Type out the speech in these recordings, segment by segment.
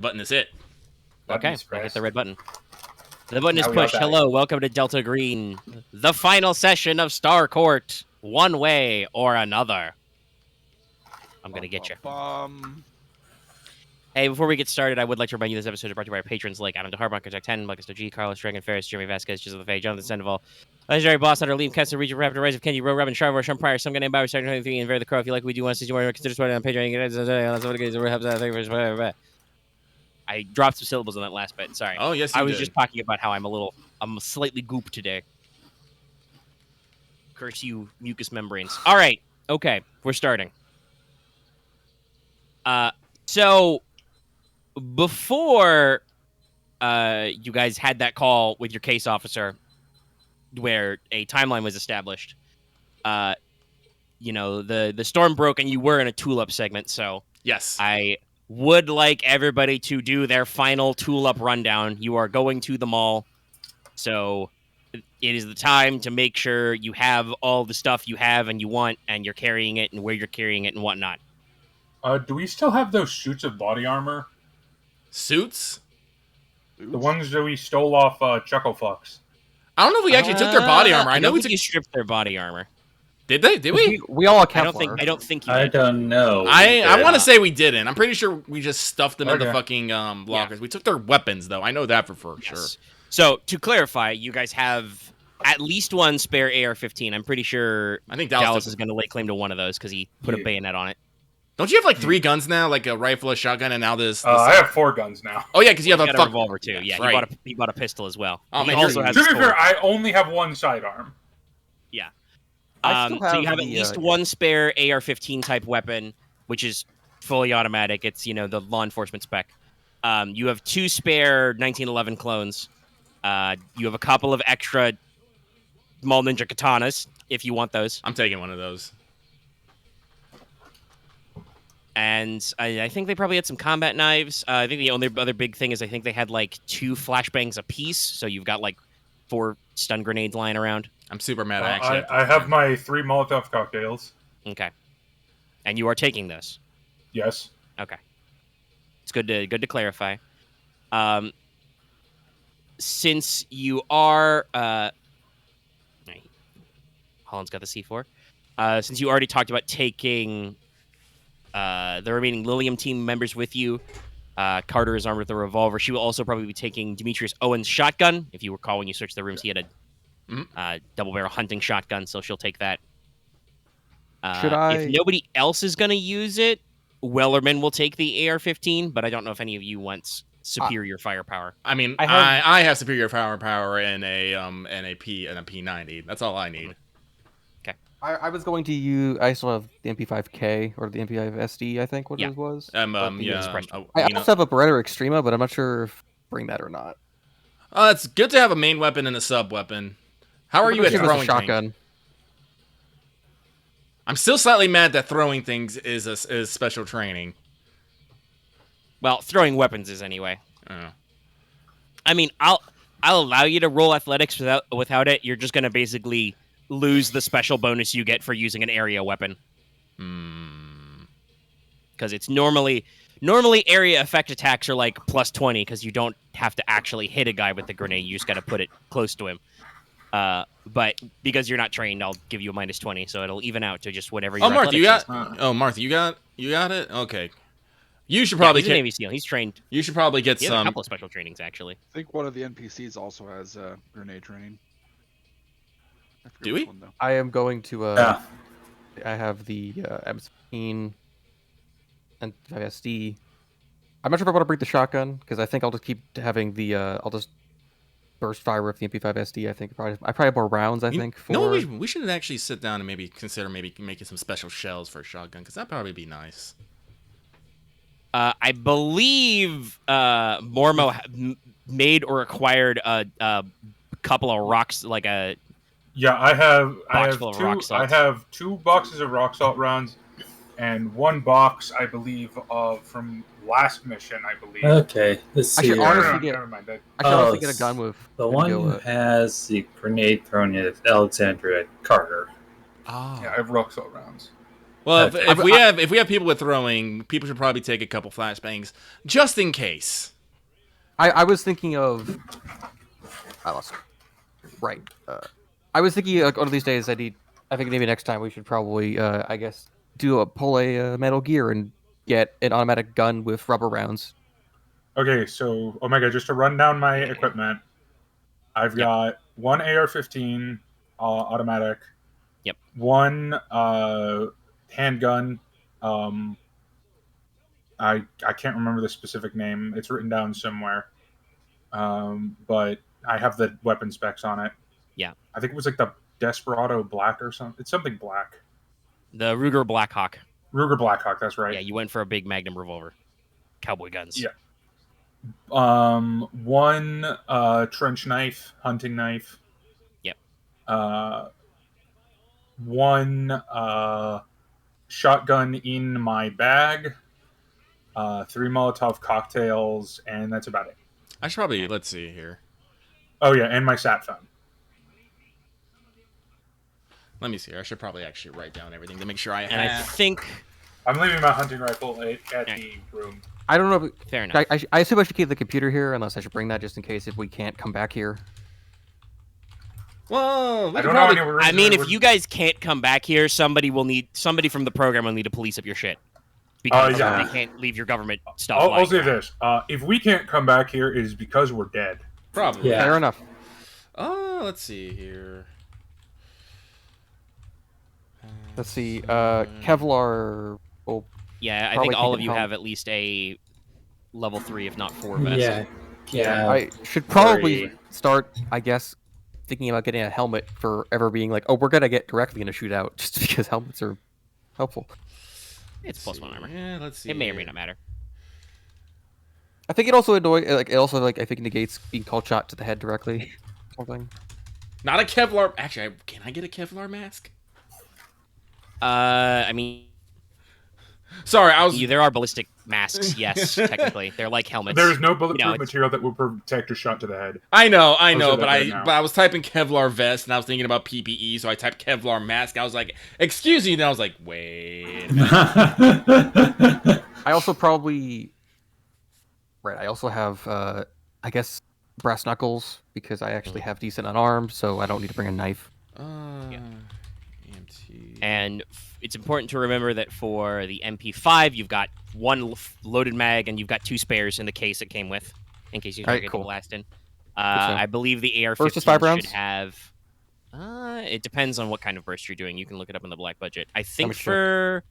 Button is hit. Okay, I hit the red button. The button is pushed. back. Hello, welcome to Delta Green. The final session of STARCOURT. One way or another. I'm going to get you. Hey, before we get started, I would like to remind you this episode is brought to you by our patrons like Adam DeHart, Jack 10, Lucas G, Carlos Dragon Ferris, Jeremy Vasquez, Giselle Lefay, Jonathan Sandoval, Legendary Boss Hunter, Liam Kessler, Regent Raptor, Rise of Kenji, Ro, Robin, Sharvor, Sean Pryor, some guy named Bauer, Starting 23, and Very the Crow. If you like what we do, want to see more, consider supporting on Patreon. I dropped some syllables on that last bit. Sorry. Oh, yes, I was just talking about how I'm slightly goop today. Curse you, mucous membranes. All right. Okay. We're starting. So before you guys had that call with your case officer where a timeline was established, the storm broke and you were in a tool-up segment, so yes, I would like everybody to do their final tool-up rundown. You are going to the mall, so it is the time to make sure you have all the stuff you have and you want, and you're carrying it and where you're carrying it and whatnot. Do we still have those suits of body armor? Suits? The ones that we stole off Chucklefucks. I don't know if we actually took their body armor. I know we you stripped their body armor. Did they? Did we? We all account I don't think you did. I don't know. I want to say we didn't. I'm pretty sure we just stuffed them in the Okay. fucking lockers. Yeah. We took their weapons, though. I know that for sure. So, to clarify, you guys have at least one spare AR-15. I'm pretty sure I think Dallas is going to lay claim to one of those because he put a bayonet on it. Don't you have like 3 guns now? Like a rifle, a shotgun, and now this? I have 4 guns now. Oh, yeah, because you have a revolver, too. Yeah, right. he bought a pistol as well. Oh, he man, also has to a be sword. fair, I only have 1 sidearm. Yeah. So you have at least one spare AR-15 type weapon, which is fully automatic. It's, the law enforcement spec. You have 2 spare 1911 clones. You have a couple of extra small ninja katanas, if you want those. I'm taking one of those. And I think they probably had some combat knives. I think the only other big thing is I think they had like 2 flashbangs apiece, so you've got like 4 stun grenades lying around. I'm super mad. I have my 3 Molotov cocktails. Okay. And you are taking those? Yes. Okay. It's good to clarify. Since you are Holland's got the C4. Since you already talked about taking the remaining Lilium team members with you, Carter is armed with a revolver. She will also probably be taking Demetrius Owen's shotgun. If you recall, when you searched the rooms, he had a double-barrel hunting shotgun, so she'll take that. If nobody else is going to use it, Wellerman will take the AR-15, but I don't know if any of you want superior firepower. I mean, I have superior firepower and a P90. That's all I need. Okay. I was going to use. I still have the MP5K or the MP5 SD. I think what it was. I also have a Beretta Extrema, but I'm not sure if bring that or not. It's good to have a main weapon and a sub weapon. How are you at throwing shotgun? Things? I'm still slightly mad that throwing things is special training. Well, throwing weapons is anyway. I mean, I'll allow you to roll athletics without it. You're just gonna basically lose the special bonus you get for using an area weapon. Because it's normally area effect attacks are like plus 20 because you don't have to actually hit a guy with the grenade. You just got to put it close to him. But because you're not trained, I'll give you a minus 20, so it'll even out to just whatever. Marth, you got. Marth, you got it. Okay. You should probably. He's a Navy SEAL. He's trained. You should probably get some. A couple of special trainings, actually. I think one of the NPCs also has grenade training. Do we? One, I am going to. I have the M16 and SD. I'm not sure if I want to bring the shotgun because I think I'll just keep having the. I'll just burst fire with the MP5 SD. I think I probably have more rounds. I think. No, we should actually sit down and maybe consider making some special shells for a shotgun because that'd probably be nice. I believe Mormo made or acquired a couple of rocks, like a. Yeah, I have two. I have 2 boxes of rock salt rounds, and 1 box, I believe, from last mission. I believe. Okay, let's see. Never mind. I should honestly get a gun with the one who has the grenade thrown is Alexandria Carter. Yeah, I have rock salt rounds. Well, if we have people with throwing, people should probably take a couple flashbangs just in case. I was thinking of. I lost. Right. I was thinking like one of these days I think maybe next time we should probably I guess pull a Metal Gear and get an automatic gun with rubber rounds. Okay, so Omega, just to run down my equipment, I've got one AR-15 automatic. Yep. One handgun. I can't remember the specific name. It's written down somewhere. But I have the weapon specs on it. Yeah. I think it was like the Desperado Black or something. It's something black. The Ruger Blackhawk. Ruger Blackhawk, that's right. Yeah, you went for a big Magnum revolver. Cowboy guns. Yeah. One trench knife, hunting knife. Yep. One shotgun in my bag. 3 Molotov cocktails, and that's about it. I should probably let's see here. Oh yeah, and my sat phone. Let me see. I should probably actually write down everything to make sure I have. And I think I'm leaving my hunting rifle at the room. I don't know. Fair enough. I assume I should keep the computer here, unless I should bring that just in case if we can't come back here. Well, I don't know any reason I mean, if would- you guys can't come back here, somebody from the program will need to police up your shit because yeah. they can't leave your government stuff. I'll lying say around. this: if we can't come back here, it is because we're dead. Probably. Yeah. Fair enough. Let's see here. Let's see. Kevlar. Oh, Yeah, I Probably think all keep of it you home. have at least a level 3, if not 4 vest. Yeah. I should probably Very- start, I guess, thinking about getting a helmet for ever being like, oh, we're gonna get directly in a shootout, just because helmets are helpful. It's plus 1 armor. Yeah, let's see. It may or here. may not matter. I think it also I think negates being called shot to the head directly. Something. Not a Kevlar. Actually, can I get a Kevlar mask? I mean, Sorry, I was. there are ballistic masks. Yes, technically, they're like helmets. There is no bulletproof it's- material that will protect a shot to the head. I know, say but that right now. I was typing Kevlar vest and I was thinking about PPE, so I typed Kevlar mask. I was like, excuse me, and I was like, wait a minute. I also probably. Right. I also have, I guess, brass knuckles because I actually have decent unarmed, so I don't need to bring a knife. EMT. And it's important to remember that for the MP5, you've got 1 loaded mag and you've got 2 spares in the case it came with, in case you Alright, get cool. the blast in. to know. I believe the Burst is 5 AR-15 rounds? should have. It depends on what kind of burst you're doing. You can look it up in the black budget. I think much for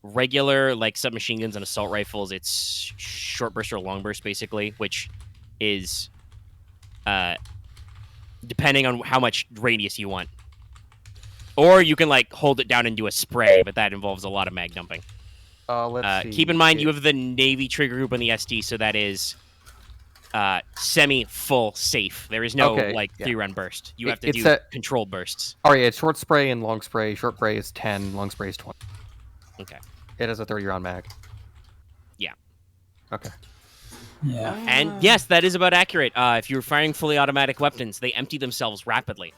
regular like submachine guns and assault rifles, it's short burst or long burst basically, which is depending on how much radius you want. Or you can like hold it down and do a spray, but that involves a lot of mag dumping. Let's see. Keep in mind you have the Navy trigger group on the SD, so that is semi-full safe. There is no Okay, like yeah. 3-run burst. You have to It's do a- controlled bursts. All right, it's short spray and long spray. Short spray is 10, long spray is 20. Okay. It has a 30-round mag. Yeah. Okay. Yeah. And yes, that is about accurate. If you're firing fully automatic weapons, they empty themselves rapidly.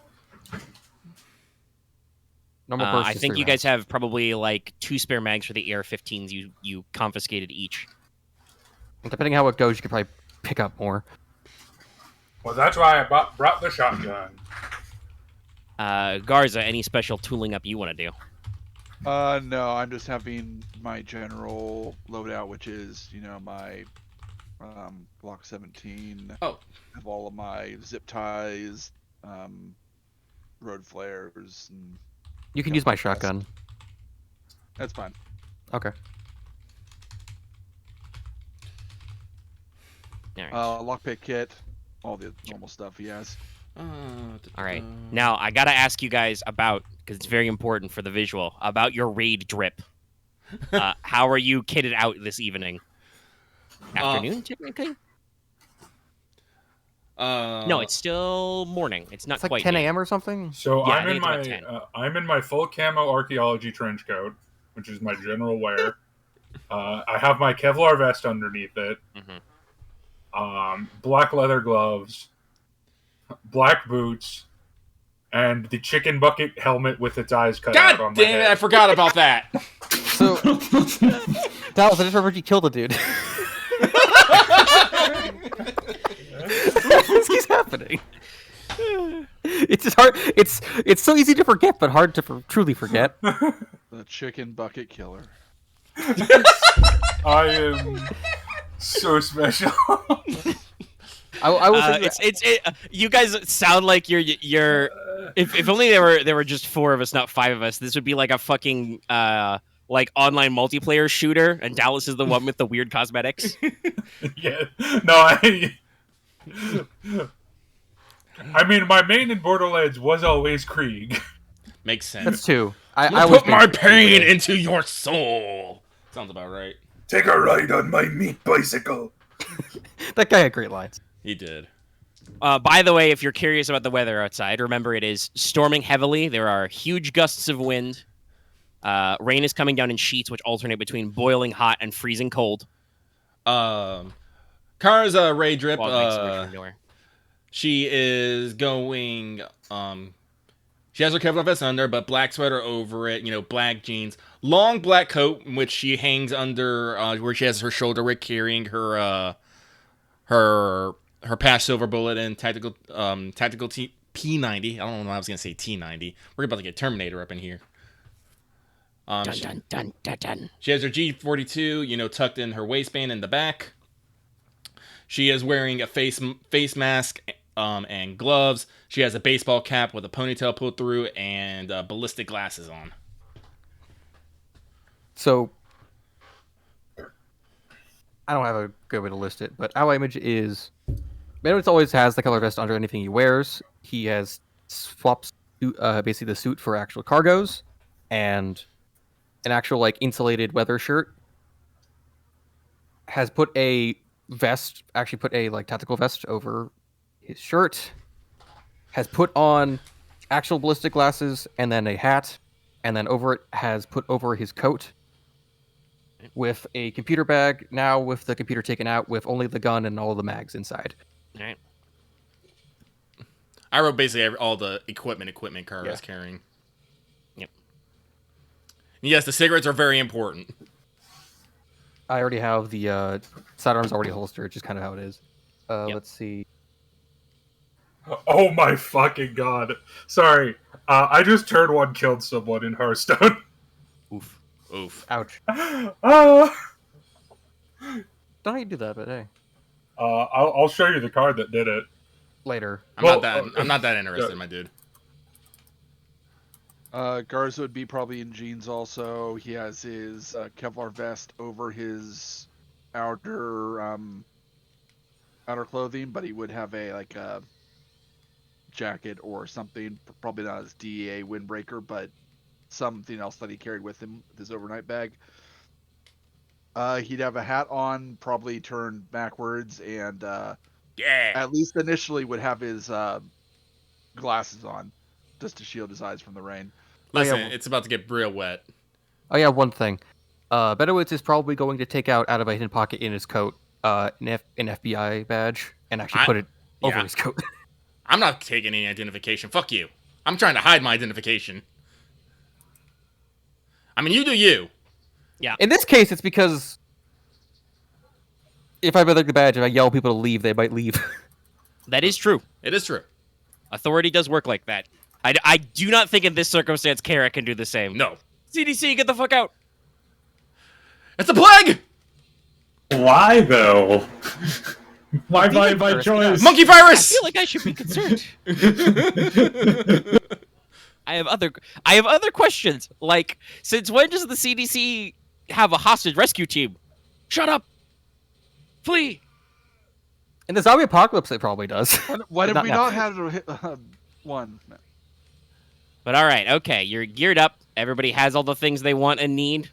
Normal burst I is think 3 you guys rounds. have probably like 2 spare mags for the AR-15s you confiscated each. And depending how it goes, you could probably pick up more. Well, that's why I brought the shotgun. Garza, any special tooling up you want to do? No, I'm just having my general loadout, which is, my Glock 17. Oh. Have all of my zip ties, road flares, and You can Yeah, use my that's- shotgun. that's fine. Okay. All right. Lockpick kit, all the normal stuff he has. All right. Now, I got to ask you guys about, because it's very important for the visual, about your raid drip. How are you kitted out this evening? Afternoon, technically? No, it's still morning. It's not It's like quite 10 yet. a.m. or something. So Yeah, I I'm think in it's my about 10. I'm in my full camo archaeology trench coat, which is my general wear. I have my Kevlar vest underneath it. Mhm. Black leather gloves, black boots, and the chicken bucket helmet with its eyes cut out God on my damn it! head. I forgot about that. So, Dallas, I just remembered you killed a dude. What keeps happening? It's just hard. It's so easy to forget, but hard to truly forget. The chicken bucket killer. I am so special. I was. You guys sound like you're. If only there were just 4 of us, not 5 of us, this would be like a fucking like online multiplayer shooter, and Dallas is the one with the weird cosmetics. Yeah. No, I mean, my main in Borderlands was always Krieg. Makes sense. That's 2. I was put my basically pain Krieg. into your soul. Sounds about right. Take a ride on my meat bicycle. That guy had great lines. He did. By the way, if you're curious about the weather outside, remember it is storming heavily. There are huge gusts of wind. Rain is coming down in sheets, which alternate between boiling hot and freezing cold. Kara's Ray Drip. Well, it makes a difference anywhere. She is going. She has her Kevlar vest under, but black sweater over it. You know, black jeans, long black coat, which she hangs under, where she has her shoulder rig carrying her past silver bullet and tactical P90. I don't know why I was gonna say T90. We're about to get Terminator up in here. Dun, dun, dun, dun, dun. She has her G42, you know, tucked in her waistband in the back. She is wearing a face mask and gloves. She has a baseball cap with a ponytail pulled through and ballistic glasses on. So, I don't have a good way to list it, but our image is Benowitz always has the color vest under anything he wears. He has swapped basically the suit for actual cargos and an actual like insulated weather shirt. Has put a vest, actually put a like tactical vest over his shirt. Has put on actual ballistic glasses and then a hat, and then over it has put over his coat with a computer bag, now with the computer taken out, with only the gun and all the mags inside. All right. I wrote basically all the equipment Kara is carrying. Yep. And yes, the cigarettes are very important. I already have the sidearms already holstered, just kind of how it is. Yep. Let's see. Oh my fucking god. Sorry. I just turned one killed someone in Hearthstone. Oof. Oof. Ouch. Don't Don't you do that, but hey. I'll show you the card that did it. Later. I'm not that interested, my dude. Garza would be probably in jeans also. He has his Kevlar vest over his outer clothing, but he would have a jacket or something. Probably not his DEA windbreaker, but something else that he carried with him with his overnight bag. He'd have a hat on, probably turned backwards, and Yeah. at least initially would have his glasses on, just to shield his eyes from the rain. Listen, yeah. it's about to get real wet. Oh yeah, one thing. Benowitz is probably going to take out of a hidden pocket in his coat an FBI badge and actually put it over his coat. I'm not taking any identification. Fuck you. I'm trying to hide my identification. I mean, you do you. Yeah. In this case, it's because if I wear the badge and I yell people to leave, they might leave. That is true. It is true. Authority does work like that. I do not think in this circumstance Kara can do the same. No. CDC, get the fuck out. It's a plague! Why though? Why by choice? Monkey I virus! feel like I should be concerned. I have other questions. Like, since when does the CDC have a hostage rescue team? Shut up. Flee. In the zombie apocalypse, it probably does. Why did Not we now. not have one? But all right, okay, you're geared up. Everybody has all the things they want and need.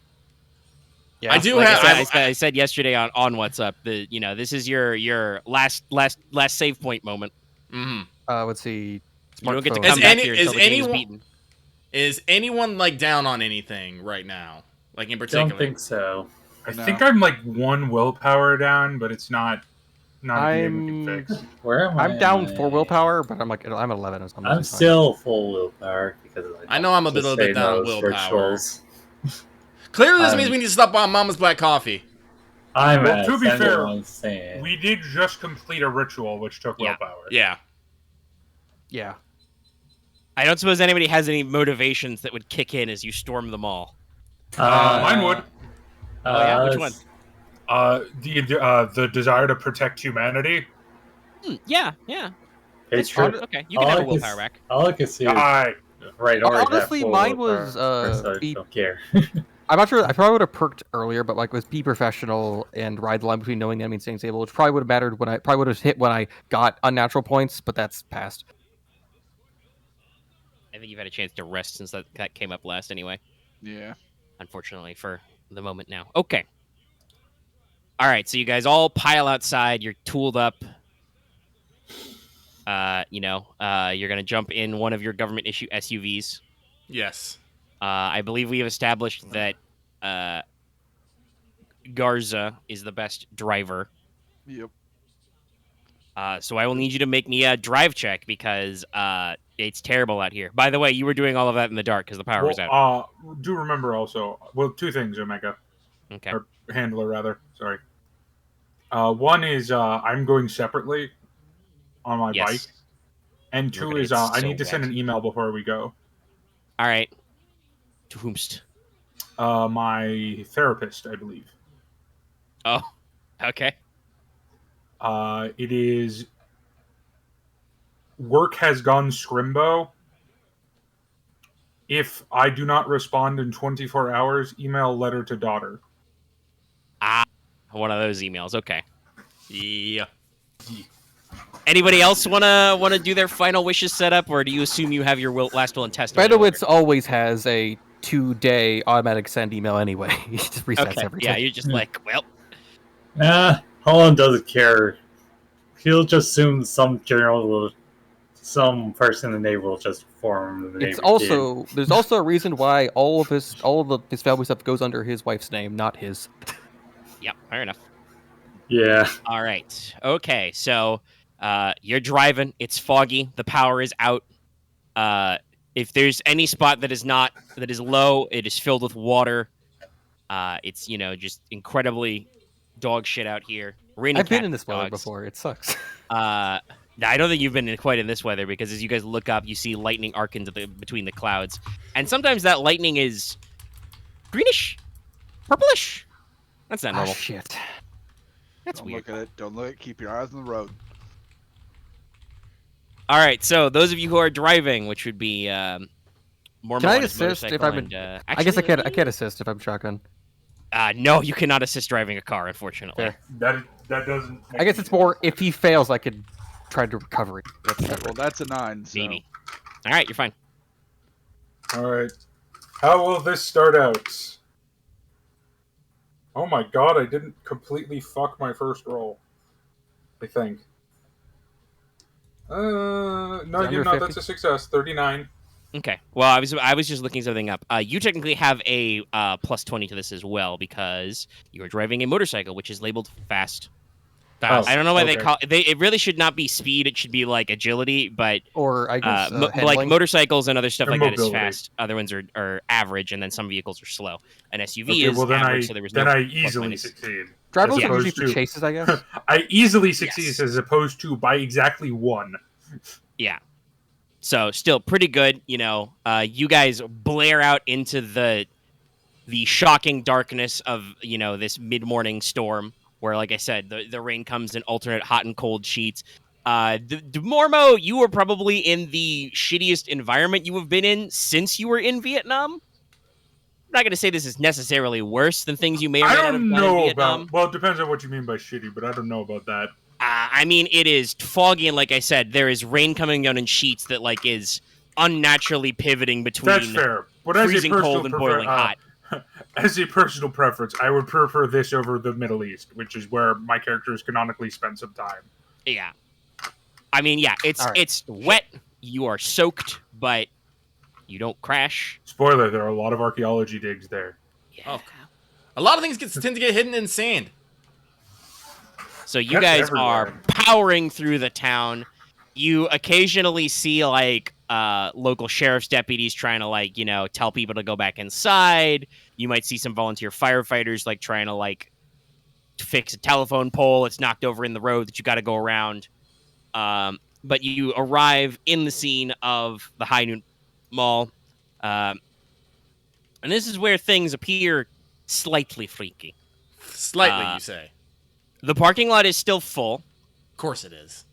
Yeah. I do Like have. I said yesterday on What's Up. This is your last save point moment. Let's see. You don't get to Smartphone. come back here until the game is beaten. Is anyone like down on anything right now? Like in particular? Don't think so. I No. think I'm like one willpower down, but it's not not a game we can fix. Where am I? I'm down 4 willpower, but I'm at 11. So I'm still full willpower because I know I'm a little bit down on those willpower. rituals. Clearly, this means we need to stop on Mama's black coffee. I'm Well, at to be fair, 71 we did just complete a ritual which took Yeah. willpower. Yeah. Yeah. I don't suppose anybody has any motivations that would kick in as you storm the mall. Mine would. Oh, yeah? Which one? The desire to protect humanity. Yeah. It's true. Okay, you can have a willpower back. All I can see is I right. already have Honestly, full mine willpower, was, so I be- don't care. I'm not sure. I probably would have perked earlier, but like was be professional and ride the line between knowing the enemy and staying stable, which probably would have mattered when I probably would have hit when I got unnatural points, but that's past. I think you've had a chance to rest since that came up last anyway. Yeah. Unfortunately for the moment now. Okay. All right, so you guys all pile outside. You're tooled up. You're going to jump in one of your government issue SUVs. Yes. I believe we have established that Garza is the best driver. Yep. So I will need you to make me a drive check because it's terrible out here. By the way, you were doing all of that in the dark because the power was out. Do remember also, two things, Omega. Okay. Or handler, rather. Sorry. One is I'm going separately on my Yes. bike. And You're 2 gonna is get I so need to send wet. an email before we go. All right. To whomst? My therapist, I believe. Oh, okay. It is work has gone scrimbo. If I do not respond in 24 hours, email letter to daughter. One of those emails. Okay. Yeah. Anybody else wanna do their final wishes set up, or do you assume you have your last will and testament? Benowitz always has a 2-day automatic send email anyway. He just resets Okay. everything. Yeah, you're just like, well, Holland doesn't care. He'll just assume some person in the Navy will just form the Navy. It's also there's also a reason why all of his family stuff goes under his wife's name, not his. yeah, fair enough. Yeah. All right. Okay, so you're driving. It's foggy. The power is out. If there's any spot that is low, it is filled with water. It's just incredibly dog shit out here. Raining I've been cat in this weather dogs. before. It sucks. I don't think you've been quite in this weather because as you guys look up, you see lightning arc between the clouds, and sometimes that lightning is greenish, purplish. That's not normal. Shit. That's Don't weird. look at it. Don't look. Keep your eyes on the road. All right, so those of you who are driving, which would be Mormo Can I on his assist if motorcycle I'm and, I guess I actually, can't assist if I'm shotgun. No, you cannot assist driving a car, unfortunately. Fair. That doesn't. I guess it's more if he fails, I could try to recover it. That's Well, separate. that's a 9. So. Maybe. All right, you're fine. All right. How will this start out? Oh my god, I didn't completely fuck my first roll. I think. No, under 50? that's a success. 39. Okay. Well, I was just looking something up. You technically have a plus 20 to this as well because you are driving a motorcycle, which is labeled fast. I don't know why they okay. call it. It really should not be speed. It should be like agility, but Or I guess like handling. motorcycles and other stuff Or like that is mobility. fast. Other ones are average, and then some vehicles are slow. An SUV Okay, is well then average, I so there was then no I plus easily minus. succeed. Drivers as are usually opposed for to- chases, I guess. I easily succeed Yes. as opposed to by exactly 1. Yeah. So still pretty good, you guys blare out into the shocking darkness of, this mid-morning storm where, like I said, the rain comes in alternate hot and cold sheets. Mormo, you were probably in the shittiest environment you have been in since you were in Vietnam. I'm not going to say this is necessarily worse than things you may or I may not have don't done in know Vietnam. about. Well, it depends on what you mean by shitty, but I don't know about that. I mean, it is foggy, and like I said, there is rain coming down in sheets that is unnaturally pivoting between That's fair. But as a freezing personal cold and boiling hot. As a personal preference, I would prefer this over the Middle East, which is where my characters canonically spend some time. Yeah. I mean, yeah, All right. it's wet. You are soaked, but you don't crash. Spoiler: there are a lot of archaeology digs there. Yeah. A lot of things tend to get hidden in sand. So you That's guys are everywhere. powering through the town. You occasionally see like local sheriff's deputies trying to like, tell people to go back inside. You might see some volunteer firefighters like trying to like fix a telephone pole that's knocked over in the road that you got to go around. But you arrive in the scene of the High Noon Mall. And this is where things appear slightly freaky. Slightly, you say. The parking lot is still full. Of course it is.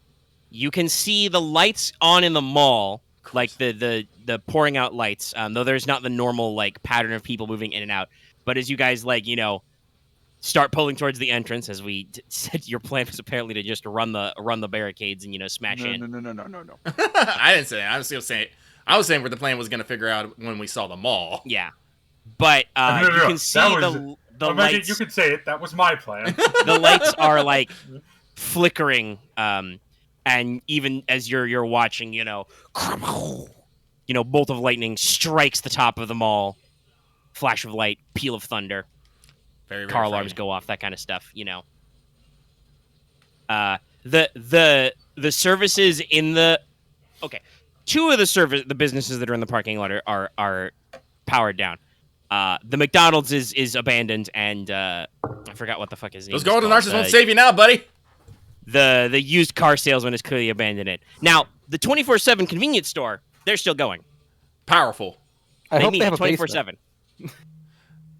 You can see the lights on in the mall, like the pouring out lights, though there's not the normal like pattern of people moving in and out. But as you guys start pulling towards the entrance, as we said, your plan was apparently to just run the barricades and smash in. No. I didn't say that. I was still saying. I was saying where the plan was going to figure out when we saw the mall. Yeah, but you can see the lights. You could say it. That was my plan. The lights are like flickering, and even as you're watching, bolt of lightning strikes the top of the mall, flash of light, peal of thunder, Very, very car alarms go off, that kind of stuff. The services in the two of the businesses that are in the parking lot are powered down. The McDonald's is abandoned, and I forgot what the fuck his name is. Those golden arches won't save you now, buddy. The used car salesman has clearly abandoned it. Now, the 24/7 convenience store, they're still going. Powerful. I hope mean they have a 24/7.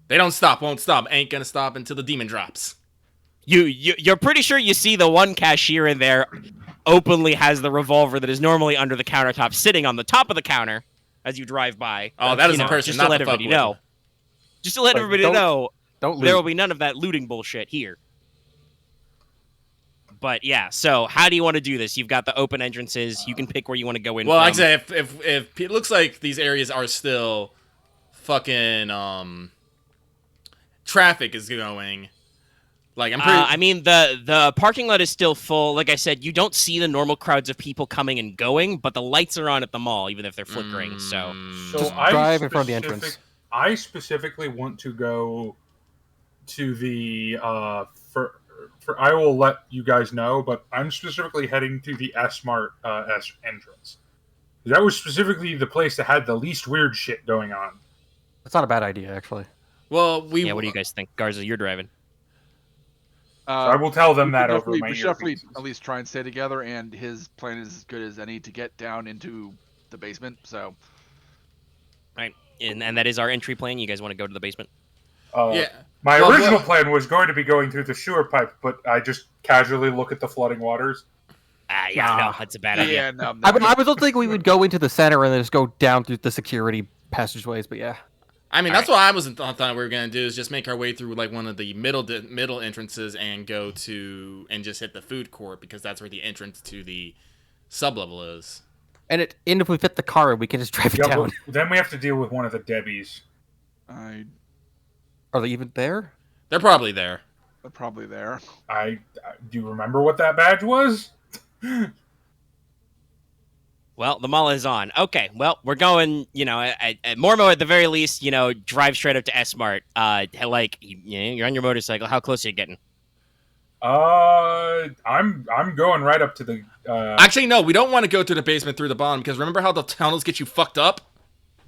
They don't stop, won't stop, ain't gonna stop until the demon drops. You're pretty sure you see the one cashier in there openly has the revolver that is normally under the countertop sitting on the top of the counter as you drive by. Oh, that is a person, just not to let the fuck everybody with. know. Just to let everybody know, Don't there will lose. be none of that looting bullshit here. But yeah, so how do you want to do this? You've got the open entrances. You can pick where you want to go in. Well, from. like I say, if it looks like these areas are still fucking traffic is going. Like I'm pretty. I mean, the parking lot is still full. Like I said, you don't see the normal crowds of people coming and going, but the lights are on at the mall, even if they're flickering. So Just drive in front of the entrance. I specifically want to go to the for I will let you guys know, but I'm specifically heading to the S-Mart entrance. That was specifically the place that had the least weird shit going on. That's not a bad idea, actually. Well, what do you guys think? Garza, you're driving. So I will tell them that over my we should definitely earpieces. at least try and stay together, and his plan is as good as any to get down into the basement. So, Right, and that is our entry plan. You guys want to go to the basement? yeah. My Well, original what- plan was going to be going through the sewer pipe, but I just casually look at the flooding waters. Yeah, no, that's a bad idea. yeah, no, I was also thinking we would go into the center and then just go down through the security passageways, but yeah. I mean, that's what I thought we were gonna do is just make our way through like one of the middle entrances and go to and just hit the food court because that's where the entrance to the sublevel is. And if we fit the car, we can just drive it Yeah, down. but then we have to deal with one of the Debbies. Are they even there? They're probably there. they're probably there. Do you remember what that badge was? Well, the mall is on. Okay, well, we're going, at Mormo at the very least, drive straight up to S-Mart. You're on your motorcycle. How close are you getting? I'm going right up to the. Actually, no, we don't want to go to the basement through the bottom because remember how the tunnels get you fucked up?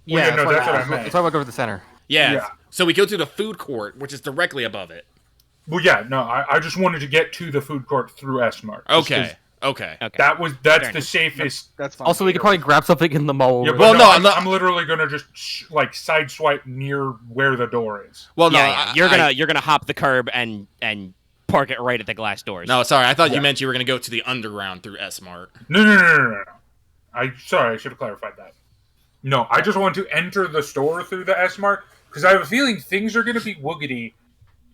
Well, yeah, no, that's what I meant. That's why I want to go to the center. Yeah. So we go to the food court, which is directly above it. Well, yeah, no, I just wanted to get to the food court through S-Mart. Okay. That's the safest. That's fine. Also, we could probably grab something in the mall. Yeah, Well, but no, I'm literally gonna just sideswipe near where the door is. Well, no, Yeah, you're gonna hop the curb and park it right at the glass doors. No, sorry, I thought you meant you were going to go to the underground through S-Mart. No. I should have clarified that. No, I just want to enter the store through the S-Mart because I have a feeling things are going to be woogity.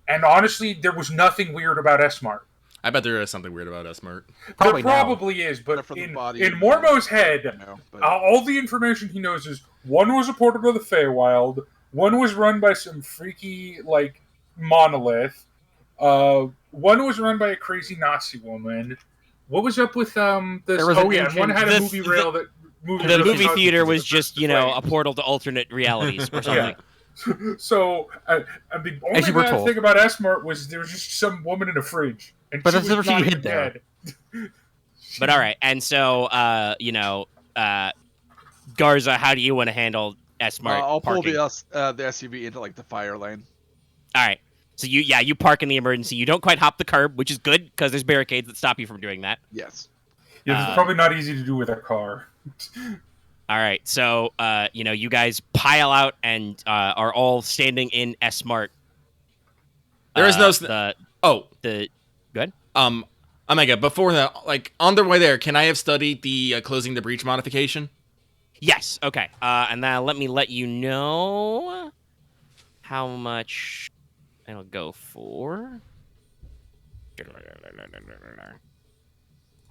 And honestly, there was nothing weird about S-Mart. I bet there is something weird about S-Mart. Probably There probably is, but Except for the in body in and Mormo's head, but all the information he knows is one was a portal of the Feywild, one was run by some freaky monolith, one was run by a crazy Nazi woman. What was up with this? There was an and engine- one had a the- movie rail that moved. The really movie hard theater because was of just, the a flames. portal to alternate realities or something. So, and the only As you were bad told. thing about S-Mart was there was just some woman in a fridge. And But she that's was what she not hid even there. dead. But all right, and so Garza, how do you want to handle S-Mart I'll pull parking? the SUV into like the fire lane. All right. So you park in the emergency. You don't quite hop the curb, which is good because there's barricades that stop you from doing that. Yes. Yeah, it's probably not easy to do with a car. All right. So you guys pile out and are all standing in S-Mart. There is no the good. Omega, before that, like on their way there, can I have studied the closing the breach modification? Yes. Okay. And now let me let you know how much it'll go for.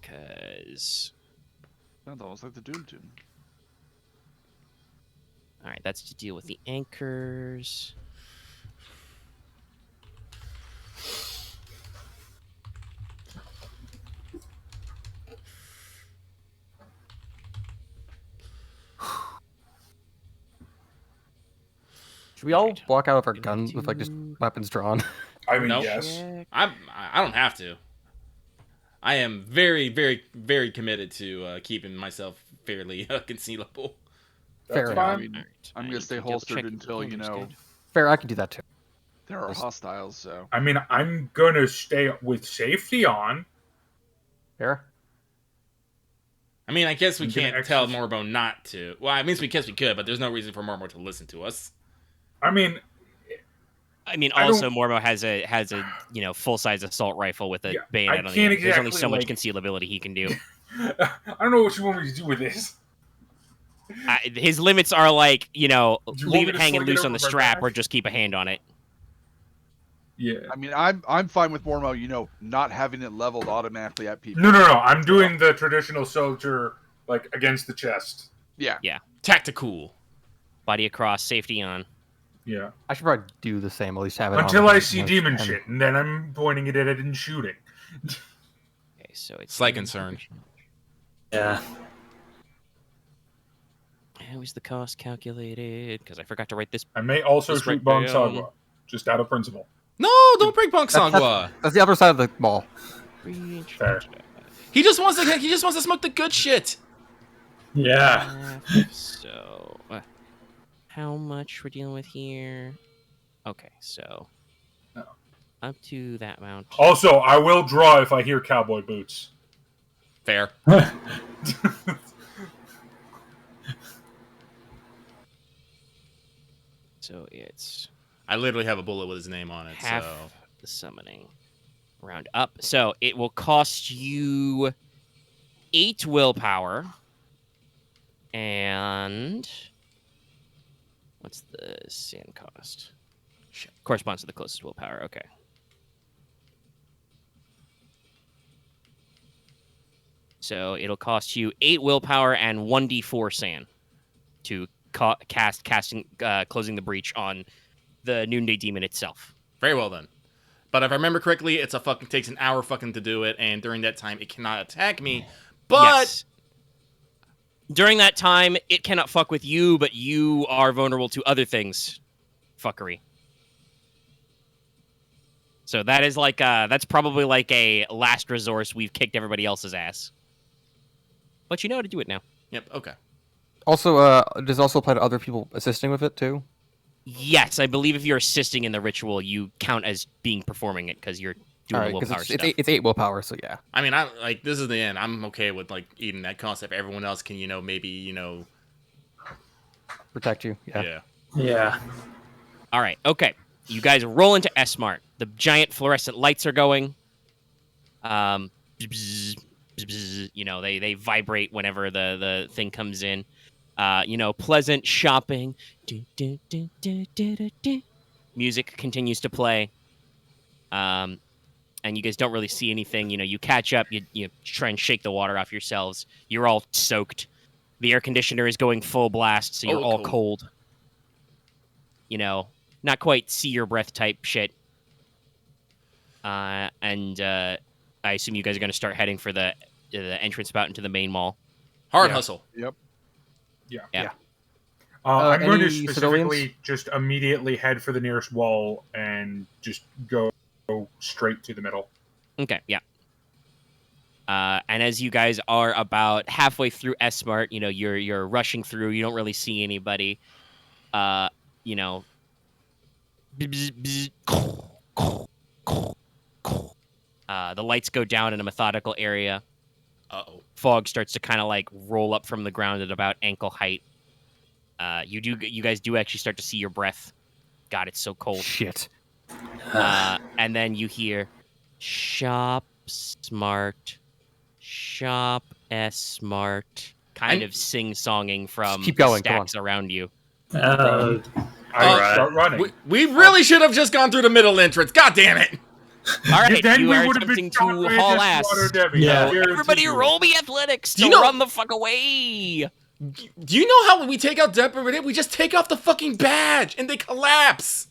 Because Sounds almost like the Doom Tune. all right, that's to deal with the anchors. Should we all walk out with our guns with like just weapons drawn? I mean, Nope. yes. I don't have to. I am very, very, very committed to keeping myself fairly concealable. That's Fair fine. enough. I'm You gonna stay can double holstered check until, the guide. Fair, I can do that too. there are hostiles, so. I mean, I'm going to stay with safety on. Fair. I mean, I guess we I'm gonna can't tell exercise- Mormo not to. Well, I mean, we guess we could, but there's no reason for Mormo to listen to us. I mean, Also Mormo has a full size assault rifle with a Yeah, bayonet I on the can't end. There's only so exactly, much concealability he can do. I don't know what you want me to do with this. His limits are like, Do you want leave me it to hanging sling it loose over on the my strap back? or just keep a hand on it. Yeah. I mean, I'm fine with Mormo, not having it leveled automatically at people. No. I'm doing the traditional soldier, like, against the chest. Yeah. Tactical. Body across, safety on. Yeah. I should probably do the same. At least have it on Until my- I see my- demon and- shit, and then I'm pointing it at it and shooting. Okay, so it's Slight concern. Yeah. How is the cost calculated? Because I forgot to write this. I may also Just shoot write Bong down- Sagwa, just out of principle. No, don't break Bunk Sangwa. That's the other side of the mall. Fair. He just wants to smoke the good shit. Yeah. So, how much we're dealing with here? Okay, so No. up to that amount. Also, I will draw if I hear cowboy boots. Fair. So it's I literally have a bullet with his name on it. half So the summoning. Round up. So it will cost you 8 willpower. And what's the sand cost? Corresponds to the closest willpower. Okay. So it'll cost you 8 willpower and 1d4 sand to closing the breach on the Noonday Demon itself. very well then. But if I remember correctly, takes an hour fucking to do it, and during that time it cannot attack me. But Yes. During that time, it cannot fuck with you, but you are vulnerable to other things. Fuckery. So that is like that's probably like a last resource. We've kicked everybody else's ass. But you know how to do it now. Yep, okay. Also, does it also apply to other people assisting with it too? Yes, I believe if you're assisting in the ritual, you count as performing it because you're doing the willpower stuff. it's 8 willpower, so yeah. I mean, this is the end. I'm okay with eating that concept. Everyone else can, maybe, Protect you. Yeah. yeah. Yeah. All right, okay. You guys roll into S-Mart. The giant fluorescent lights are going. Bzz, bzz, bzz, they vibrate whenever the thing comes in. Pleasant shopping. Music continues to play. And you guys don't really see anything. You catch up. You try and shake the water off yourselves. You're all soaked. The air conditioner is going full blast, so you're all cold. Not quite see your breath type shit. I assume you guys are going to start heading for the entrance spout into the main mall. Hard Yeah. hustle. Yep. Yeah. I'm going to Any specifically civilians? just immediately head for the nearest wall and just go straight to the middle. Okay, yeah. And as you guys are about halfway through S-Mart, you're rushing through. You don't really see anybody. You know, bzz, bzz, the lights go down in a methodical area. Uh-oh. Fog starts to kind of like roll up from the ground at about ankle height. You guys do actually start to see your breath. God, it's so cold. Shit. And then you hear, "Shop smart, shop S-Mart," kind of sing-songing from Keep the going, come on. stacks around you. All I right. start running. We really should have just gone through the middle entrance. God damn it! All right, Then you we are would have attempting been shot to by haul this ass. water Debbie. Yeah. I guarantee Everybody you. roll me athletics Do to you know- run the fuck away. Do you know how we take out Depredator? We just take off the fucking badge and they collapse.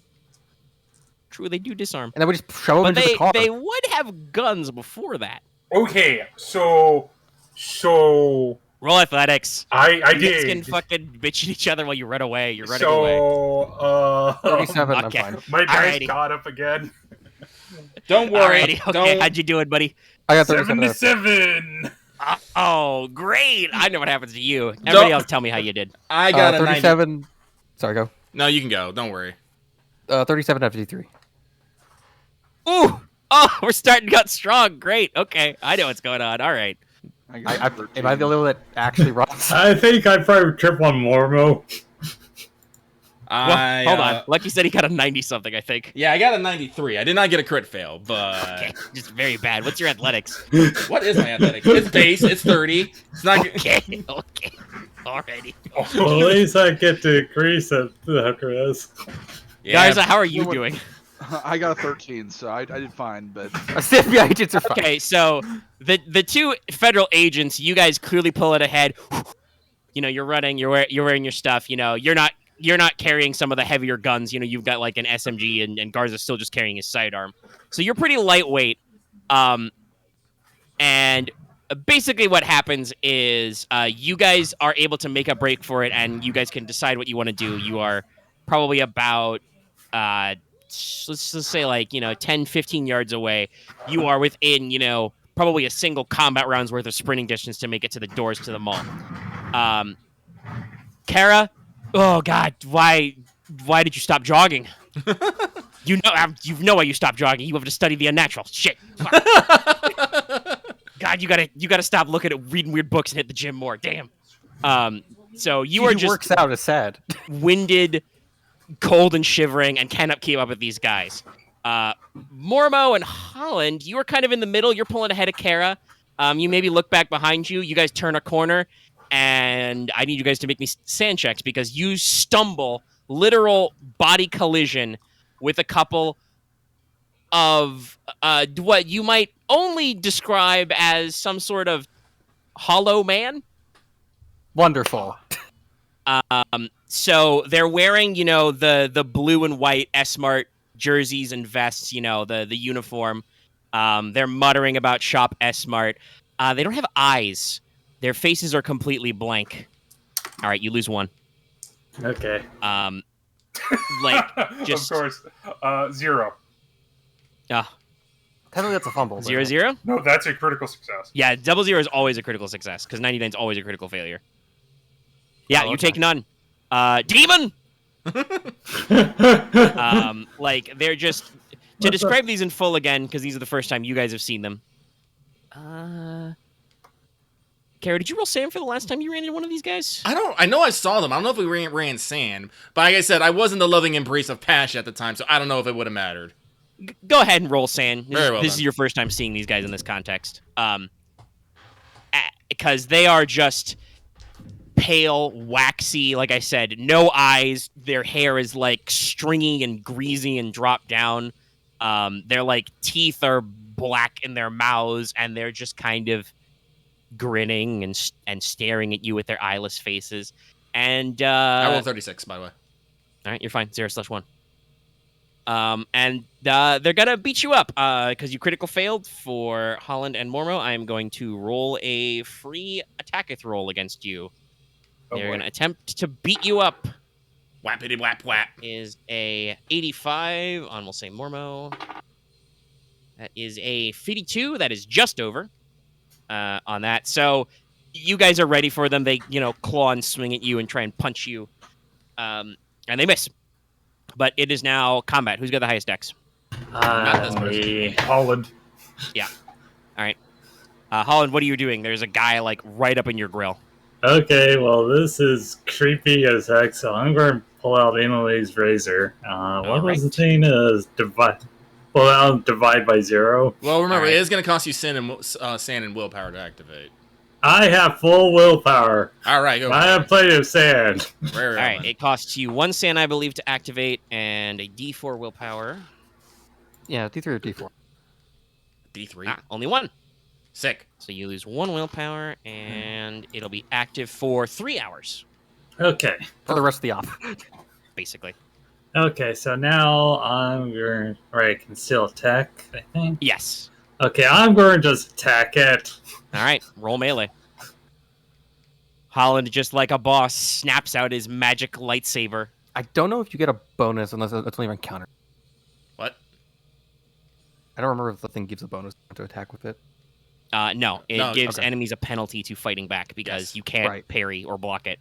True, they do disarm. And then we just shove them But into the car. they would have guns before that. Okay, so Roll athletics. I You guys did. can fucking bitch at each other while you run away. You're running away. So 37, I'm Okay. fine. my dice Alrighty. caught up again. Don't worry. Alrighty, okay. Don't. How'd you do it, buddy? I got 7 37. to 7. Oh, great. I know what happens to you. Everybody Don't- else tell me how you did. I got a 90. 37. Sorry, go. No, you can go. Don't worry. 37 out of 53. Ooh! Oh, we're starting to get strong. Great. Okay. I know what's going on. All right. I got Am I the only one that actually runs? I think I probably trip on Mormo. Well, hold on. Lucky said he got a 90-something, I think. Yeah, I got a 93. I did not get a crit fail, but Okay. Just very bad. What's your athletics? what is my athletics? It's base. It's 30. It's not. Okay. Okay. Alrighty. Well, at least I get to increase it after this. Yeah, Garza, how are you Well, doing? I got a 13, so I did fine, but FBI agents are fine. Okay, so the two federal agents, you guys clearly pull it ahead. You're running. You're wearing your stuff. You're not carrying some of the heavier guns. You've got like an SMG, and Garza's still just carrying his sidearm. So you're pretty lightweight. And basically what happens is you guys are able to make a break for it, and you guys can decide what you want to do. You are probably about let's just say like 10 15 yards away. You are within probably a single combat round's worth of sprinting distance to make it to the doors to the mall. Kara, oh god, why did you stop jogging? you know why you stopped jogging. You have to study the unnatural. Shit. Fuck. God, you gotta stop looking at reading weird books and hit the gym more. Damn. So you are just works out is sad. winded, cold and shivering, and cannot keep up with these guys. Mormo and Holland, you are kind of in the middle. You're pulling ahead of Kara. You maybe look back behind you. You guys turn a corner, and I need you guys to make me sand checks because you stumble, literal body collision with a couple of what you might only describe as some sort of hollow man. Wonderful. So they're wearing, the blue and white S-Mart jerseys and vests, the uniform. They're muttering about shop S-Mart. They don't have eyes. Their faces are completely blank. All right, you lose one. Okay. Just of course, 0. Technically, that's a fumble. but- 0-0. No, that's a critical success. Yeah, 0-0 is always a critical success because 99 is always a critical failure. Yeah, Oh, you okay. take none. Demon. They're just to describe these in full again because these are the first time you guys have seen them. Kara, did you roll sand for the last time you ran into one of these guys? I know I saw them. I don't know if we ran sand, but like I said, I wasn't the loving embrace of passion at the time, so I don't know if it would have mattered. Go ahead and roll sand. Very well This done. is your first time seeing these guys in this context. Because they are just pale, waxy, like I said, no eyes. Their hair is like stringy and greasy and dropped down. Their like teeth are black in their mouths, and they're just kind of grinning and staring at you with their eyeless faces. And I rolled 36, by the way. all right, you're fine. 0/1. And they're gonna beat you up because you critical failed for Holland and Mormo. I am going to roll a free attacketh roll against you. Oh, They're boy. gonna attempt to beat you up. Whappity whap whap. Is a 85 on, we'll say Mormo, That is a 52. That is just over on that. So you guys are ready for them. They, claw and swing at you and try and punch you. And they miss. But it is now combat. Who's got the highest dex? Not this person. Me. Holland. Yeah. All right. Holland, what are you doing? There's a guy, right up in your grill. Okay, well, this is creepy as heck, so I'm going to pull out Emily's razor. What was the thing? Pull out divide by 0. Well, remember, Alright. it is going to cost you sand and willpower to activate. I have full willpower. All right, go. I have plenty of sand. All right. It costs you 1 sand, I believe, to activate, and a D4 willpower. Yeah, D3 or D4. D3. Only 1. Sick. So you lose 1 willpower, and it'll be active for 3 hours, Okay. For the rest of the op. basically. Okay, so now I'm going to conceal attack, I think. Yes. Okay, I'm going to just attack it. All right. Roll melee. Holland, just like a boss, snaps out his magic lightsaber. I don't know if you get a bonus unless it's only on counter. What? I don't remember if the thing gives a bonus to attack with it. No, it No, gives okay. enemies a penalty to fighting back because Yes. you can't Right. parry or block it.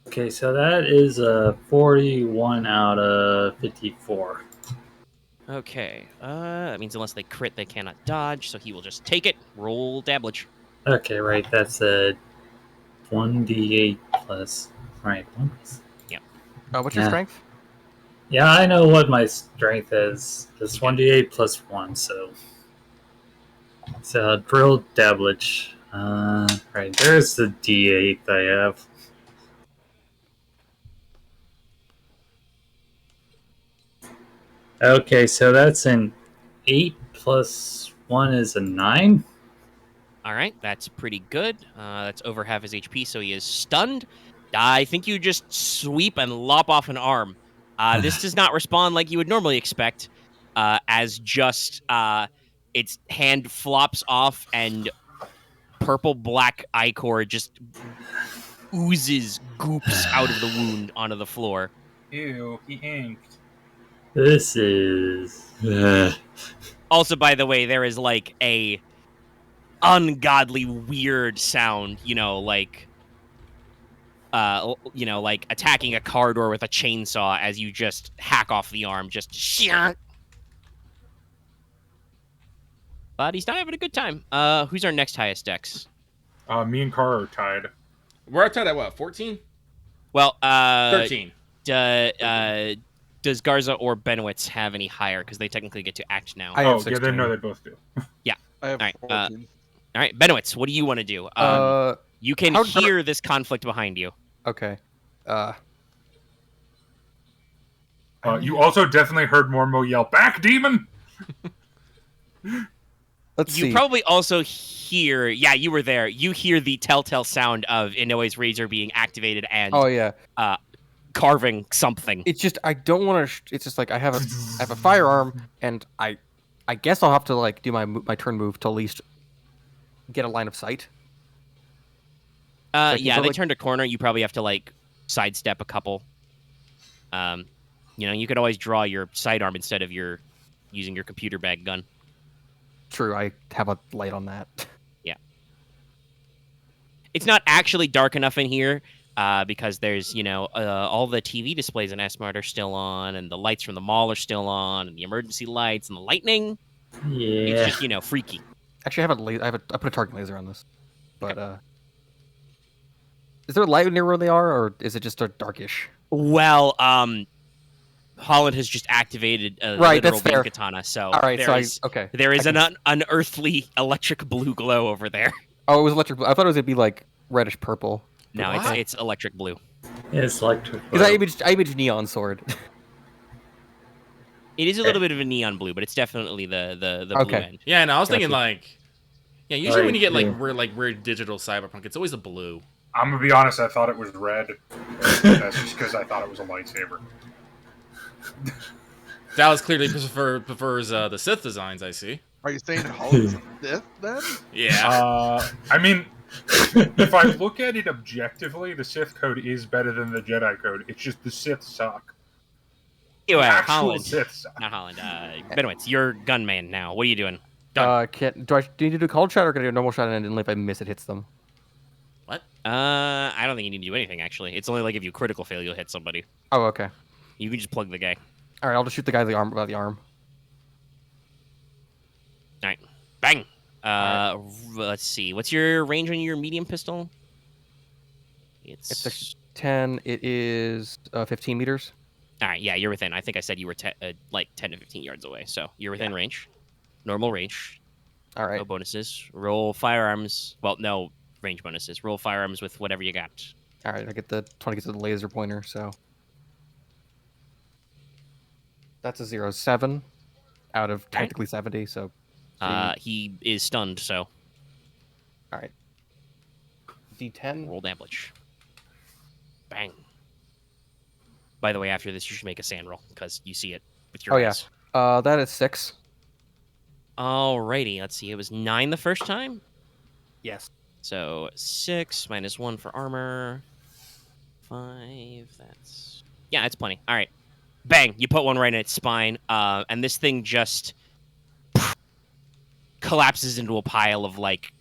Okay, so that is a 41 out of 54. Okay. That means unless they crit, they cannot dodge, so he will just take it. Roll dabblage. Okay, right, that's a 1d8 plus. Right, one. What's your Yeah. strength? Yeah, I know what my strength is. It's 1d8 plus 1, so. So, drill dabblage. Right, there's the d8 I have. Okay, so that's an 8 plus 1 is a 9. All right, that's pretty good. That's over half his HP, so he is stunned. I think you just sweep and lop off an arm. This does not respond like you would normally expect, as just its hand flops off and purple-black ichor just oozes goops out of the wound onto the floor. Ew, he inked. This is. Also, by the way, there is a ungodly weird sound, like attacking a car door with a chainsaw as you just hack off the arm, just shunk. But he's not having a good time. Who's our next highest dex? Me and Carr are tied. We're tied at what? 14? Well, 13. Does Garza or Benowitz have any higher? Because they technically get to act now. I have Oh, yeah, 16. no, they both do. I have Alright, 14. All right, Benowitz, what do you want to do? You can how- hear this conflict behind you. Okay. You also definitely heard Mormo yell, "Back, demon!" Let's You see. probably also hear, yeah, you were there. You hear the telltale sound of Inoue's razor being activated and Oh yeah. carving something. It's just I don't want to. It's just I have a firearm, and I guess I'll have to do my turn move to at least get a line of sight. Yeah, they like- turned a corner. You probably have to sidestep a couple. You could always draw your sidearm instead of using your computer bag gun. True, I have a light on that. It's not actually dark enough in here because there's all the TV displays in S-Mart are still on, and the lights from the mall are still on, and the emergency lights and the lightning. Yeah. It's just freaky. Actually, I put a target laser on this, but is there a light near where they are, or is it just a darkish? Well, Holland has just activated a Right, literal that's fair. beam katana, so All right, so there there is I an unearthly electric blue glow over there. Oh, it was electric blue. I thought it was gonna be reddish purple. No, What? it's electric blue. It's electric. Because I imaged neon sword. It is a little bit of a neon blue, but it's definitely the blue Okay. end. Yeah, no, I was thinking Gotcha. usually when you get yeah. weird digital cyberpunk, it's always a blue. I'm gonna be honest, I thought it was red. That's just because I thought it was a lightsaber. Dallas clearly prefers the Sith designs, I see. Are you saying Holland's Sith then? Yeah. I mean, If I look at it objectively, the Sith code is better than the Jedi code. It's just the Sith suck. Anyway, The actual Holland. Sith suck. Not Holland. Benowitz, you're gunman now. What are you doing? Done. Do I need to do a cold shot or can I do a normal shot and then if I miss it hits them? What? I don't think you need to do anything, actually. It's only like if you critical fail, you'll hit somebody. Oh, okay. You can just plug the guy. All right, I'll just shoot the guy by the arm. All right. Bang. Let's see. What's your range on your medium pistol? It's a 10. It is 15 meters. All right. Yeah, you're within. I think I said you were like 10 to 15 yards away. So you're within range. Normal range. All right. No bonuses. Roll firearms. Well, no range bonuses. Roll firearms with whatever you got. All right, I get the 20 gets the laser pointer, so that's a 0.7 out of technically 70. So he is stunned. So all right. D10. roll damage. Bang. By the way, after this, you should make a sand roll because you see it with your eyes. That is 6. Alrighty, let's see. It was 9 the first time. Yes. So 6 minus 1 for armor. 5. That's plenty. All right, bang! You put one right in its spine, and this thing just collapses into a pile of like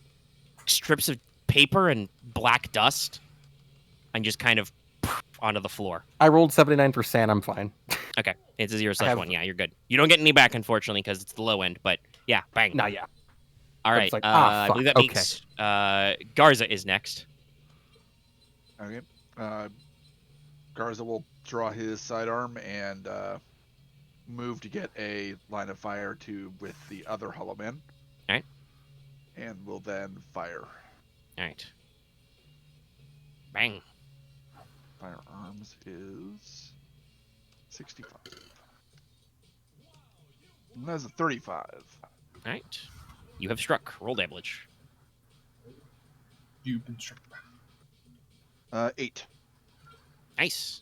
strips of paper and black dust, and just kind of onto the floor. I rolled 79 for sand. I'm fine. Okay, it's a 0/1. Yeah, you're good. You don't get any back, unfortunately, because it's the low end. But yeah, bang. Nah, yeah. All right. It's like, I fuck. believe that means Garza is next. Okay. Garza will draw his sidearm and move to get a line of fire with the other Hollow Man. All right. And will then fire. All right. Bang. Firearms is 65. And that's a 35. All right. You have struck. Roll damage. You've been struck. 8. Nice.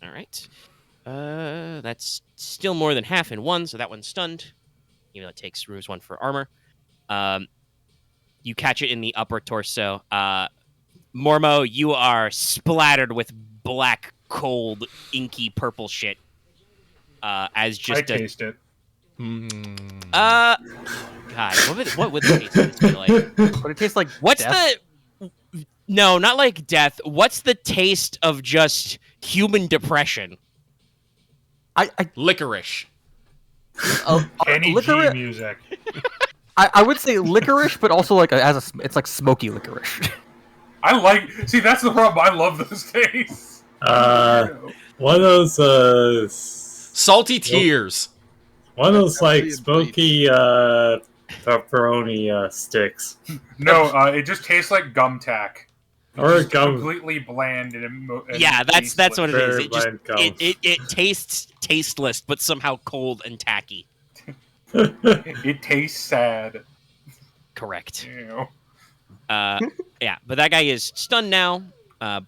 All right. That's still more than half in one, so that one's stunned. Even though it takes Ruse 1 for armor. You catch it in the upper torso. Mormo, you are splattered with black, cold, inky purple shit. As just I taste it. God, what would the taste of this be like? But it tastes like What's death. No, not like death. What's the taste of just human depression? Licorice. Kenny G licorice. music. I would say licorice, but also like it's like smoky licorice. See, that's the problem. I love those tastes. One of those Salty tears. one of those like Definitely smoky pepperoni sticks. No, it just tastes like gum tack. Or Just gum. completely bland and Yeah, that's what it is. Very It just bland gum. it tastes tasteless, but somehow cold and tacky. It tastes sad. Correct. You know. Yeah, but that guy is stunned now. I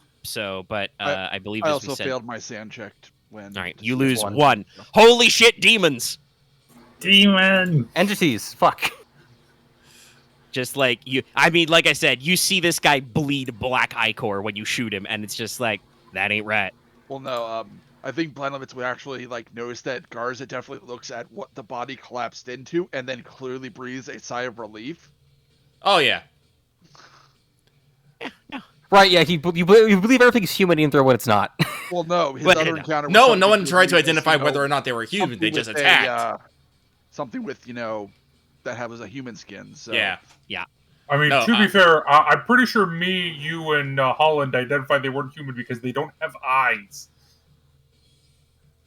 believe I as also we said. failed my sand check when. All right, you lose one. one. Holy shit, demons! Demon. Entities. Fuck. Just like you, I mean, like I said, you see this guy bleed black ichor when you shoot him, and it's just like that ain't right. Well, no. I think Benowitz would actually notice that Garza definitely looks at what the body collapsed into, and then clearly breathes a sigh of relief. Oh yeah. Right? Yeah. You believe everything's human even though when it's not. Well, no. His But- other encounter. Was No something one tried to with, identify whether or not they were human. something They just with attacked. Something with that has a human skin. So. Yeah. I mean, No, to be fair, I'm pretty sure me, you, and Holland identified they weren't human because they don't have eyes.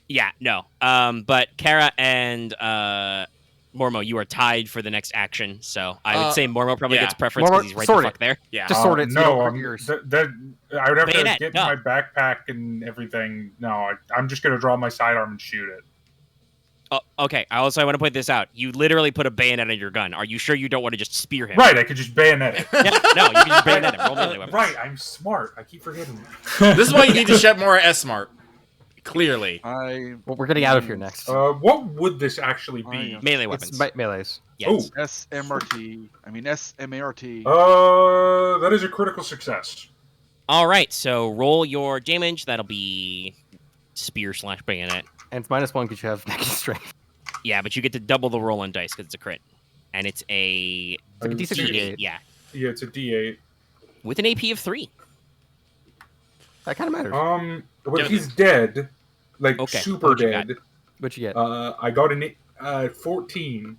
Yeah, no. But Kara and Mormo, you are tied for the next action, so I would say Mormo probably yeah. gets preference because Mormo, he's right sword the it. fuck there. Yeah. Just sort it. So you No, don't hurt yours. I would have Bayonet, to get no. my backpack and everything. No, I'm just going to draw my sidearm and shoot it. Oh, okay. I want to point this out. You literally put a bayonet on your gun. Are you sure you don't want to just spear him? Right, I could just bayonet it. Yeah, no, you can just bayonet him. Roll melee weapons. Right, I'm smart. I keep forgetting that. This is why you need to shut more S Smart. Clearly. I Well, we're getting out of here next. What would this actually be? Melee It's weapons. melees. Yes. SMRT. I mean SMART. That is a critical success. All right, so roll your damage. That'll be spear/bayonet. And it's -1 because you have negative strength. Yeah, but you get to double the roll on dice because it's a crit, and it's a It's like a D6 or D8. D8. Yeah, Yeah, it's a D8. with an AP of 3. That kind of matters. But he's dead, like Okay, super what you dead. What'd you get? I got an 14. You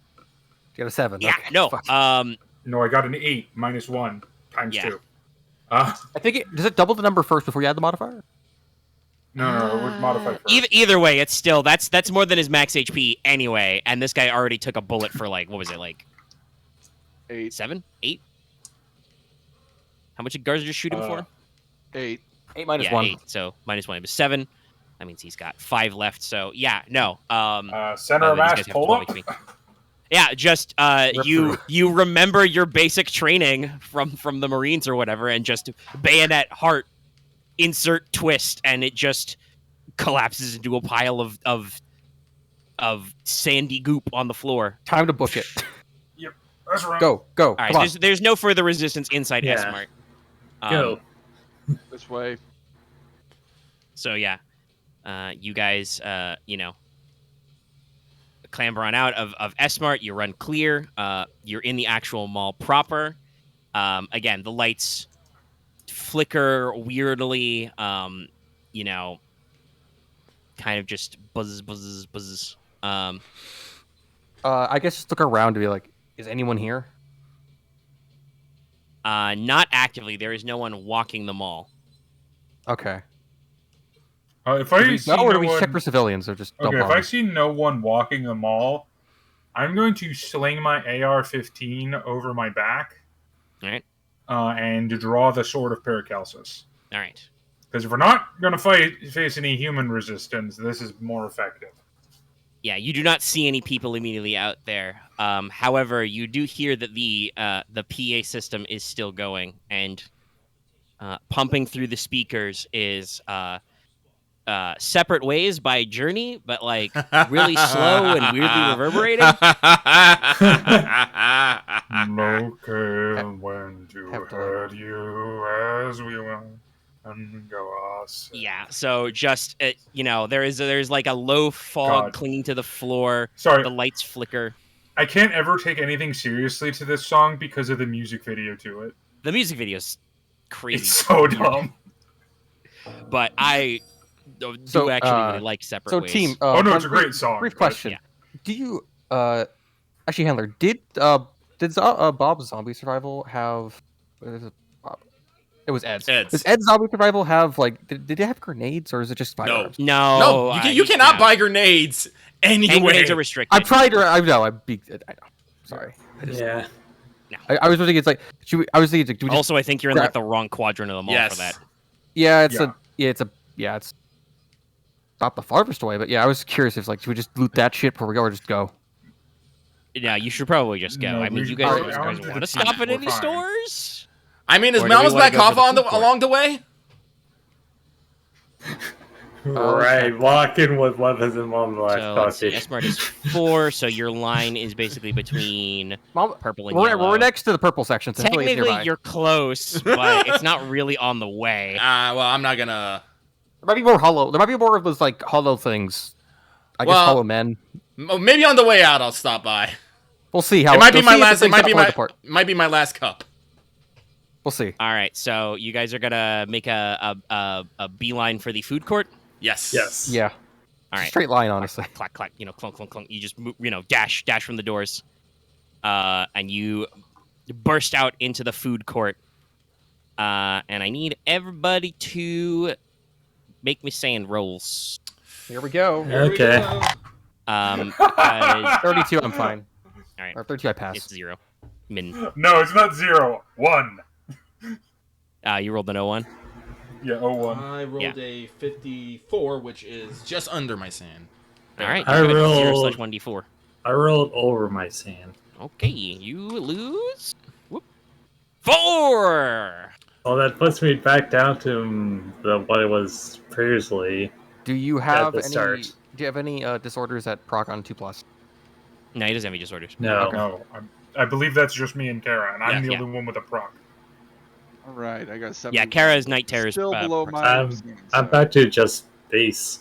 got a 7. Yeah, Okay, no. fuck. No, I got an 8 -1 times Yeah. 2. I think does it double the number first before you add the modifier? No, it would modify first. Either way, it's still that's more than his max HP anyway. And this guy already took a bullet for like what was it like 8. 7, 8? How much did Garza just shoot him for? 8. 8 minus Yeah, 1. 8. So -1. It was 7. That means he's got 5 left. So yeah, no. Center of these mass guys have pull 12 up. HP. Yeah, just you remember your basic training from the Marines or whatever, and just bayonet heart, insert twist, and it just collapses into a pile of sandy goop on the floor. Time to book it. That's right. Go. All Come right, on. there's no further resistance inside Yeah. S-Mart. Go. This way. So yeah, you guys, clamber on out of S-Mart. You run clear. You're in the actual mall proper. Again, the lights flicker weirdly. Kind of just buzzes. I guess just look around to be like, is anyone here? Not actively. There is no one walking the mall. Okay. If I Do we see know, or do no we one, check for civilians or just dump okay, if on I them? see no one walking the mall, I'm going to sling my AR-15 over my back. All right. And draw the sword of Paracelsus. All right. Because if we're not going to face any human resistance, this is more effective. Yeah, you do not see any people immediately out there. However, you do hear that the PA system is still going, and pumping through the speakers is Separate Ways by Journey, but like really slow and weirdly reverberating. No care when to have to, hurt you as we will and go us. Yeah, so just there's like a low fog God. clinging to the floor. Sorry, The lights flicker. I can't ever take anything seriously to this song because of the music video to it. The music video's crazy. It's so dumb. But I do So, actually really like Separate So, Ways. team. Oh no, one it's a great song. Brief but- question. yeah. Do you, actually, Handler, did Bob's Zombie Survival have? What is it, Bob? It was Ed's. Ed's. Does Ed's Zombie Survival have like? Did they have grenades or is it just firearms? No, No, you cannot buy grenades Hand anyway. grenades are restricted. I'm trying to. I know. I know. Sorry. Yeah. I was thinking it's like. I was thinking. Do we just, Also, I think you're in like the wrong quadrant of the mall for that. yeah, it's not the farthest away, but yeah, I was curious if like, should we just loot that shit before we go, or just go? Yeah, you should probably just go. No, I mean, we- you guys, I want wanted to to stop at we're any fine. stores? I mean, is Or do we Mel's wanna back go off to the food court? along the way? Right, walking with weapons in one last So let's see. coffee. S-Mart is 4, so your line is basically between Mom, purple and we're yellow. next to the purple section. So hopefully it's Technically, nearby. you're close, but it's not really on the way. Well, I'm not gonna. There might be more hollow. There might be more of those like hollow things. I guess Well- hollow men. Maybe on the way out, I'll stop by. We'll see how It might be we'll my see if last. the It might things be got my. falling apart. Might be my last cup. We'll see. All right, so you guys are gonna make a beeline for the food court. Yes. Yes. Yeah. All right. Straight line, honestly. Clack, clack, clunk, clunk, clunk. You just move, dash from the doors, and you burst out into the food court. And I need everybody to make me saying rolls. Here we go. Okay. Because 32, I'm fine. All right. Or 32, I pass. it's 0. Min. No, it's not 0. 1. You rolled an 01. Yeah, 01. I rolled a 54, which is just under my sand. All right. I you got a rolled- 0/1d4. I rolled over my sand. Okay, you lose. Whoop. 4. Well, that puts me back down to what it was previously. Do you have the any? start. Do you have any disorders that proc on 2+? No, he doesn't have any disorders. No. No, I believe that's just me and Kara, and I'm the Yeah. only one with a proc. All right, I got 70. Yeah, Kara's Night Terror's still below my. I'm back to just base.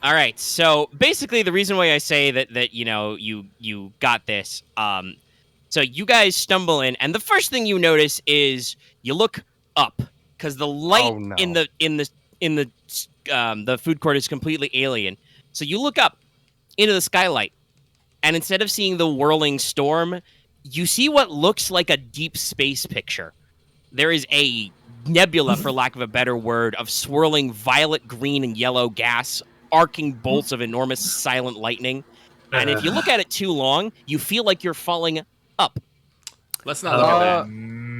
All right, so basically the reason why I say that you got this, so you guys stumble in, and the first thing you notice is you look up because the light in the food court is completely alien. So you look up into the skylight, and instead of seeing the whirling storm, you see what looks like a deep space picture. There is a nebula, for lack of a better word, of swirling violet, green, and yellow gas, arcing bolts of enormous silent lightning. And if you look at it too long, you feel like you're falling up. Let's not look at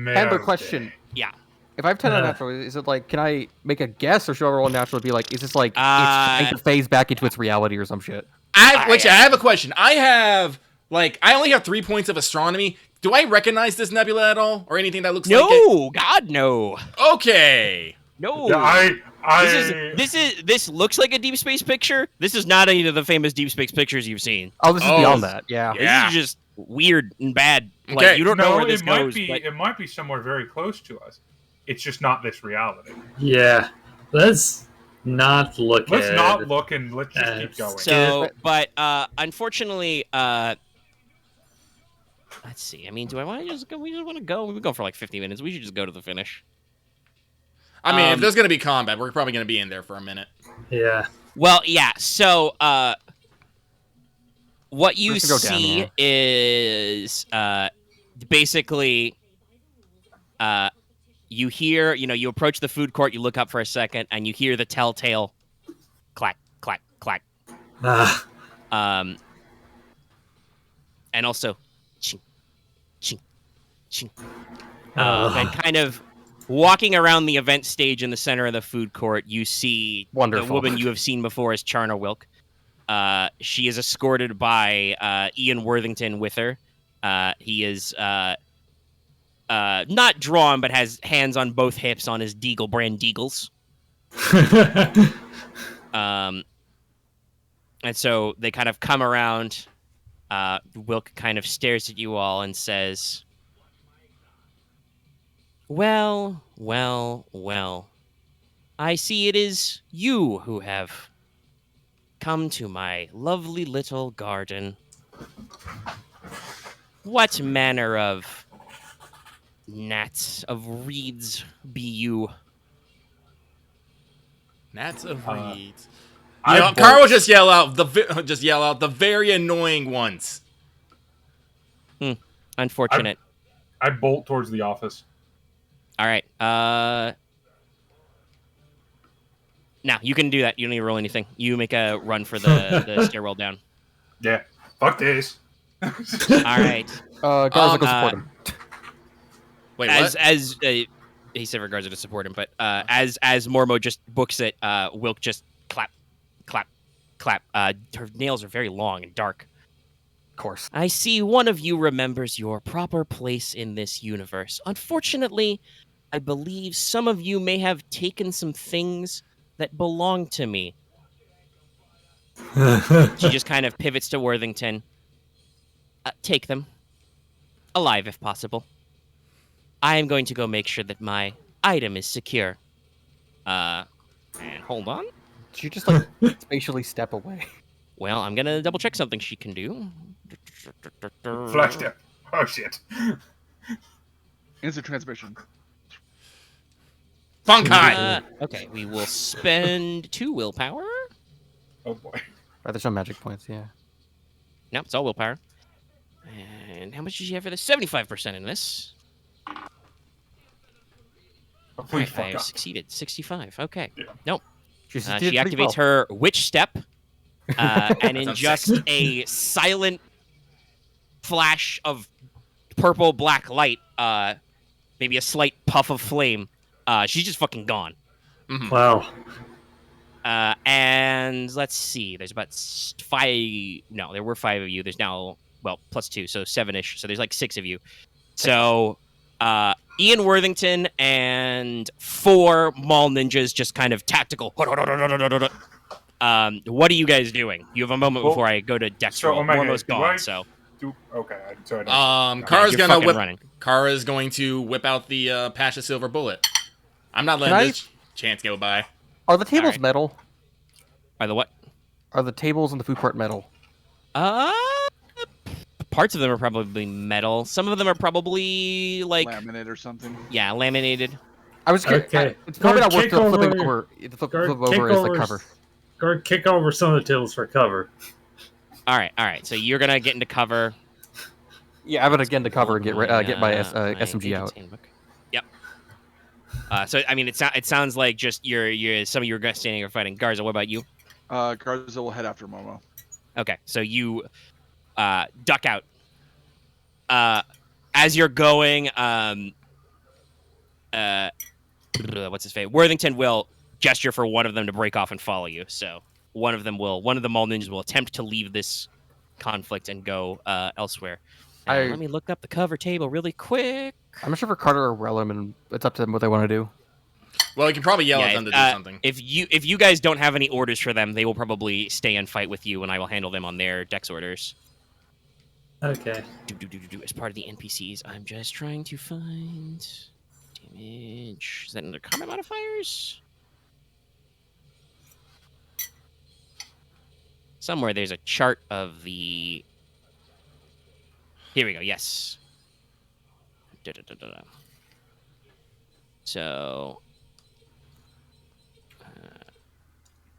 that. Handler question. Yeah. If I have 10 on natural, is it like, can I make a guess, or should I roll natural to be like, is this like, it's trying to phase back into its reality or some shit? I have a question. I only have 3 points of astronomy. Do I recognize this nebula at all, or anything that looks like it? No, God, no. Okay. No. Yeah, This looks like a deep space picture. This is not any of the famous deep space pictures you've seen. Oh, this is beyond that. Yeah. This is just weird and bad. Okay. Like, you don't know where this goes. It might be somewhere very close to us. It's just not this reality. Yeah. Let's not look Let's at not look and let's just keep going. So, but unfortunately, let's see. I mean, do I want to just go? We just want to go. We've been going for like 50 minutes. We should just go to the finish. I mean, if there's gonna be combat, we're probably gonna be in there for a minute. Yeah. Well, yeah. So, what you see is basically, you hear, you approach the food court, you look up for a second, and you hear the telltale clack, clack, clack. And also, ching, ching, ching. And kind of walking around the event stage in the center of the food court, you see the woman you have seen before as Charna Wilk. She is escorted by Ian Worthington with her. He is not drawn, but has hands on both hips on his Deagle brand Deagles. And so they kind of come around. Wilk kind of stares at you all and says, Well. I see it is you who have come to my lovely little garden. What manner of gnats of reeds be you? Gnats of reeds. Carl will just yell out the very annoying ones. Unfortunate. I bolt towards the office. All right. Now you can do that. You don't need to roll anything. You make a run for the stairwell down. Yeah. Fuck this. All right. Garza, go support him. Wait, as he said for Garza to support him, but as Mormo just books it, Wilk just clap, clap, clap. Her nails are very long and dark. Of course. I see one of you remembers your proper place in this universe. Unfortunately, I believe some of you may have taken some things that belong to me. She just kind of pivots to Worthington. Take them. Alive, if possible. I am going to go make sure that my item is secure. And hold on. Did you just, like, spatially step away? Well, I'm going to double check something she can do. Flash step. Oh, shit. Instant transmission. Funkai! Okay, we will spend 2 willpower. Oh, boy. Right, there's no magic points, yeah. Nope, it's all willpower. And how much did you have for this? 75% in this. Oh, please I fuck have up. succeeded. 65. Okay. Yeah. Nope. She She activates her witch step, and in just a silent flash of purple-black light, maybe a slight puff of flame, she's just fucking gone. Mm-hmm. Wow. And let's see. There's about 5. No, there were 5 of you. There's now, well, plus 2, so 7-ish. So there's like 6 of you. So Ian Worthington and 4 mall ninjas just kind of tactical. What are you guys doing? You have a moment Well, before I go to Dex so, roll. Omega, Mormo's do gone, I- so Okay, so I don't. Kara's you're gonna fucking whip. running. Kara's going to whip out the Pasha Silver Bullet. I'm not letting Can I- this chance go by. Are the tables Alright. metal? By the what? Are the tables in the food court metal? Parts of them are probably metal. Some of them are probably like Laminate or something. yeah, laminated. I was curious. Okay. It's probably not worth Kick flipping over- over. Flip Guard, over is the cover. Guard, kick over some of the tables for cover. All right. So you're gonna get into cover. Yeah, I'm gonna get into cover and get my My SMG out. agent's handbook. Yep. So I mean, it sounds like just you're some of your guys standing or fighting. Garza, what about you? Garza will head after Mormo. Okay, so you duck out. As you're going, what's his face? Worthington will gesture for one of them to break off and follow you. So one of the mall ninjas will attempt to leave this conflict and go elsewhere. Let me look up the cover table really quick. I'm not sure for Carter or Relum, and it's up to them what they want to do. Well, you can probably yell at them to do something. If you guys don't have any orders for them, they will probably stay and fight with you, and I will handle them on their dex orders. Okay. As part of the NPCs, I'm just trying to find damage. Is that under combat modifiers? Somewhere there's a chart of the. Here we go. Yes. So.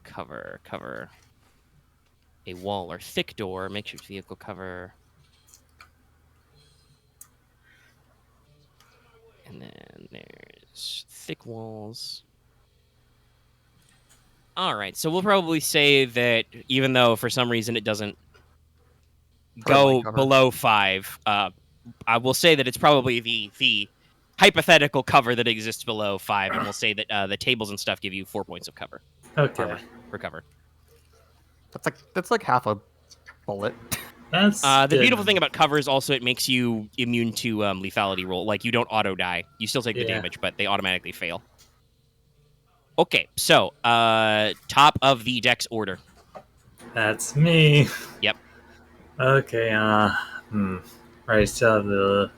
Cover. A wall or thick door. Makeshift vehicle cover. And then there's thick walls. All right, so we'll probably say that even though for some reason it doesn't go below 5, I will say that it's probably the hypothetical cover that exists below 5, and we'll say that the tables and stuff give you 4 points of cover. Okay. Armor for cover. That's like half a bullet. That's The good. beautiful thing about cover is also it makes you immune to lethality roll. Like, you don't auto-die. You still take the Yeah. damage, but they automatically fail. Okay, so, top of the dex order. That's me. Yep. Okay, right, so the...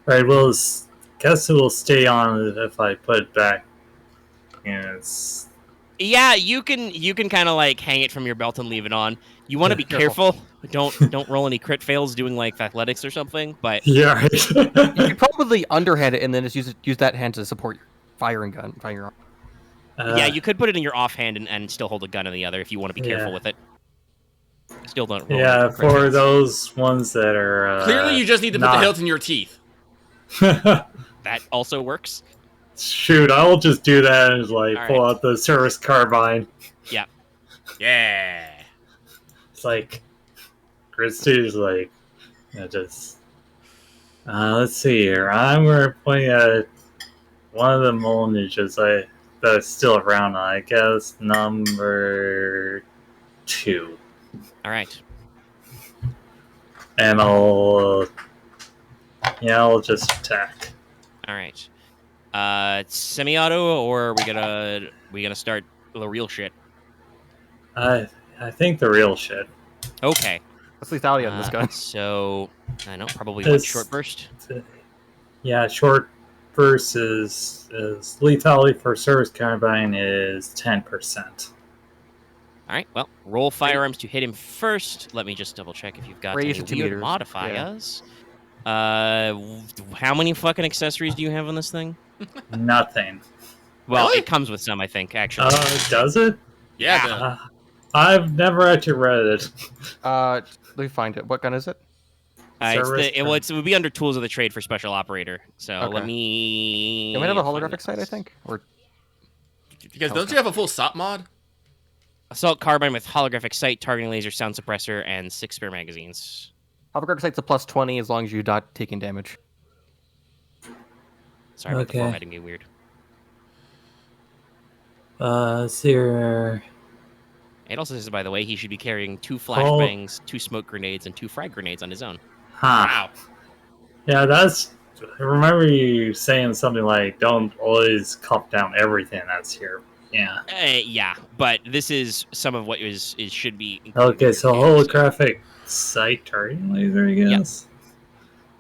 right, well, guess it will stay on if I put it back. Yes. Yeah, you can kind of like hang it from your belt and leave it on. You want to be careful. Don't roll any crit fails doing like athletics or something. But Yeah, right. You could probably underhand it and then just use that hand to support your firing arm. yeah, you could put it in your offhand and still hold a gun in the other if you want to be careful Yeah. with it. Still don't roll. Yeah, any crit for fails. those ones that are Clearly, you just need to put the not- hilt in your teeth. That also works. Shoot, I'll just do that and like All pull right. out the service carbine. Yeah. It's like Christy's like, just let's see here. I'm gonna point at one of the mole ninjas that's still around. I guess number 2, All right. and I'll just attack. All right. Semi-auto, or are we gonna start the real shit? I think the real shit. Okay. That's lethality on this gun. So I know probably one It's- short burst. Yeah, short burst is lethality for service carbine is 10%. All right. Well, roll firearms to hit him first. Let me just double check if you've got Radius any of 2 weird meters. modifiers. How many fucking accessories do you have on this thing? Nothing. Well, Really? it comes with some, I think. Actually. Does it? Yeah. I've never actually read it. Let me find it. What gun is it? Service it would be under tools of the trade for special operator. So Okay. let me. It might have a find holographic sight, I this. think. Or Because don't you have a full SOP mod? Assault carbine with holographic sight, targeting laser, sound suppressor, and 6 spare magazines. holographic sight's a +20 as long as you're not taking damage. Sorry about the Okay. formatting being weird. See here. It also says, by the way, he should be carrying 2 flashbangs, 2 smoke grenades, and 2 frag grenades on his own. Huh. Wow. Yeah, that's I remember you saying something like, "Don't always cup down everything that's here." Yeah. Yeah, but this is some of what is should be included in Okay, your so kit, holographic sight targeting laser, I guess.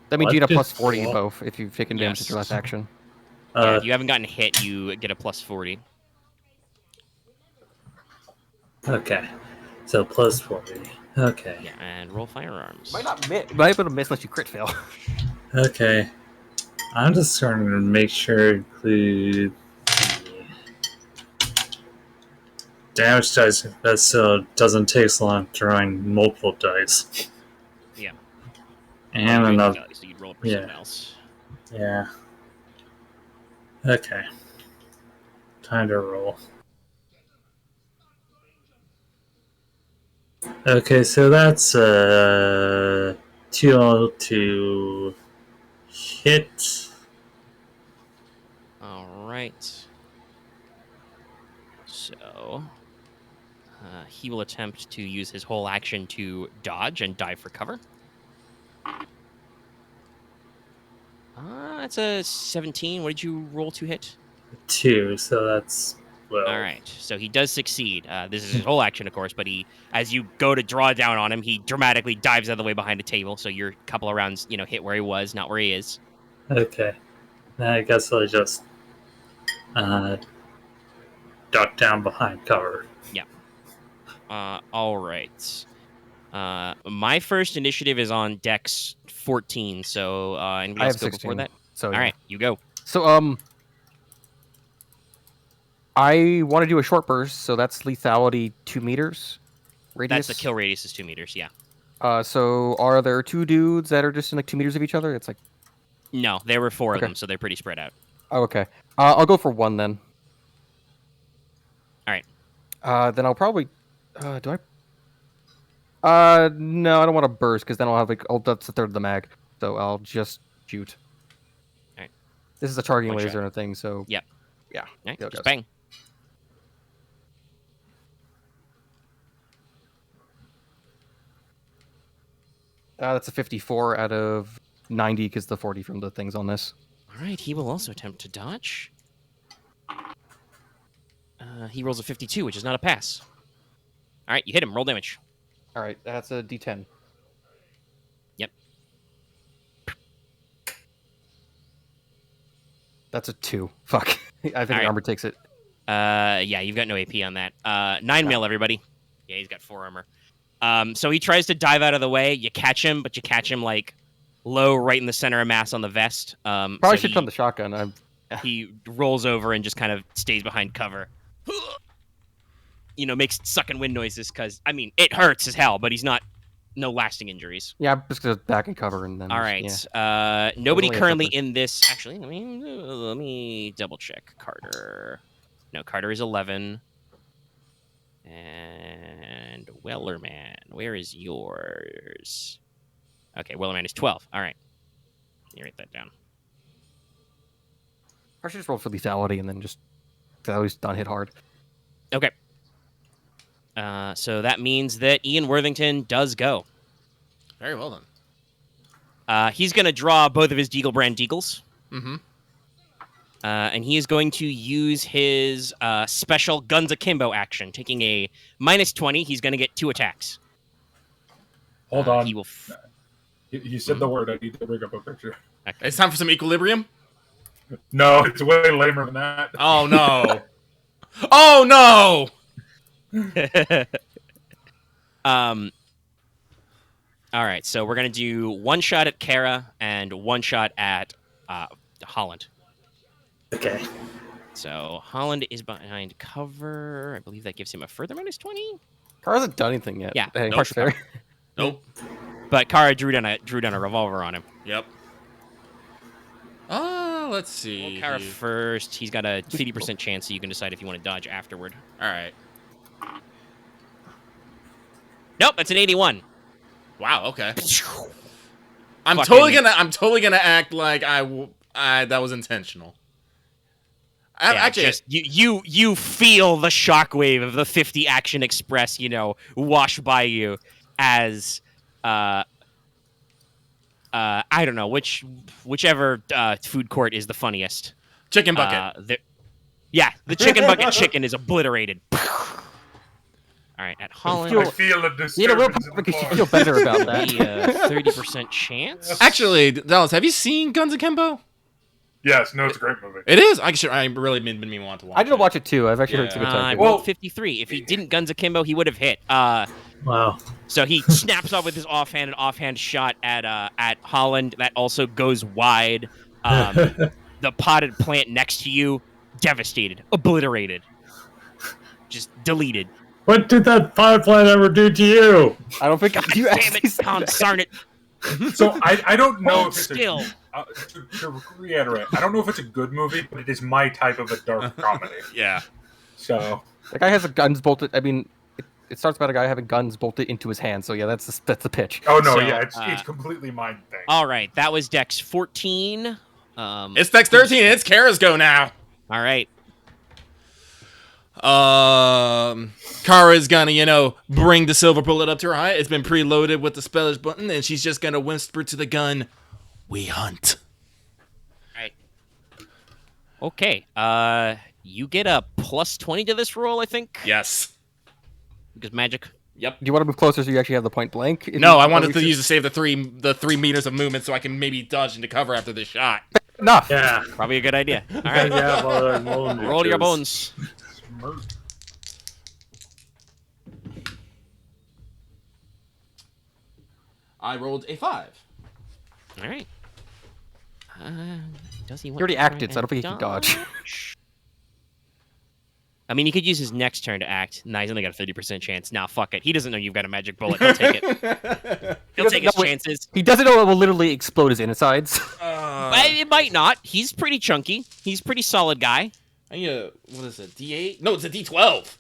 That means What you get a did- plus 40 both if you've taken damage at your last Yes. action. Yeah, if you haven't gotten hit, you get a plus 40. Okay, so plus 40. Okay. Yeah, and roll firearms. Might not miss. Might be able to miss unless you crit fail. Okay. I'm just going to make sure to include the damage dice that so it doesn't take so long throwing multiple dice. Yeah. And Doing another. that, so you'd roll for something else. Yeah. Okay. Time to roll. Okay, so that's 2 to hit. All right. So he will attempt to use his whole action to dodge and dive for cover. That's a 17. What did you roll to hit? 2, so that's well. All right. So he does succeed. This is his whole action, of course, but as you go to draw down on him, he dramatically dives out of the way behind a table. So you're a couple of rounds, hit where he was, not where he is. Okay. Now I guess I'll just duck down behind cover. Yeah. All right. My first initiative is on Dex 14. So anybody I else have go 16. before that? So All yeah. right, you go. So I want to do a short burst, so that's lethality 2 meters radius. That's the kill radius is 2 meters. Yeah. So are there 2 dudes that are just in like 2 meters of each other? It's like No, there were 4 of Okay. them, so they're pretty spread out. oh, okay. I'll go for 1 then. All right. Then I'll probably do I? No, I don't want to burst because then I'll have that's a third of the mag. So I'll just shoot. All right. This is a targeting One laser shot. and a thing, so Yep. yeah. All right, There it just goes. bang. That's a 54 out of 90 because the 40 from the things on this. All right, he will also attempt to dodge. He rolls a 52, which is not a pass. All right, you hit him. Roll damage. All right, that's a D10. Yep. That's a 2. Fuck. I think right. armor takes it. Yeah, you've got no AP on that. 9 mil, everybody. Yeah, he's got 4 armor. So he tries to dive out of the way. You catch him, but you catch him like low, right in the center of mass on the vest. Probably so should have done the shotgun. He rolls over and just kind of stays behind cover. Makes sucking wind noises because, it hurts as hell, but he's no lasting injuries. Yeah, I'm just gonna back and cover and then. All right. Yeah. Nobody Only a currently couple. in this. Actually, let me double check. Carter. No, Carter is 11. And Wellerman, where is yours? Okay, Wellerman is 12. All right. Let me write that down. I should just roll for lethality and then just always not hit hard. Okay. So that means that Ian Worthington does go. Very well then. He's going to draw both of his Deaglebrand Deagles. Mm-hmm. And he is going to use his special Guns Akimbo action. Taking a -20, he's going to get 2 attacks. Hold on. He will. You said the word. I need to bring up a picture. It's time for some equilibrium. No, it's way lamer than that. Oh no! Oh no! All right, so we're gonna do 1 shot at Kara and 1 shot at Holland. Okay. So Holland is behind cover. I believe that gives him a further -20. Car hasn't done anything yet. Yeah, Hey, partial fair. Nope. But Kara drew down a revolver on him. Yep. Let's see. Kara first. He's got a 50% chance, so you can decide if you want to dodge afterward. All right. Nope, that's an 81. Wow. Okay. I'm Fucking- totally gonna act like that was intentional. Yeah, Actually, just, you feel the shockwave of the 50 Action Express, wash by you as I don't know whichever food court is the funniest. Chicken bucket. The chicken bucket chicken is obliterated. All right, at Holland, I feel a disturbance. You know, in the because you force. feel better about that. the 30% chance. Actually, Dallas, have you seen Guns Akimbo? Yes, no, it's a great movie. It is. I really been me want to watch. I did watch it too. I've actually heard Yeah. some good I time. rolled 53. If he didn't Guns Akimbo, he would have hit. Wow. So he snaps off with his offhand shot at Holland. That also goes wide. The potted plant next to you, devastated, obliterated, just deleted. What did that power plant ever do to you? I don't think you Damn actually it, said that. consarn it. So I don't know Hold if it's still. to reiterate, I don't know if it's a good movie, but it is my type of a dark comedy. Yeah. So The guy has a guns bolted. I mean, it starts about a guy having guns bolted into his hand. So yeah, that's the pitch. oh no, So, yeah, it's completely mind thing. All right, that was Dex 14. It's Dex 13. It's Kara's go now. All right. Kara's gonna, bring the silver bullet up to her eye. It's been preloaded with the speller's button, and she's just gonna whisper to the gun, "We hunt." All right. Okay. You get a plus 20 to this roll, I think. Yes. Because magic. Yep. Do you want to move closer so you actually have the point blank? No, I wanted to use to save the 3 meters of movement so I can maybe dodge into cover after this shot. enough. Yeah. Probably a good idea. All right. Yeah, well, Roll your bones. I rolled a 5. All right. Does he want He already to try acted, so I don't think he and can dodge. I mean, he could use his next turn to act. Nah, he's only got a 30% chance. Nah, fuck it. He doesn't know you've got a magic bullet. He'll take it. He'll take his chances. He doesn't know it will literally explode his insides. But it might not. He's pretty chunky. He's a pretty solid guy. What is it? D8? No, it's a D12.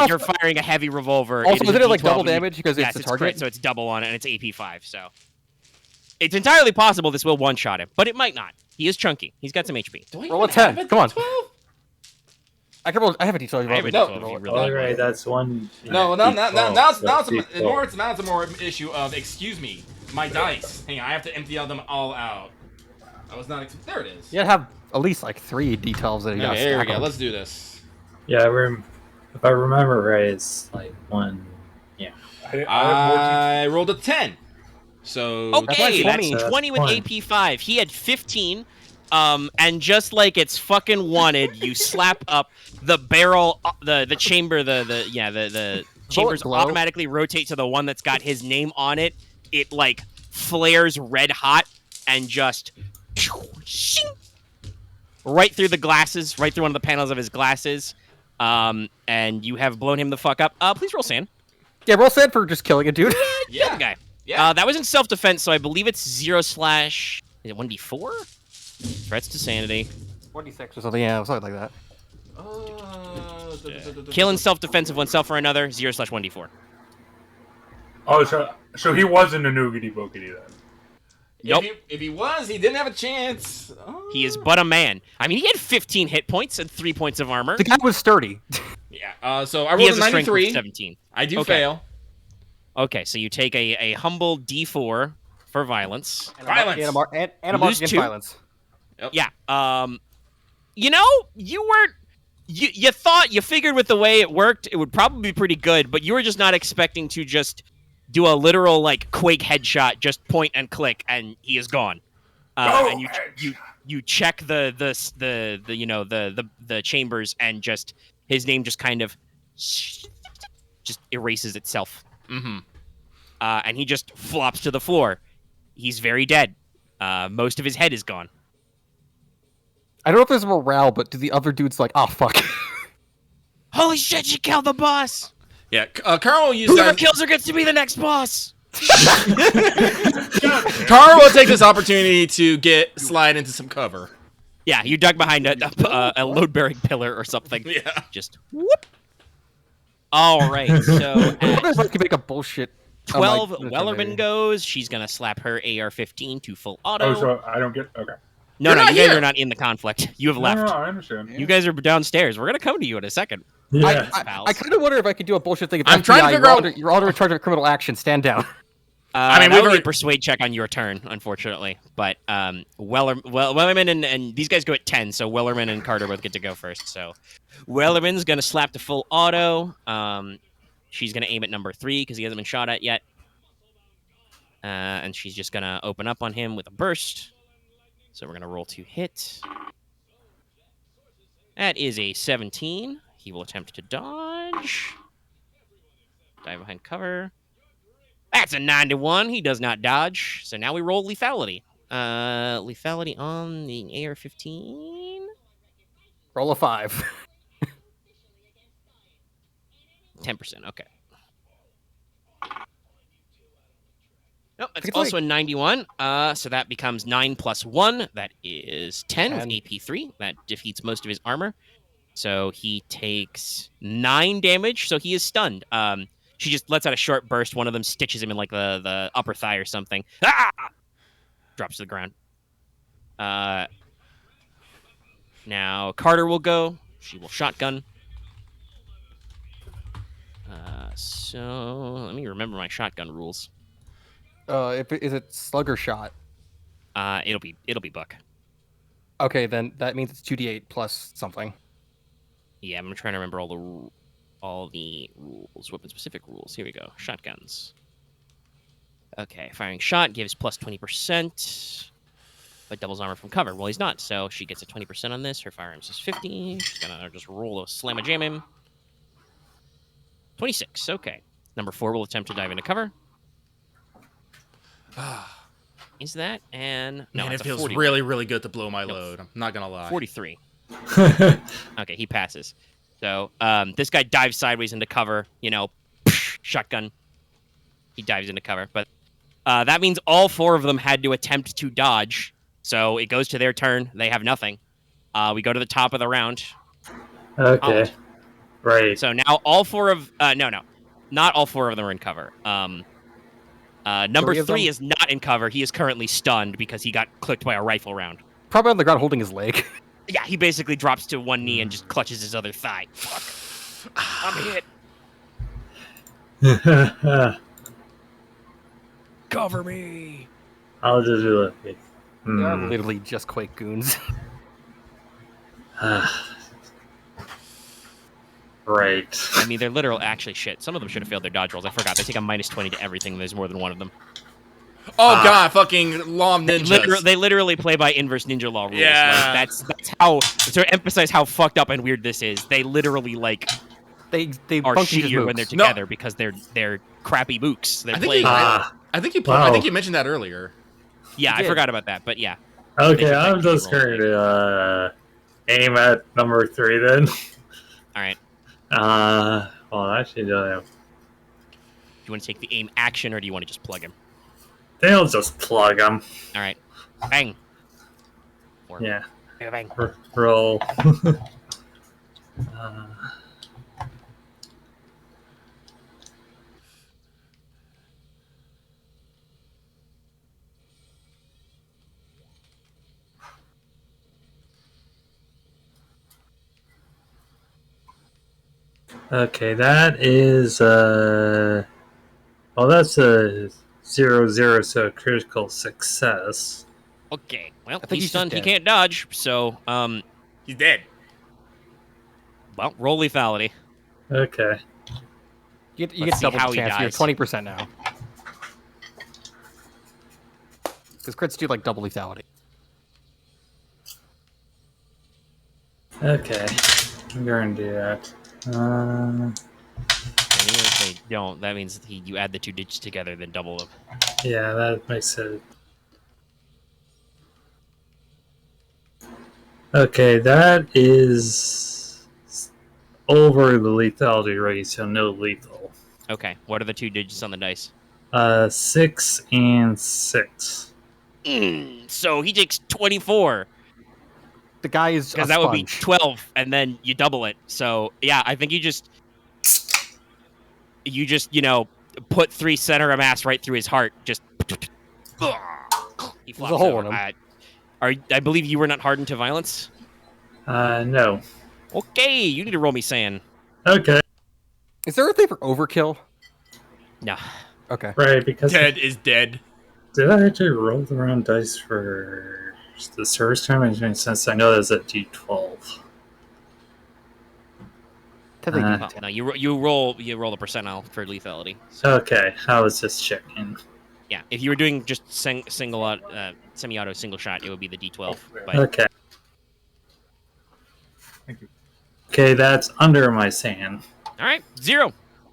You're firing a heavy revolver. Also, is isn't a it like D12 double and you- damage because yes, it's a crit, target? so it's double on it, and it's AP 5. So it's entirely possible this will one-shot him, but it might not. He is chunky. He's got some HP. Do I Roll a even have 10. Come on. D12? I can roll. I have a D12. I have a No. D12 if you really All want. right, that's one. No, yeah, now D12, it's a more issue of, excuse me, my dice. Hang on, I have to empty them all out. I was not, there it is. You have at least like 3 D12s that you got Okay, here we stacked go, on. let's do this. Yeah, if I remember right, it's like one. Yeah. I rolled a 10. So, Okay, That's that's 20. 20 with That's AP 5. He had 15. And just like it's fucking wanted, you slap up the barrel, the chamber, the chambers glow. automatically rotate to the one that's got his name on it. It like flares red hot and just right through the glasses, right through one of the panels of his glasses. And you have blown him the fuck up. Please roll sand. Yeah, roll sand for just killing a dude. Kill the guy. Yeah. That was in self-defense, so I believe it's 0/ is it 1d4? Threats to sanity. 26 or something. Yeah, something like that. Killing self-defense of oneself or another, 0/1d4. Oh, so he wasn't a noogity boogity then. Nope. If he was, he didn't have a chance. Oh. He is but a man. I mean, he had 15 hit points and 3 points of armor. The guy was sturdy. Yeah. So I He rolled has a a strength of 93. 17. I do Okay. fail. Okay, so you take a humble d4 for violence. Violence. And a You mark lose against 2. violence. Yeah. You know, you weren't. You thought, you figured with the way it worked, it would probably be pretty good, but you were just not expecting to just do a literal like Quake headshot, just point and click, and he is gone. And you check the chambers, and just his name just kind of just erases itself. Mm-hmm. And he just flops to the floor. He's very dead. Most of his head is gone. I don't know if there's morale, but do the other dudes like, oh fuck? Holy shit! You killed the boss. Yeah. Carl used Whoever that. kills her gets to be the next boss. Carl will take this opportunity to slide into some cover. Yeah, you dug behind a load-bearing pillar or something. Yeah. Just whoop. All right, so What at if I can make a bullshit? 12, I'm like, Wellerman goes. She's gonna slap her AR-15 to full auto. Oh, so I don't get okay. No, You're no, not you guys here. are not in the conflict. You have No, left. no, I understand. You guys are downstairs. We're gonna come to you in a second. Yeah. pals. I kind of wonder if I could do a bullshit thing. If I'm trying to FBI, figure out- you're under in charge of a criminal action. Stand down. I mean, that we've would be a already- persuade check on your turn, unfortunately. But Wellerman and these guys go at 10, so Wellerman and Carter both get to go first. So Wellerman's gonna slap the full auto. She's gonna aim at number 3 because he hasn't been shot at yet. And she's just gonna open up on him with a burst. So we're gonna roll to hit. That is a 17. He will attempt to dodge. Dive behind cover. That's a 9-1. He does not dodge. So now we roll lethality. Lethality on the AR-15. Roll a 5. 10%. Okay. No, it's It's also a 91. So that becomes 9 plus 1. That is 10 with 10. AP3. That defeats most of his armor. So he takes 9 damage. So he is stunned. She just lets out a short burst. One of them stitches him in like the upper thigh or something. Ah! Drops to the ground. Now Carter will go. She will shotgun. So let me remember my shotgun rules. Is it slugger shot? It'll be buck. Okay, then that means it's 2d8 plus something. Yeah, I'm trying to remember all the rules, weapon-specific rules. Here we go. Shotguns. Okay, firing shot gives plus 20%, but doubles armor from cover. Well, he's not, so she gets a 20% on this. Her firearms is 50. She's gonna just roll a slam-a-jam him. 26, okay. Number 4 will attempt to dive into cover. Is that? And no, Man, it it's a feels 41. really, really good to blow my load. I'm not gonna lie. 43. Okay, he passes. So this guy dives sideways into cover, shotgun. He dives into cover. But that means all 4 of them had to attempt to dodge. So it goes to their turn. They have nothing. We go to the top of the round. Okay. Holland. Right. So now all 4 of... no. Not all 4 of them are in cover. Number 3 is not in cover. He is currently stunned because he got clipped by a rifle round. Probably on the ground holding his leg. Yeah, he basically drops to one knee and just clutches his other thigh. Fuck. I'm hit. Cover me. I'll just be lucky. They are literally just Quake goons. Right. I mean, they're literal actually shit. Some of them should have failed their dodge rolls. I forgot. They take a minus 20 to everything. There's more than one of them. Oh god, fucking law of ninjas. They literally play by inverse ninja law rules. Yeah. Like, that's how to emphasize how fucked up and weird this is. They literally they are function as shittier when they're mooks. together because they're crappy mooks. They're I think playing. I think you mentioned that earlier. Yeah, I did. forgot about that, but yeah. Okay, I'm just going to aim at number 3 then. All right. Well, actually, Do you want to take the aim action, or do you want to just plug him? they'll just plug them. All right. Bang. Or Yeah. bang. Roll. Okay, that is well, that's a 0-0, so a critical success. Okay. Well, think he's he's just stunned. He dead. can't dodge, so He's dead. well, roll lethality. Okay. You Let's get see double how the he chance. You're dies. 20% now. Because crits do like double lethality. Okay. I'm going to do that. And even if they don't, that means you add the 2 digits together, then double them. Yeah, that makes it. Okay, that is over the lethality rate, so no lethal. Okay. What are the 2 digits on the dice? 6 and 6. So he takes 24. The guy is a Because that would be sponge. 12, and then you double it. So, yeah, I think you just, put 3 center of mass right through his heart. Just, he flops a hole over. in him. I believe you were not hardened to violence? No. Okay, you need to roll me sand. Okay. Is there a thing for overkill? No. Okay. Right, because Dead is dead. did I actually roll the round dice for the service time? It makes sense. I know that's at D12. Technically, Well, no, you roll the percentile for lethality. Okay, I was just checking. Yeah, if you were doing just semi-auto single shot, it would be the D12. But Okay. Thank you. Okay, that's under my sand. all right, 0.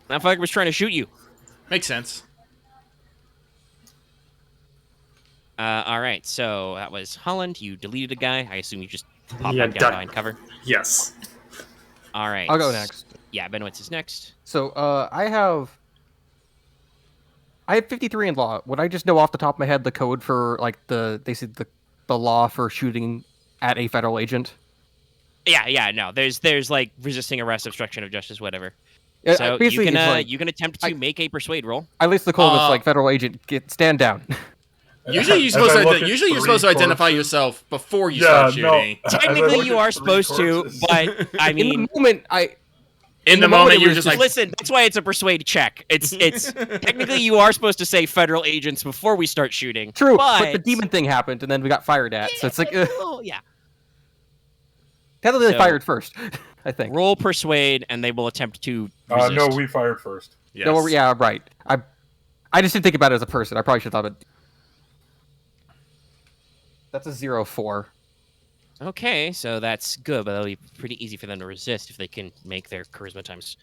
That fucker was trying to shoot you. Makes sense. All right, so that was Holland. You deleted a guy. I assume you just popped Yeah, back down duck. behind cover. Yes. All right. I'll go next. Yeah, Benowitz is next. So I have 53 in law. Would I just know off the top of my head the code for like the law for shooting at a federal agent? Yeah, no. There's like resisting arrest, obstruction of justice, whatever. Yeah, So you basically, can it's like, you can attempt to make a persuade roll. I list the code that's like federal agent. Stand down. Usually you're As supposed I look to at usually you're three supposed to identify corpses- yourself before you Yeah, start no. shooting. As I Technically, look you at are three supposed to, corpses- but I In mean, the moment, In the moment, moment it you're was just just like listen. That's why it's a persuade check. It's technically you are supposed to say federal agents before we start shooting. true, but, but the demon thing happened, and then we got fired at. So it's like yeah. technically they So- fired first, I think. Roll persuade, and they will attempt to resist. no, we fired first. yes. No, yeah, right. I just didn't think about it as a person. I probably should have thought of it. That's a 0-4. Okay, so that's good, but that'll be pretty easy for them to resist if they can make their charisma times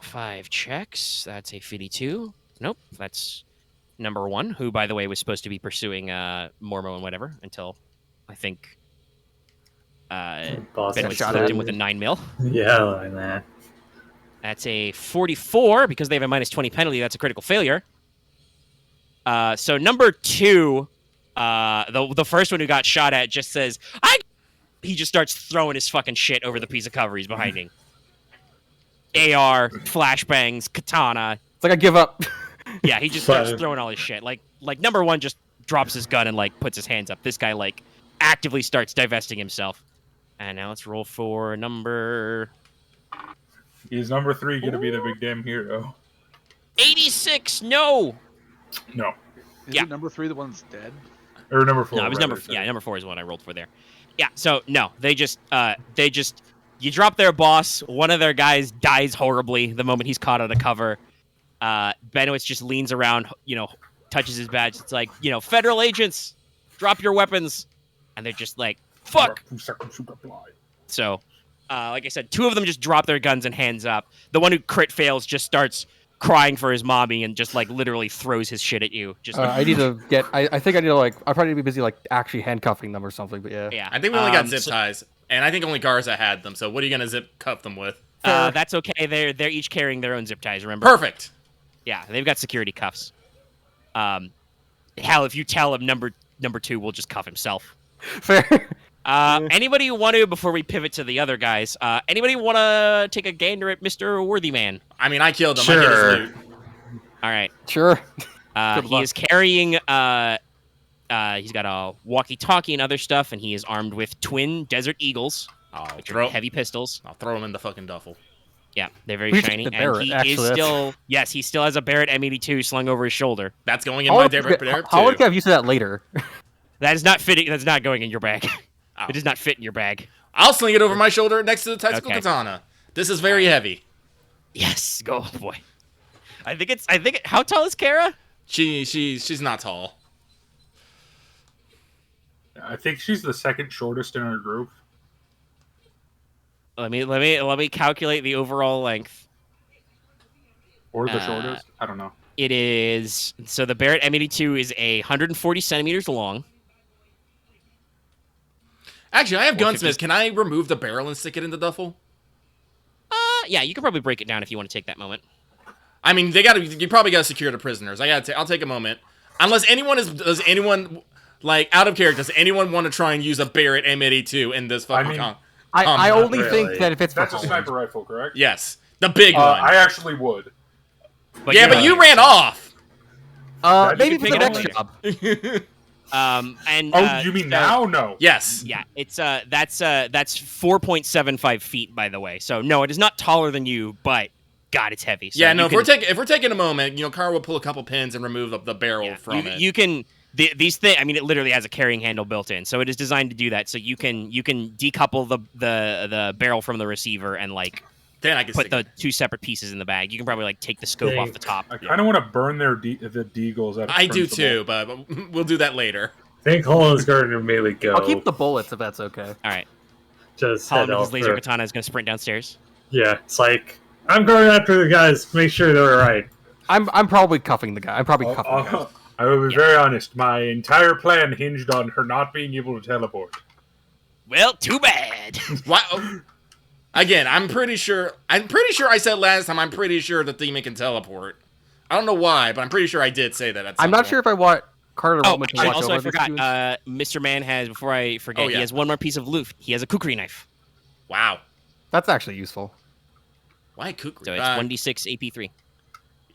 5 checks. That's a 52. Nope, that's number 1, who, by the way, was supposed to be pursuing Mormo and whatever until I think Boss Ben got was shot flipped at. him with a 9 mil. Yeah, like that. That's a 44 because they have a minus 20 penalty. That's a critical failure. So number 2, the first one who got shot at just says, he just starts throwing his fucking shit over the piece of cover he's behind him. AR, flashbangs, katana. It's like I give up. Yeah, he just starts Fire. throwing all his shit. Like number 1 just drops his gun and like puts his hands up. This guy like actively starts divesting himself. And now let's roll for number Is number 3 going to be the big damn hero? 86. No. No. Is Yeah. it number 3 the one that's dead? Or number 4. No, it was rather, number 4 is the one I rolled for there. Yeah, so no, they just you drop their boss, one of their guys dies horribly the moment he's caught on a cover. Benowitz just leans around, touches his badge. It's like, federal agents, drop your weapons. And they're just like, fuck. So, like I said, 2 of them just drop their guns and hands up. The one who crit fails just starts crying for his mommy and just like literally throws his shit at you. Just I need to get. I think I need to I probably need to be busy actually handcuffing them or something. But yeah. yeah. I think we only got zip so- ties, and I think only Garza had them. So what are you gonna zip cuff them with? That's okay. They're each carrying their own zip ties. Remember? Perfect. Yeah, they've got security cuffs. Hell, if you tell him number 2 will just cuff himself. Fair. Anybody want to, before we pivot to the other guys, anybody want to take a gander at Mr. Worthy Man? I mean, I killed him. I Sure. get his loot. All right. Sure. Good He luck. is carrying, he's got a walkie-talkie and other stuff, and he is armed with twin Desert Eagles, I'll which are throw. heavy pistols. I'll throw him in the fucking duffel. Yeah, they're very We should shiny. get the And Barrett, he actually, is that's- still, yes, he still has a Barrett M82 slung over his shoulder. That's going in my Darin too. Holland can have use of that later. That is not fitting. That's not going in your bag. Oh. It does not fit in your bag. I'll sling it over my shoulder next to the tactical Okay. katana. This is very heavy. Yes, go boy. How tall is Kara? She's not tall. I think she's the second shortest in our group. Let me calculate the overall length. Or the shortest. I don't know. It is so the Barrett M82 is 140 centimeters long. Actually, I have 150. gunsmiths. Can I remove the barrel and stick it in the duffel? Yeah, you can probably break it down if you want to take that moment. I mean, you probably gotta secure the prisoners. I'll take a moment. Unless does anyone, like, out of character, does anyone want to try and use a Barrett M82 in this fucking I only really. think that if it's That's a for sniper rifle, correct? Yes, the big one. I actually would. But yeah, you're but not- you ran off. maybe you for can the pick next it job. And Oh, you mean now? No. Yes. Yeah, it's that's 4.75 feet, by the way. So no, it is not taller than you, but God, it's heavy. So yeah, no. you If we're taking a moment, Kara will pull a couple pins and remove the barrel from it. You can these things. I mean, it literally has a carrying handle built in, so it is designed to do that. So you can decouple the barrel from the receiver and like then I can put the two separate pieces in the bag. You can probably like take the scope off the top. I kind of want to burn the deagles out of I do principle. too, but we'll do that later. I think Holland's going to immediately go. I'll keep the bullets if that's okay. All right. Just Holland head with his out laser for- katana is going to sprint downstairs. Yeah, it's like I'm going after the guys. Make sure they're right. I'm probably cuffing the guy. I'm probably cuffing the guy. I will be very honest. My entire plan hinged on her not being able to teleport. Well, too bad. Why? Again, I'm pretty sure I said last time. I'm pretty sure the demon can teleport. I don't know why, but I'm pretty sure I did say that. I'm not sure if I want Carter. Oh, to actually, watch also over I these forgot. students. Mr. Man has. Before I forget, yeah. he has one more piece of loot. He has a kukri knife. Wow. That's actually useful. Why kukri? So it's 1d6 AP3.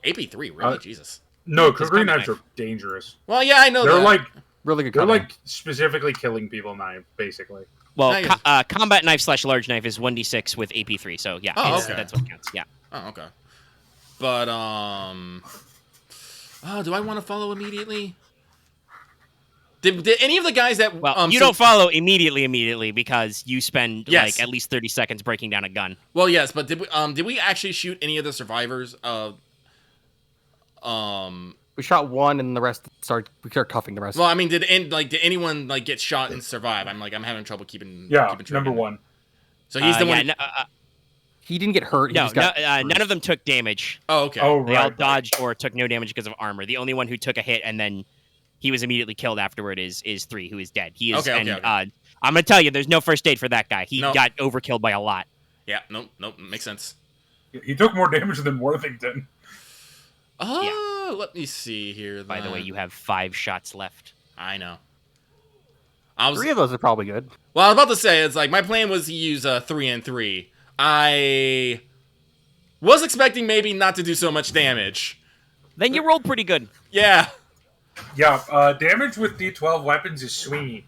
AP3, really? Jesus. No, Because kukri combat knives knife. are dangerous. Well, yeah, I know They're that. like Really good. they're combo. like specifically killing people knife, basically. Well, Nice. combat knife / large knife is 1d6 with AP3. So yeah, Oh, okay. that's what counts. Yeah. Oh, okay. But oh, do I want to follow immediately? Did any of the guys that Well, you don't follow immediately because you spend Yes. like at least 30 seconds breaking down a gun. Well, yes, but did we actually shoot any of the survivors? We shot one, and the rest we start cuffing the rest. Well, I mean, did anyone like get shot and survive? I'm having trouble keeping. Yeah, keeping track number of it. one. So he's the one. Yeah, He didn't get hurt. He no, just got none of them took damage. Oh, okay. Oh, They all right. dodged or took no damage because of armor. The only one who took a hit and then he was immediately killed afterward is 3, who is dead. He is. Okay, and, okay. I'm gonna tell you, there's no first aid for that guy. He No. got overkilled by a lot. Yeah. Nope. Makes sense. He took more damage than Worthington. Oh, let me see here. By the way, then. you have 5 shots left. I know. I was 3 of those are probably good. Well, I was about to say, it's like my plan was to use 3 and 3. I was expecting maybe not to do so much damage. Then you rolled pretty good. Yeah. Yeah, damage with D12 weapons is swingy.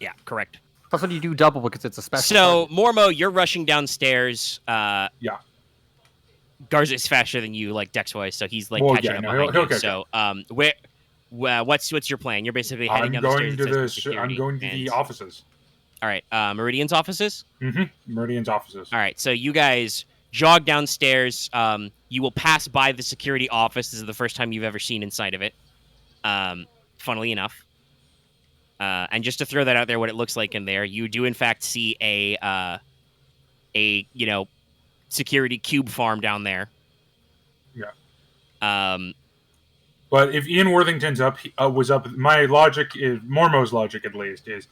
Yeah, correct. Plus, when you do double because it's a special. So, Mormo, you're rushing downstairs. Yeah. Garza is faster than you, like dex-wise, so he's like Well, catching yeah, up no, behind he'll you. catch So, what's your plan? You're basically heading I'm down the going stairs. to that says the security, I'm going to the and- offices. All right, Meridian's offices. Meridian's offices. All right, so you guys jog downstairs. You will pass by the security office. This is the first time you've ever seen inside of it. Funnily enough. And just to throw that out there, what it looks like in there, you do in fact see a security cube farm down there. Yeah. But if Ian Worthington's was up, my logic is Mormo's logic at least is,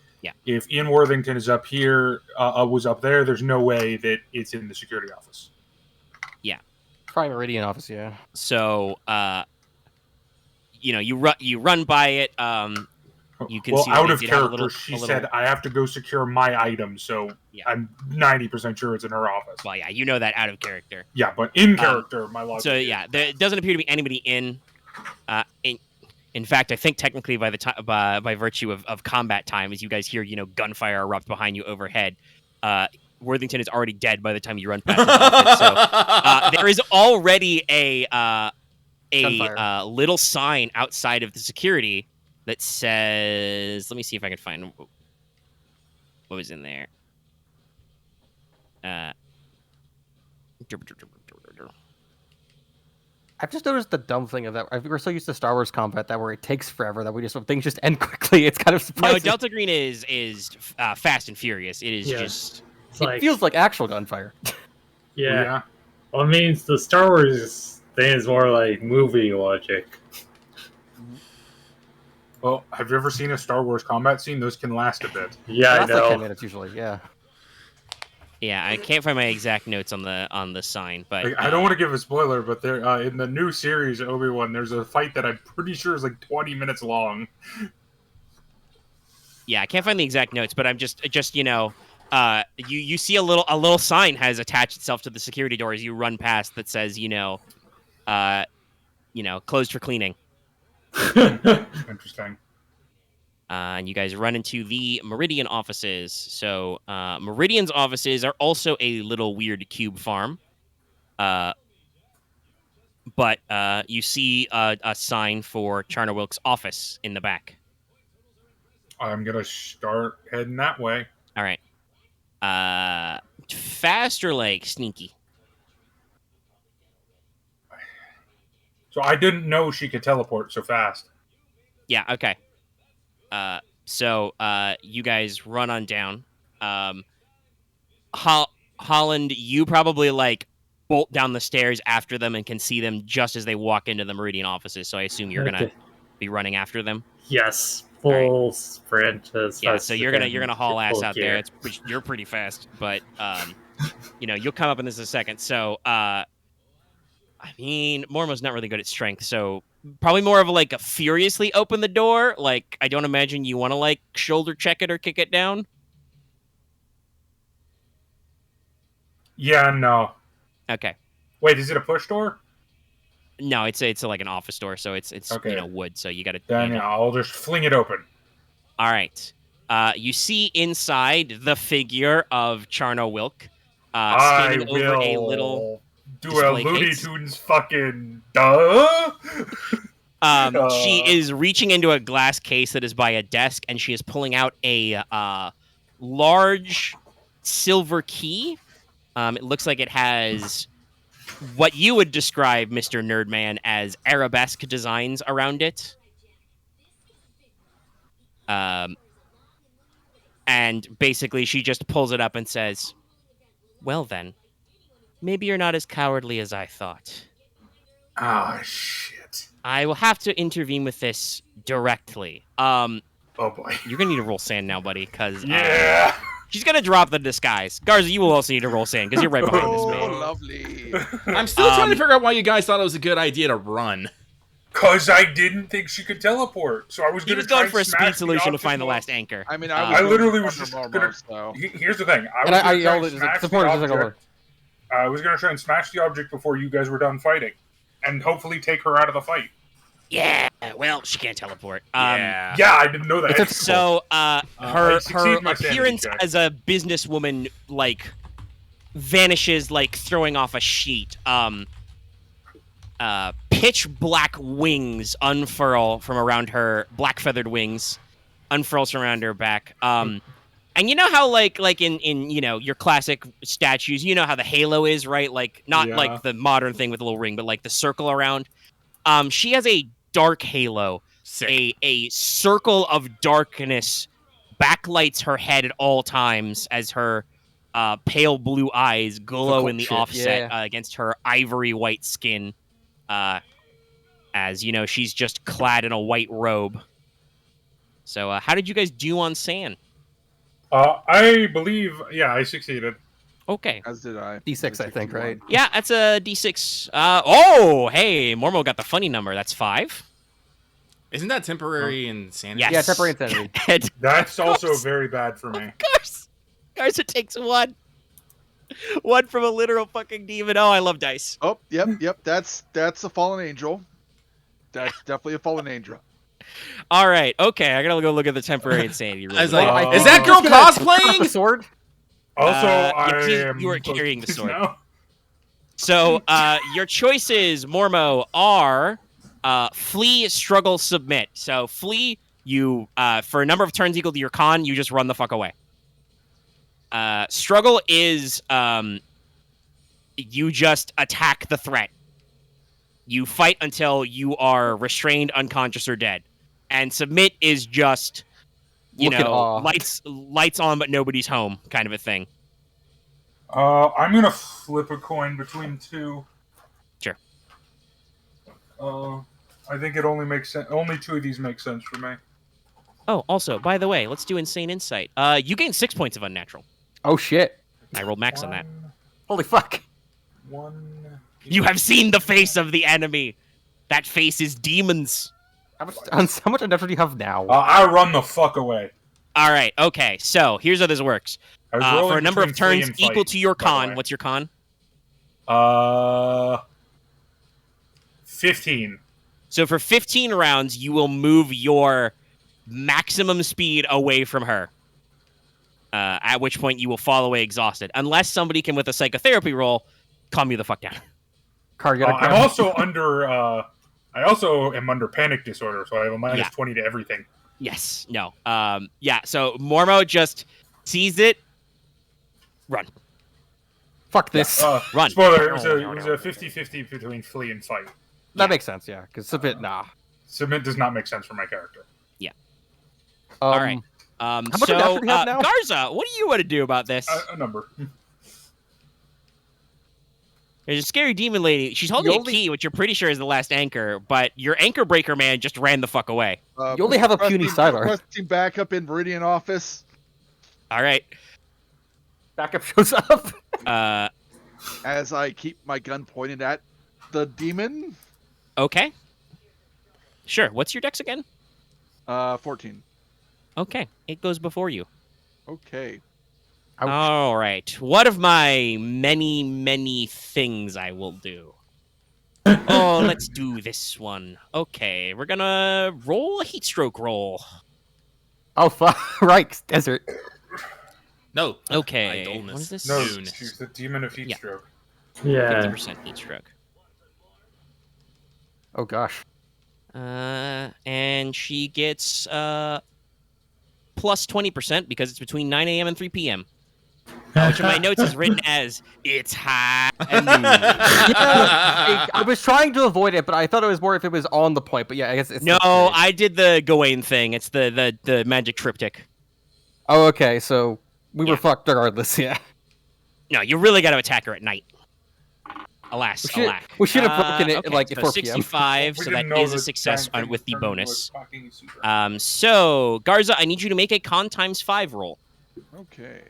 if Ian Worthington is up here, was up there, there's no way that it's in the security office. Probably Meridian office, yeah. So, you run by it. You can well, see that out it of did have a character, little- she a little- said, I have to go secure my item, so Yeah. I'm 90% sure it's in her office. Well, yeah, you know that out of character. Yeah, but in character, my logic So is- yeah, there doesn't appear to be anybody in. In fact, I think technically by the time by virtue of combat time, as you guys hear, gunfire erupt behind you overhead, Worthington is already dead by the time you run past his office. So there is already a Gunfire. little sign outside of the security that says, let me see if I can find what was in there. I've just noticed the dumb thing of that. We're so used to Star Wars combat that where it takes forever that things just end quickly. It's kind of No, surprising. Delta Green is fast and furious. It is Yeah. just It's It like, feels like actual gunfire. yeah. Well, it means the Star Wars thing is more like movie logic. Well, have you ever seen a Star Wars combat scene? Those can last a bit. Yeah, I That's like 10 know. minutes usually. Yeah. yeah. I can't find my exact notes on the sign, but Like, I don't want to give a spoiler, but there in the new series Obi-Wan, there's a fight that I'm pretty sure is like 20 minutes long. yeah, I can't find the exact notes. But I'm just you see a little sign has attached itself to the security door as you run past that says closed for cleaning. Interesting. And you guys run into the Meridian offices. So Meridian's offices are also a little weird cube farm. But you see a sign for Charnowilk's office in the back. I'm gonna start heading that way. All right. Fast or like sneaky? So I didn't know she could teleport so fast. Yeah. Okay. So you guys run on down. Holland, you probably like bolt down the stairs after them and can see them just as they walk into the Meridian offices. So I assume you're gonna be running after them. Yes, full sprint as Yeah, fast so as you're I gonna can, haul ass full out gear. there. You're pretty fast, but you'll come up in this in a second. So I mean, Mormo's not really good at strength, so probably more of a furiously open the door. Like I don't imagine you want to like shoulder check it or kick it down. Yeah, no. Okay. Wait, is it a push door? No, it's like an office door, so it's Okay. wood, so you got to. Then yeah, I'll just fling it open. All right. You see inside the figure of Charnowilk standing over a little do a display Looney case. Tunes fucking duh. She is reaching into a glass case that is by a desk, and she is pulling out a large silver key. It looks like it has what you would describe, Mr. Nerdman, as arabesque designs around it. And basically she just pulls it up and says, well then, maybe you're not as cowardly as I thought. Ah, shit. I will have to intervene with this directly. Oh boy. You're gonna need to roll sand now, buddy, because Yeah. she's gonna drop the disguise. Garza, you will also need to roll sand because you're right behind this Oh, man. lovely. I'm still trying to figure out why you guys thought it was a good idea to run. Cause I didn't think she could teleport, so I was He going was to try going and for a smash speed the solution to object find the more. last anchor. I mean, I literally was just Mormo, gonna. so. Here's the thing. And I was yelled going at to the smash the support. object. I was going to try and smash the object before you guys were done fighting, and hopefully take her out of the fight. Yeah, well, she can't teleport. Yeah. Yeah, I didn't know that. So, I her succeed my sanity appearance check. as a businesswoman, vanishes like throwing off a sheet. Pitch black wings unfurl from around her, black feathered wings unfurls from around her back. And you know how like in your classic statues, you know how the halo is, right? Like not Yeah. like the modern thing with a little ring, but like the circle around. She has a dark halo. Sick. A circle of darkness backlights her head at all times as her pale blue eyes glow Occult in the shit, offset yeah. against her ivory white skin. As she's just clad in a white robe. So, how did you guys do on sand? I believe, I succeeded. Okay. As did I. D6, I think, right? Yeah, that's a D6. Oh, hey, Mormo got the funny number. That's 5. Isn't that temporary insanity? Yes. Yeah, temporary insanity. And That's also course. very bad for me. of course, Garza takes 1. 1 from a literal fucking demon. Oh, I love dice. Oh, yep. That's a fallen angel. That's definitely a fallen angel. All right, okay. I gotta go look at the temporary insanity. I was really like, quick. is that girl The cosplaying? sword? Also, you are carrying the sword. now. So, your choices, Mormo, are flee, struggle, submit. So, flee, you for a number of turns equal to your con, you just run the fuck away. Struggle is you just attack the threat. You fight until you are restrained, unconscious, or dead. And submit is just Look in awe. lights on, but nobody's home, kind of a thing. I'm gonna flip a coin between two. Sure. I think it only makes sense. Only 2 of these make sense for me. Oh, also, by the way, let's do insane insight. You gain 6 points of unnatural. Oh, shit. I rolled max on that. Holy fuck. 1. You have seen the face of the enemy. That face is demons. How much unnatural do you have now? I run the fuck away. All right, okay. So here's how this works. I was rolling For a number of between turns flee and equal fight, to your by the con, way. what's your con? 15. So for 15 rounds, you will move your maximum speed away from her. At which point you will fall away exhausted. Unless somebody can, with a psychotherapy roll, calm you the fuck down. Car, you gotta I'm grab- also under. I also am under panic disorder, so I have a minus Yeah. 20 to everything. Yes. No. Yeah. So Mormo just sees it. Run. Fuck this. Run. Spoiler: it was a 50-50 between flee and fight. That makes sense, yeah. Because submit, nah. Submit does not make sense for my character. All right. How much So adapter do you have now? Garza, what do you want to do about this? A number. There's a scary demon lady. She's holding a key, which you're pretty sure is the last anchor, but your anchor breaker man just ran the fuck away. You only have a puny sidearm. Requesting backup in Meridian office. All right. Backup shows up. As I keep my gun pointed at the demon. Okay. Sure. What's your dex again? 14. Okay. It goes before you. Okay. Ouch. All right. What of my many, many things I will do? Oh, let's do this one. Okay. We're going to roll a heat stroke roll. Oh, fuck. Right. Desert. No. Okay. Idleness. What is this? No, Noon. she's the demon of heat Yeah. stroke. Yeah. 50% heat stroke. Oh, gosh. And she gets plus 20% because it's between 9 a.m. and 3 p.m. Which in my notes is written as it's high and noon. I was trying to avoid it, but I thought it was more if it was on the point. But yeah, I guess it's No, the- I did the Gawain thing. It's the magic triptych. Oh, okay. So we Yeah. were fucked regardless. Yeah. No, you really got to attack her at night. Alas, alack. We should have broken it okay, at like so 4 p.m. 65, We so that didn't know is a the success damn thing with the turned into a bonus. fucking super. So Garza, I need you to make a con times 5 roll. Okay.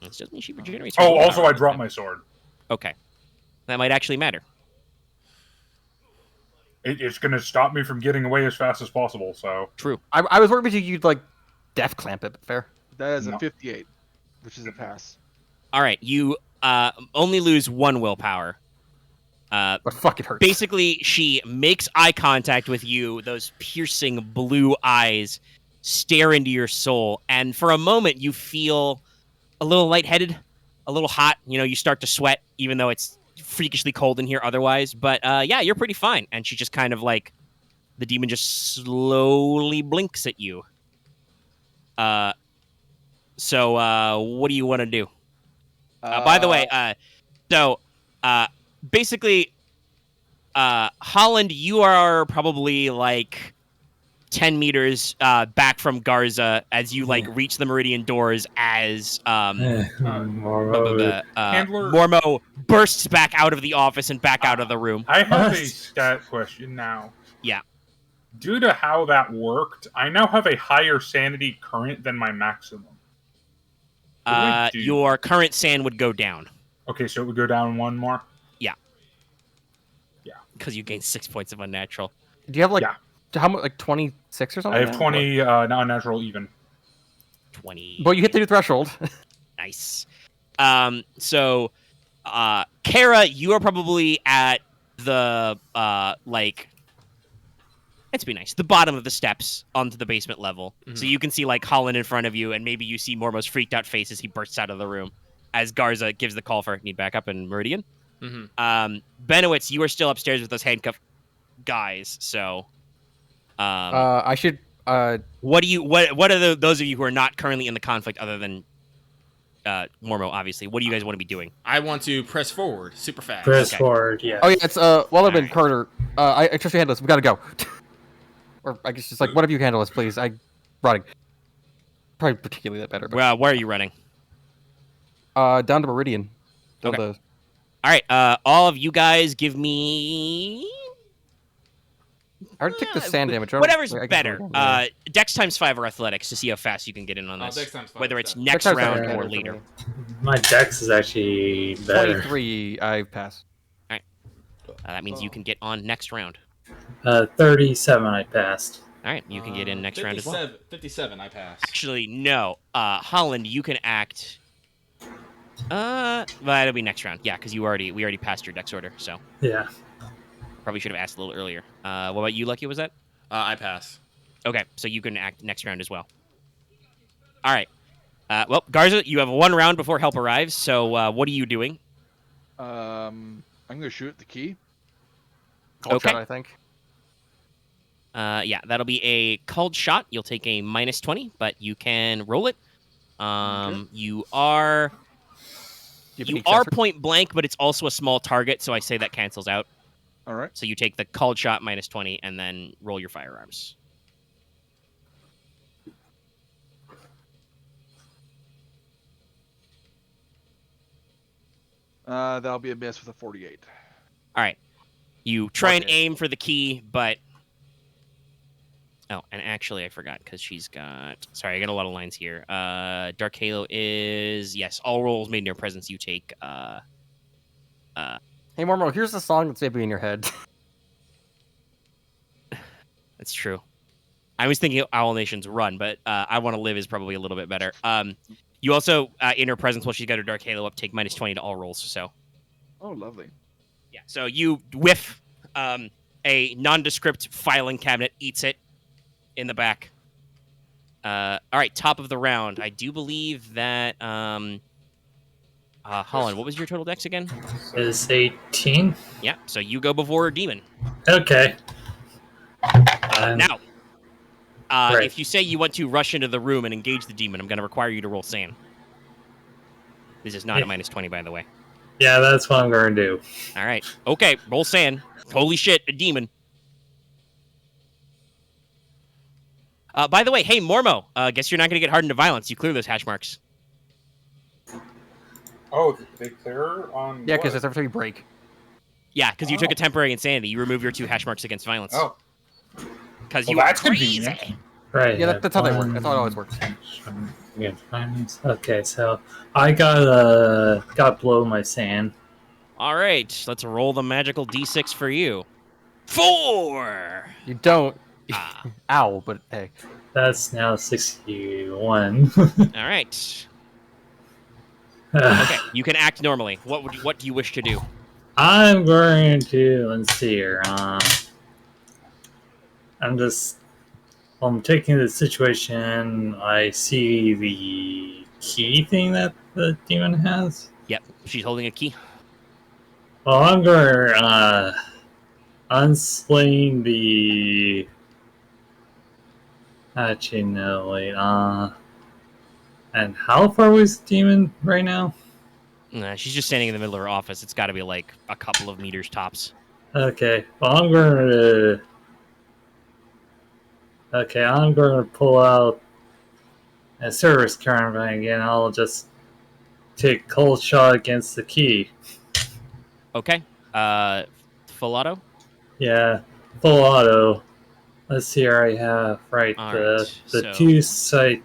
This doesn't mean she regenerates. her Oh, willpower. also I dropped my sword. Okay, that might actually matter. It's going to stop me from getting away as fast as possible. So True. I was worried you'd like death clamp it, but fair. That is No. a 58, which is a pass. All right, you only lose 1 willpower. But fuck, it hurts. Basically, she makes eye contact with you. Those piercing blue eyes stare into your soul, and for a moment, you feel a little lightheaded, a little hot. You know, you start to sweat, even though it's freakishly cold in here otherwise. But yeah, you're pretty fine. And she just kind of like the demon just slowly blinks at you. So what do you want to do? By the way, basically, Holland, you are probably like 10 meters back from Hmm. Garza as you like reach the Meridian doors as Mormo. Handler- Mormo bursts back out of the office and back out of the room. I have a What? stat question now. Yeah. Due to how that worked, I now have a higher sanity current than my maximum. What do I do? Your current sand would go down Okay, so it would go down 1 more. because you gain 6 points of unnatural. Do you have like Yeah. how much, like 26 or something? I have now? 20 non-natural even. 20. Well, you hit the new threshold. Nice. So, Kara, you are probably at the let's be nice, the bottom of the steps onto the basement level. So you can see like Holland in front of you, and maybe you see Mormo's freaked out face as he bursts out of the room as Garza gives the call for need backup in Meridian. Benowitz, you are still upstairs with those handcuffed guys. So, I should. what are those of you who are not currently in the conflict, other than Mormo, obviously? What do you guys want to be doing? I want to press forward super fast. Press Okay. forward, yeah. Oh yeah, it's Wallaby and Alright. Carter. I trust you handle this. We gotta go. Or I guess just like one of you handle this, please. Running. Probably particularly that better. But, Well, where are you running? down to Meridian. Down Okay. to- All right, all of you guys give me I already took the sand damage. whatever's I guess better. we're going Dex times 5 or athletics to see how fast you can get in on this. Dex times 5, whether it's yeah. next Dex times round five or better for later. me. My dex is actually better. 23. I pass. That means you can get on next round. 37 I passed. All right, you can get in next round as well. 57, I pass. Actually, no. Holland, you can act. Well, it'll be next round. Yeah, because we already passed your dex order, so Yeah. probably should have asked a little earlier. What about you, Lucky? Was that? I pass. Okay, so you can act next round as well. All right. Well, Garza, you have 1 round before help arrives. So what are you doing? I'm gonna shoot the key. Cold Okay. shot, I think. Yeah, that'll be a called shot. You'll take a -20, but you can roll it. Okay. You are Do you have you any are accessories? point blank, but it's also a small target, so I say that cancels out. All right. So you take the called shot -20, and then roll your firearms. That'll be a miss with a 48. All right. You try and Okay. aim for the key, but oh, and actually I forgot because she's got. Sorry, I got a lot of lines here. Dark Halo is yes. All rolls made in your presence, you take. Hey, Mormo, here's the song that's maybe in your head. That's true. I was thinking Owl Nation's Run, but I Want to Live is probably a little bit better. You also, in her presence, while she's got her Dark Halo up, take -20 to all rolls. So, Oh, lovely. yeah. So you whiff a nondescript filing cabinet, eats it in the back. All right, top of the round. I do believe that Holland. What was your total dex again? Is 18? Yeah. So you go before a demon. Okay. Now, Right. if you say you want to rush into the room and engage the demon, I'm going to require you to roll SAN. This is not a Yeah. -20, by the way. Yeah, that's what I'm going to do. All right. Okay, roll SAN. Holy shit, a demon. By the way, hey, Mormo, guess you're not going to get hardened to violence. You clear those hash marks. Oh, they clear on. Yeah, because what? it's every time you break. Yeah, because you took Oh. a temporary insanity. You remove your 2 hash marks against violence. Oh, Because well, you are that's crazy. convenient. Right. Yeah, that's how they work. That's how it always works. Yeah, okay, so I got blow my sand. All right, let's roll the magical d6 for you. 4! You don't. Ah. Ow, but hey. That's now 61. All right. Okay, you can act normally. What do you wish to do? I'm going to let's see here. I'm taking the situation. I see the key thing that the demon has. Yep, she's holding a key. Well, I'm going to unsling the. Actually, no, wait. And how far was the demon right now? Nah, she's just standing in the middle of her office. It's got to be like a couple of meters tops. Okay, well, I'm going to. Okay, I'm going to pull out a service carbine again. I'll just take cold shot against the key. Okay. Full auto? Yeah, full auto. Let's see here. I have right All the right, the so- 2 sight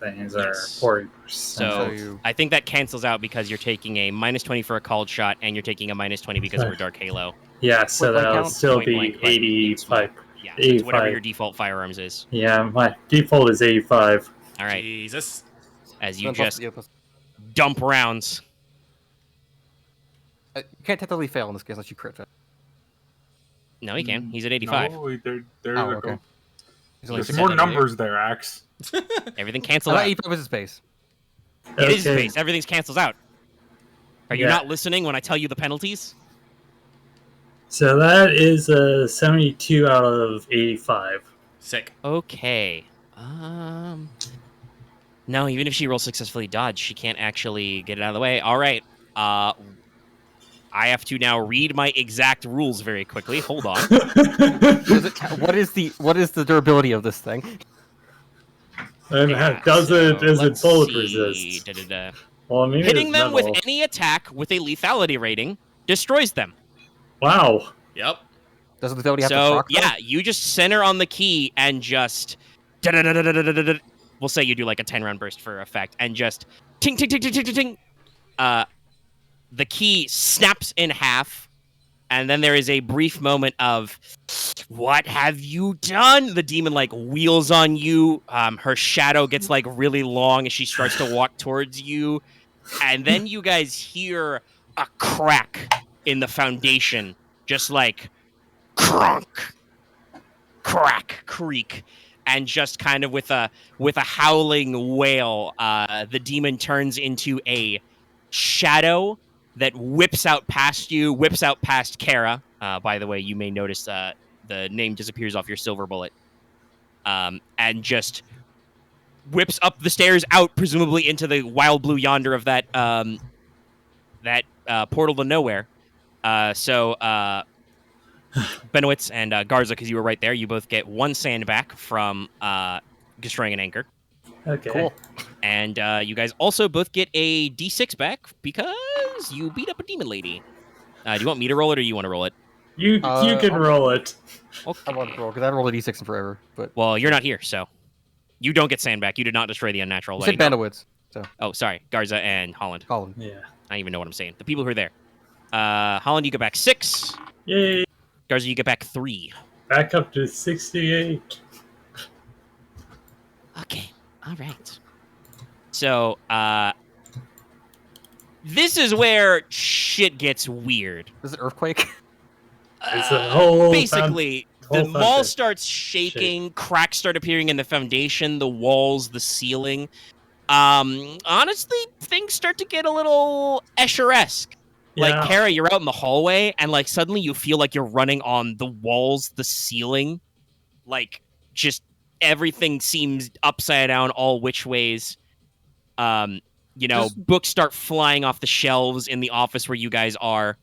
things are Yes. 40%. So you- I think that cancels out because you're taking a -20 for a called shot, and you're taking a -20 because of her Dark Halo. yeah, so Point blank that'll count? still Point be blank, but 85. Yeah, so it's whatever 85. your default firearms is. Yeah, my default is 85. All right, Jesus. as you Then plus- just yeah, plus- dump rounds. you can't technically fail in this case unless you crit. No, he can. He's at 85. No, there's Oh, okay. He's only There's 6 more seven, numbers there, Axe. Everything I cancels thought out. 85 was his base. It is Okay. space. Everything's cancels out. Are you Yeah. not listening when I tell you the penalties? So that is a 72 out of 85. Sick. Okay. No, even if she rolls successfully dodge, she can't actually get it out of the way. All right. I have to now read my exact rules very quickly. Hold on. What is the durability of this thing? And Yeah, does it so is it let's bullet see. resist? Da-da-da. Well, I mean, Hitting it's them with metal. any attack with a lethality rating destroys them. Wow. Yep. Does the ability have to So proc? though? yeah, you just center on the key and just da-da-da-da-da-da-da-da. We'll say you do like a 10-round burst for effect and just ting ting ting ting ting ting ting. The key snaps in half, and then there is a brief moment of what have you done? The demon like wheels on you. Her shadow gets like really long as she starts to walk towards you, and then you guys hear a crack in the foundation, just like crunk, crack, creak, and just kind of with a howling wail, the demon turns into a shadow that whips out past you, whips out past Kara. By the way, you may notice the name disappears off your silver bullet, and just whips up the stairs out, presumably into the wild blue yonder of that portal to nowhere. So Benowitz and Garza, because you were right there, you both get 1 sand back from destroying an anchor. Okay. Cool. And you guys also both get a D6 back because you beat up a demon lady. Do you want me to roll it or do you want to roll it? You can roll it. Okay. I want to roll because I haven't rolled a d6 in forever. But Well, you're not here, so you don't get sand back. You did not destroy the unnatural you lady. said Benowitz. So Oh, sorry. Garza and Holland. Holland. Yeah. I don't even know what I'm saying. The people who are there. Holland, you get back 6. Yay. Garza, you get back 3. Back up to 68. Okay. All right. So, this is where shit gets weird. Is it earthquake? It's a whole Basically, the whole mall foundation. starts shaking, cracks start appearing in the foundation, the walls, the ceiling. Honestly, things start to get a little Escher-esque. Like, Yeah. Kara, you're out in the hallway, and, like, suddenly you feel like you're running on the walls, the ceiling. Like, just everything seems upside down all which ways. Books start flying off the shelves in the office where you guys are.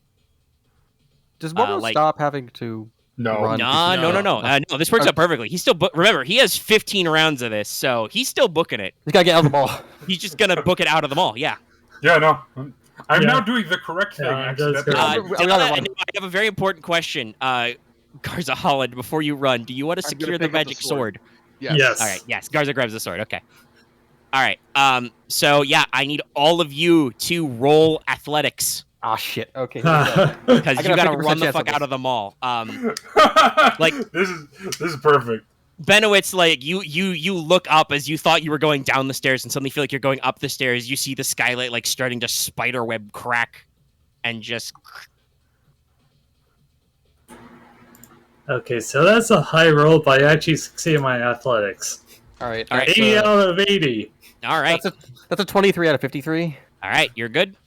Does Mormo like- stop having to No. run? No. No, this works out perfectly. He's still remember, he has 15 rounds of this, so he's still booking it. He's got to get out of the mall. He's just gonna book it out of the mall, yeah. Yeah, no. I'm Yeah. now doing the correct thing. Yeah, that's accidentally. good. I have a very important question. Garza Holland, before you run, do you want to I'm gonna secure the pick up the magic sword? Yes. All right, yes. Garza grabs the sword. Okay. All right. So yeah, I need all of you to roll athletics Ah, shit. Okay. because I you got a gotta 50% run the chance fuck of out this. of the mall. like this is perfect. Benowitz, like you look up as you thought you were going down the stairs, and suddenly feel like you're going up the stairs. You see the skylight like starting to spiderweb crack, and just Okay, so that's a high roll, but I actually succeeded my athletics. All right. All right. that's, 80 out of 80. all right, That's a 23 out of 53. all right. You're good.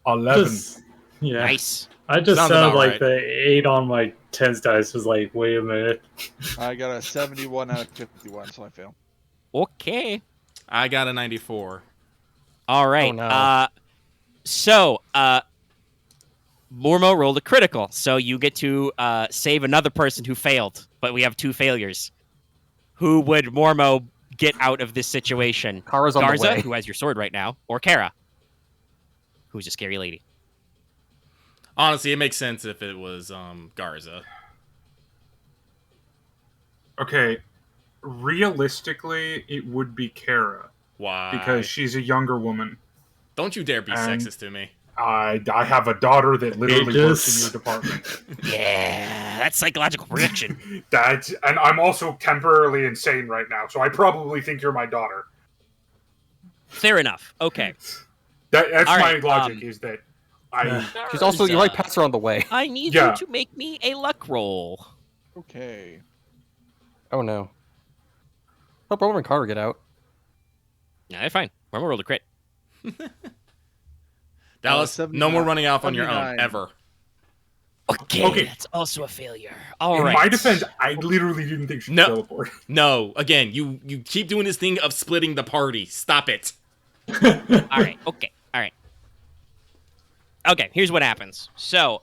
11. Yeah. Nice. I just Sounds sounded about like right. the 8 on my 10s dice was like, wait a minute. I got a 71 out of 51, so I fail. Okay. I got a 94. All right. Oh, no. So, Mormo rolled a critical, so you get to save another person who failed, but we have 2 failures. Who would Mormo get out of this situation? Kara's on the Garza, way. who has your sword right now, or Kara, who's a scary lady? Honestly, it makes sense if it was Garza. Okay, realistically, it would be Kara Why? because she's a younger woman. Don't you dare be And- sexist to me. I have a daughter that literally works in Ages. your department. Yeah, that's psychological projection. And I'm also temporarily insane right now, so I probably think you're my daughter. Fair enough. Okay. That's All my right, logic. Is that I She's also, you might Garza, pass her on the way. I need Yeah. you to make me a luck roll. Okay. Oh, no. Hope Roman and Kara get out. No, they're fine. Mormo rolled a crit. Dallas, no more running off on your own 79. ever. Okay, that's also a failure. All in right. my defense, I literally didn't think she'd No. teleport. No, again, you keep doing this thing of splitting the party. Stop it. All right. Okay. All right. Okay. Here's what happens. So,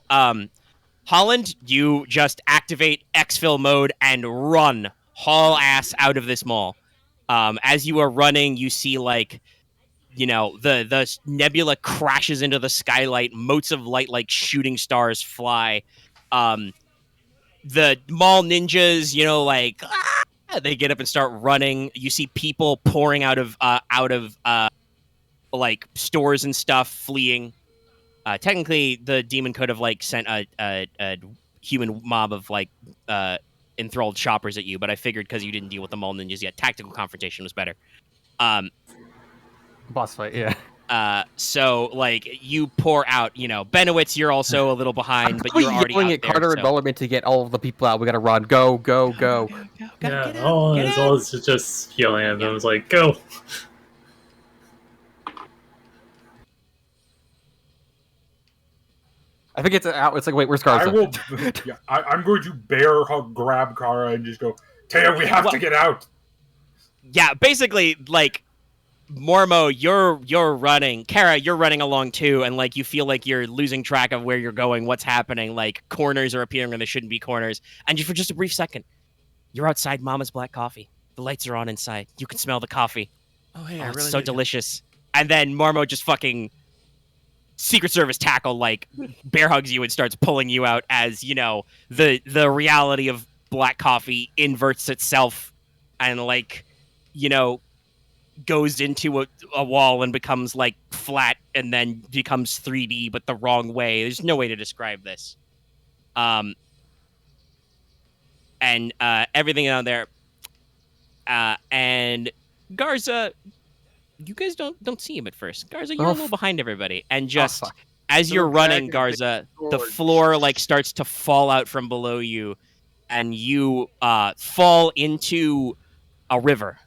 Holland, you just activate exfil mode and run, haul ass out of this mall. As you are running, you see like, the nebula crashes into the skylight. Motes of light like shooting stars fly. The mall ninjas, they get up and start running. You see people pouring out of like stores and stuff, fleeing. Technically, the demon could have like sent a human mob of like enthralled shoppers at you, but I figured because you didn't deal with the mall ninjas yet, tactical confrontation was better. Boss fight, yeah. So like you pour out, Benowitz, you're also a little behind, but you're already yelling out at there. Carter and Bellarmine to get all of the people out. We gotta run. Go, go, go. Yeah, Holland is always just yelling at them. It's like, go. I think it's out. It's like, wait, where's Garza? I'm going to bear hug, grab Kara, and just go, Taya, we have to get out. Yeah, basically, like, Mormo, you're running. Kara, you're running along too, and like you feel like you're losing track of where you're going, what's happening. Like corners are appearing when there shouldn't be corners. And for just a brief second, you're outside Mama's Black Coffee. The lights are on inside. You can smell the coffee. Oh, hey, I It's really so delicious. And then Mormo just fucking Secret Service tackle, like, bear hugs you and starts pulling you out as, the reality of black coffee inverts itself and, like, goes into a wall and becomes, like, flat and then becomes 3D, but the wrong way. There's no way to describe this. And everything out there. And Garza, you guys don't see him at first. Garza, you're a little behind everybody, and just as you're running, Garza, the floor like starts to fall out from below you, and you fall into a river,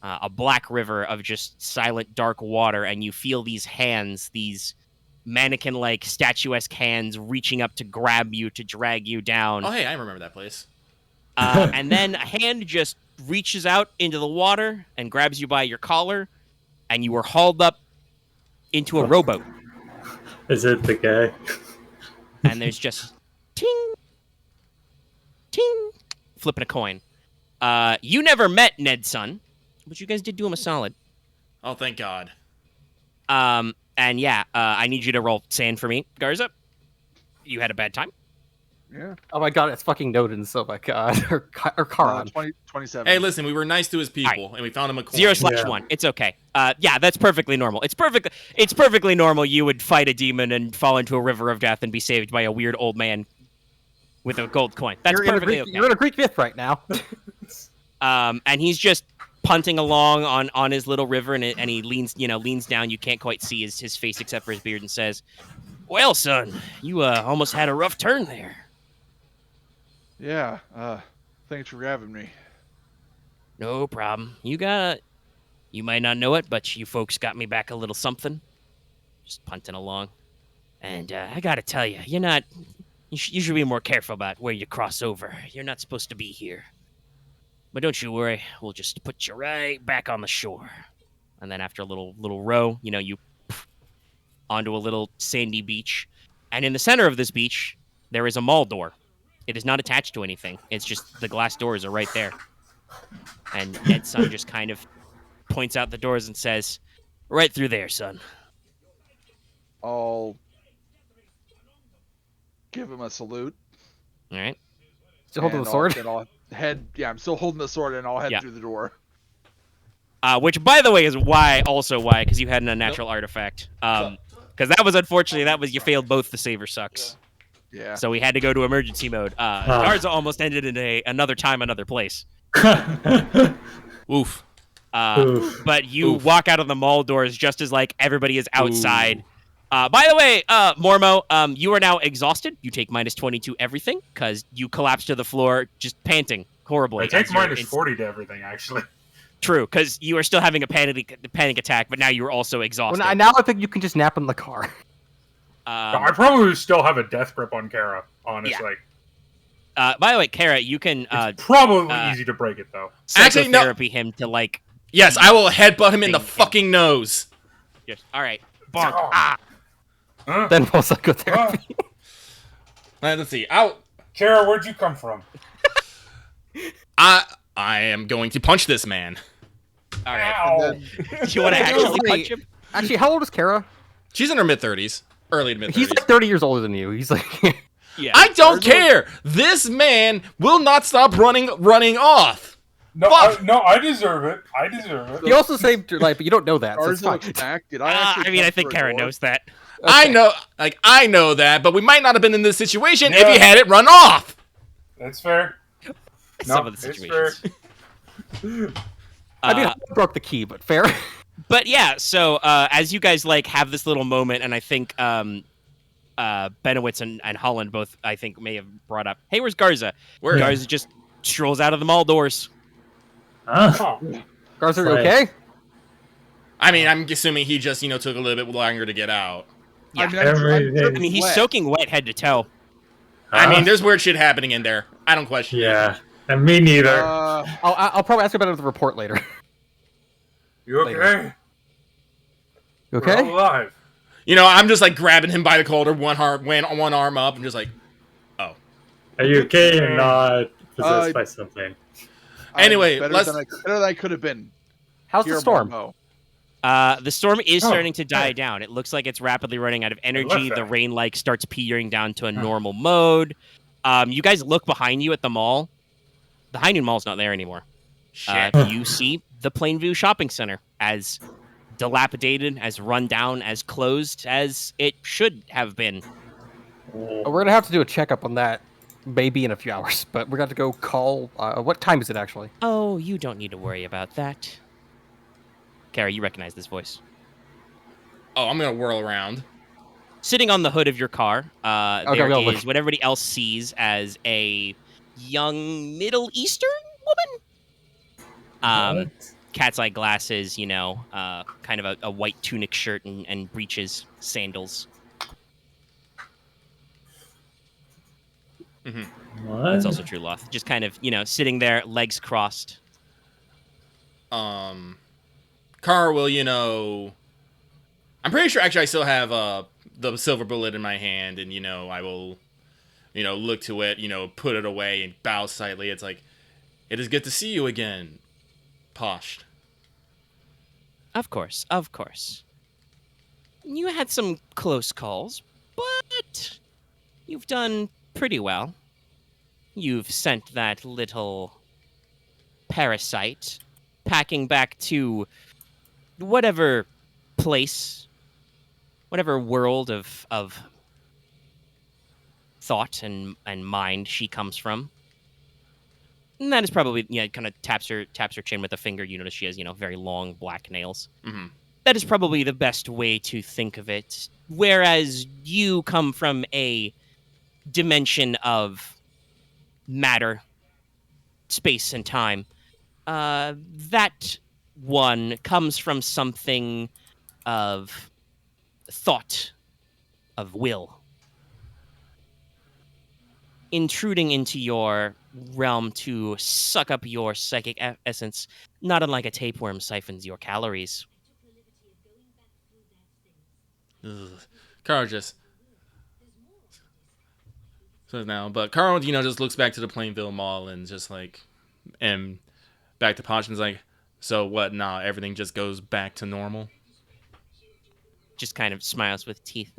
a black river of just silent, dark water, and you feel these hands, these mannequin-like, statuesque hands, reaching up to grab you, to drag you down. Oh, hey, I remember that place. And then a hand just reaches out into the water and grabs you by your collar, and you are hauled up into a rowboat. Is it the guy? And there's just ting, ting, flipping a coin. You never met Ned's son, but you guys did do him a solid. Oh, thank God. And yeah, I need you to roll sand for me, Garza. You had a bad time. Yeah. Oh my God, it's fucking Noden. So my God, or Karan. 27. Hey, listen, we were nice to his people, and we found him a coin. 0/1. It's okay. Yeah, that's perfectly normal. It's perfectly normal. You would fight a demon and fall into a river of death and be saved by a weird old man with a gold coin. That's perfectly okay. You're in a Greek myth right now. And he's just punting along on his little river, and he leans down. You can't quite see his face except for his beard, and says, "Well, son, you almost had a rough turn there." Yeah, thanks for grabbing me. No problem. You might not know it, but you folks got me back a little something. Just punting along. And I gotta tell you, you should be more careful about where you cross over. You're not supposed to be here. But don't you worry, we'll just put you right back on the shore. And then after a little row, you onto a little sandy beach. And in the center of this beach, there is a mall door. It is not attached to anything. It's just the glass doors are right there. And Ned's son just kind of points out the doors and says, "Right through there, son." I'll give him a salute. All right. Still holding the sword? I'm still holding the sword, and I'll head through the door. Which, by the way, is why, because you had an unnatural artifact. Because that was, unfortunately, you failed both the save or sucks. Yeah. So we had to go to emergency mode. Garza almost ended in another time, another place. Oof. But you walk out of the mall doors just as, like, everybody is outside. By the way, Mormo, you are now exhausted. You take -22 everything, because you collapse to the floor, just panting horribly. I take -40 to everything, actually. True, because you are still having a panic attack, but now you're also exhausted. Well, now I think you can just nap in the car. I probably still have a death grip on Kara, honestly. Yeah. By the way, Kara, you can... it's probably easy to break it, though. Actually, no. Therapy him to, like... Yes, I will headbutt him in the fucking nose. Yes. All right. Bonk. Oh. Ah. Then we'll psychotherapy. Let's see. Kara, where'd you come from? I am going to punch this man. All right. Do you want to actually punch him? Actually, how old is Kara? She's in her mid-30s. Early to mid-30s. He's like 30 years older than you. He's like... Yeah. I don't care! This man will not stop running off! No, I deserve it. He also saved your life, but you don't know that, so it's fine. Did I think Kara knows that. Okay. I know that, but we might not have been in this situation if you had it run off! That's fair. Some of the situations. I mean, I broke the key, but fair. But yeah, so as you guys like have this little moment, and I think Benowitz and Holland both, I think, may have brought up, hey, where's Garza? Where? Garza just strolls out of the mall doors. Huh? Garza, It's you like- okay? I mean, I'm assuming he just, took a little bit longer to get out. Yeah. I mean, Everything- I mean, he's wet. soaking wet head to toe. I mean, Huh? there's weird shit happening in there. I don't question it. Yeah, and me neither. I'll probably ask about it with the report later. You okay? Later. You We're all okay? alive. I'm just like grabbing him by the collar, one arm up, and just like, oh. Are you okay or not possessed by something? Anyway, better let's- than I could have been. How's Here, the storm? Mormo. The storm is Oh, starting to die hey. down. It looks like it's rapidly running out of energy. left The that. rain starts petering down to a normal mode. You guys look behind you at the mall. The High Noon Mall's not there anymore. Shit. You see the Plainview Shopping Center as dilapidated, as run down, as closed as it should have been. We're gonna have to do a checkup on that, maybe in a few hours. But we're gonna have to go call. What time is it actually? Oh, you don't need to worry about that. Carrie, you recognize this voice. Oh, I'm gonna whirl around. Sitting on the hood of your car, there we'll is look. what everybody else sees as a young Middle Eastern woman. What? Cat's eye glasses, kind of a white tunic shirt and breeches, sandals. What? That's also true, Loth. Just kind of, sitting there, legs crossed. Car will, I'm pretty sure actually I still have the silver bullet in my hand, and I will, look to it, put it away and bow slightly. It's like, it is good to see you again, Posh. Of course, of course. You had some close calls, but you've done pretty well. You've sent that little parasite packing back to whatever place, whatever world of thought and mind she comes from. And that is probably, kind of taps her chin with a finger. You notice she has, very long black nails. Mm-hmm. That is probably the best way to think of it. Whereas you come from a dimension of matter, space, and time. That one comes from something of thought, of will. Intruding into your realm to suck up your psychic essence, not unlike a tapeworm siphons your calories. Ugh. Carl just so now, but Carl, just looks back to the Plainville Mall and just like, and back to Posh and's like, so what? Nah, everything just goes back to normal. Just kind of smiles with teeth.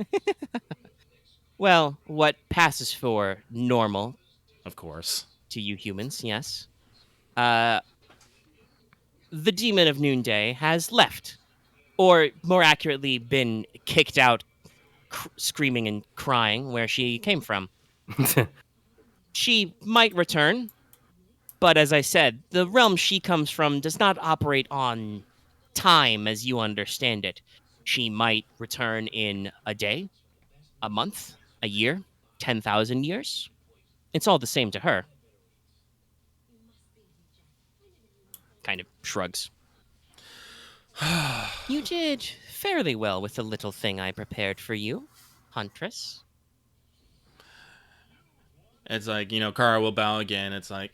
Well, what passes for normal Of course. to you humans, yes. The demon of Noonday has left, or more accurately, been kicked out, screaming and crying where she came from. She might return, but as I said, the realm she comes from does not operate on time as you understand it. She might return in a day, a month, a year, 10,000 years. It's all the same to her. Kind of shrugs. You did fairly well with the little thing I prepared for you, Huntress. It's like, Kara will bow again. It's like,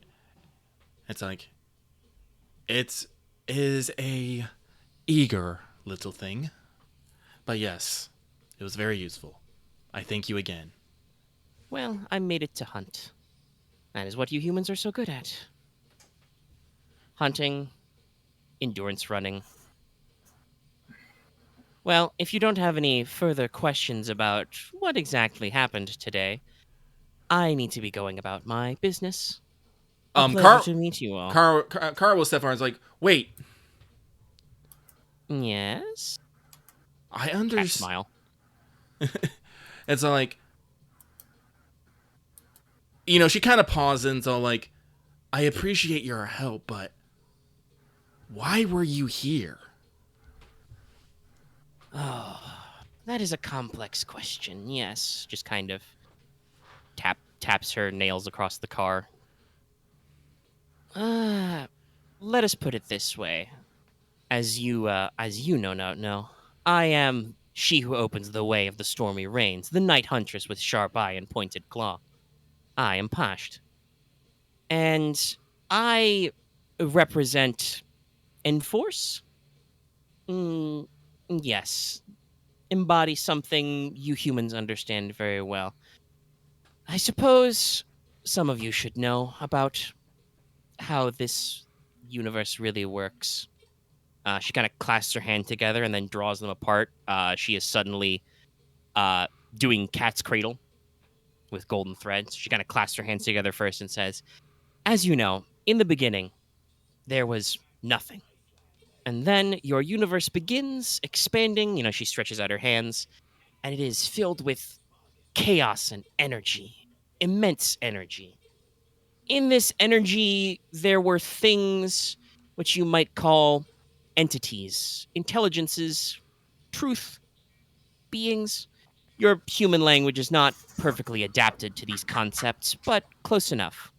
it is a eager little thing. But yes, it was very useful. I thank you again. Well, I made it to hunt. That is what you humans are so good at. Hunting, endurance running. Well, if you don't have any further questions about what exactly happened today, I need to be going about my business. A pleasure to meet you all. Kara will step forward and is like, wait, Yes? I Cat understand. smile. It's like, she kind of pauses and so like, I appreciate your help, but why were you here? Oh, that is a complex question. Yes, just kind of taps her nails across the car. Let us put it this way. As you know, I am she who opens the way of the stormy rains, the night huntress with sharp eye and pointed claw. I am Pasht. And I represent Enforce? Mm, yes. Embody something you humans understand very well. I suppose some of you should know about how this universe really works. She kind of clasps her hand together and then draws them apart. She is suddenly uh, doing cat's cradle with golden threads. She kind of clasps her hands together first and says, "As you know, in the beginning, there was nothing. And then your universe begins expanding." She stretches out her hands, and it is filled with chaos and energy, immense energy. In this energy, there were things which you might call entities, intelligences, truth, beings. Your human language is not perfectly adapted to these concepts, but close enough.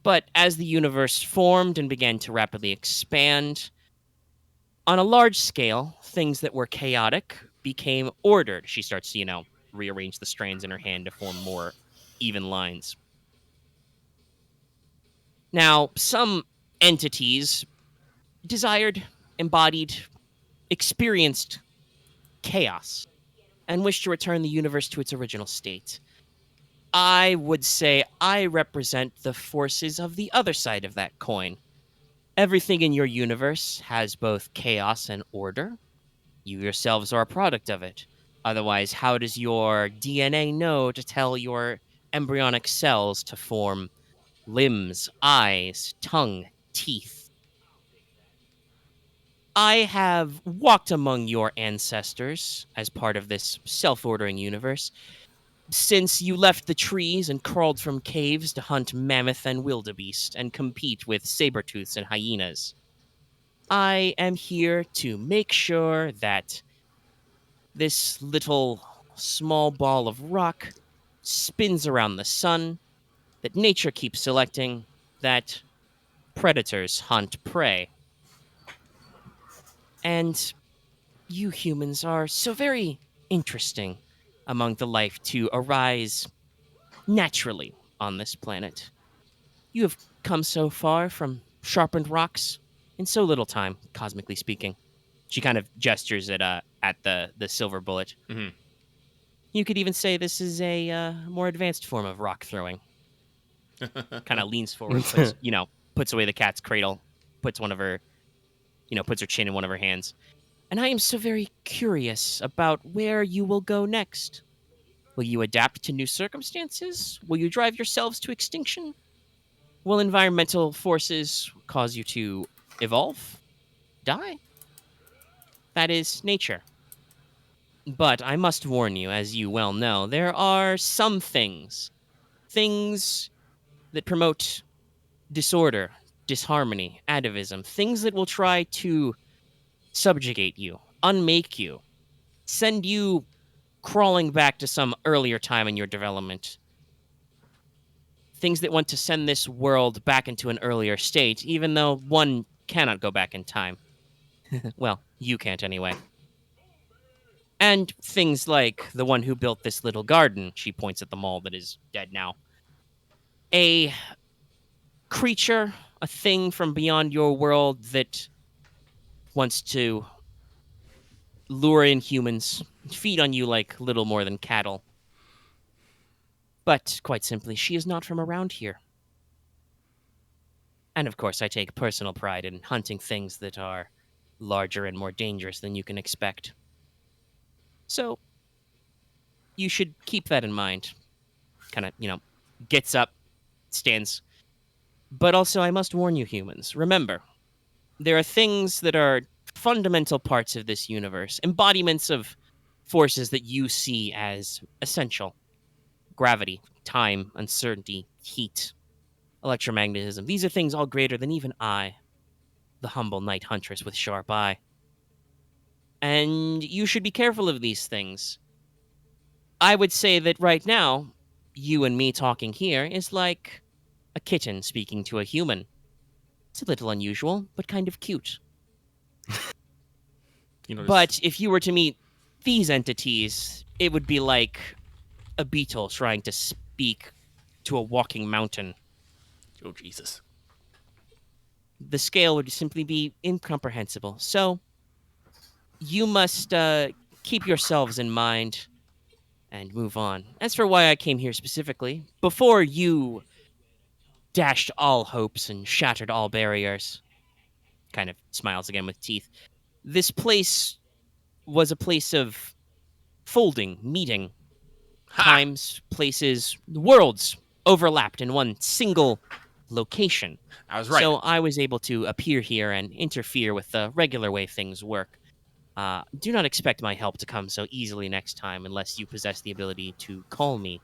But as the universe formed and began to rapidly expand, on a large scale, things that were chaotic became ordered. She starts to, rearrange the strands in her hand to form more even lines. Now, some entities desired, embodied, experienced chaos and wished to return the universe to its original state. I would say I represent the forces of the other side of that coin. Everything in your universe has both chaos and order. You yourselves are a product of it. Otherwise, how does your DNA know to tell your embryonic cells to form limbs, eyes, tongue, teeth? I have walked among your ancestors as part of this self-ordering universe since you left the trees and crawled from caves to hunt mammoth and wildebeest and compete with saber-tooths and hyenas. I am here to make sure that this little small ball of rock spins around the sun, that nature keeps selecting, that predators hunt prey. And you humans are so very interesting among the life to arise naturally on this planet. You have come so far from sharpened rocks in so little time, cosmically speaking. She kind of gestures at the silver bullet. Mhm. You could even say this is a more advanced form of rock throwing. Kind of leans forward, puts away the cat's cradle, puts puts her chin in one of her hands. And I am so very curious about where you will go next. Will you adapt to new circumstances? Will you drive yourselves to extinction? Will environmental forces cause you to evolve? Die? That is nature. But I must warn you, as you well know, there are some things that promote disorder, disharmony, atavism, things that will try to subjugate you, unmake you, send you crawling back to some earlier time in your development. Things that want to send this world back into an earlier state, even though one cannot go back in time. Well, you can't anyway. And things like the one who built this little garden, she points at the mall that is dead now. A creature, a thing from beyond your world that wants to lure in humans, feed on you like little more than cattle. But, quite simply, she is not from around here. And of course, I take personal pride in hunting things that are larger and more dangerous than you can expect. So, you should keep that in mind. Kind of, gets up, stands. But also, I must warn you, humans. Remember, there are things that are fundamental parts of this universe, embodiments of forces that you see as essential. Gravity, time, uncertainty, heat, electromagnetism. These are things all greater than even I, the humble night huntress with sharp eye. And you should be careful of these things. I would say that right now, you and me talking here is like a kitten speaking to a human. It's a little unusual, but kind of cute. But if you were to meet these entities, it would be like a beetle trying to speak to a walking mountain. Oh, Jesus. The scale would simply be incomprehensible. So, you must keep yourselves in mind and move on. As for why I came here specifically, before you dashed all hopes and shattered all barriers, kind of smiles again with teeth, this place was a place of folding, meeting, times, places, worlds overlapped in one single location. I was right. So I was able to appear here and interfere with the regular way things work. Do not expect my help to come so easily next time unless you possess the ability to call me.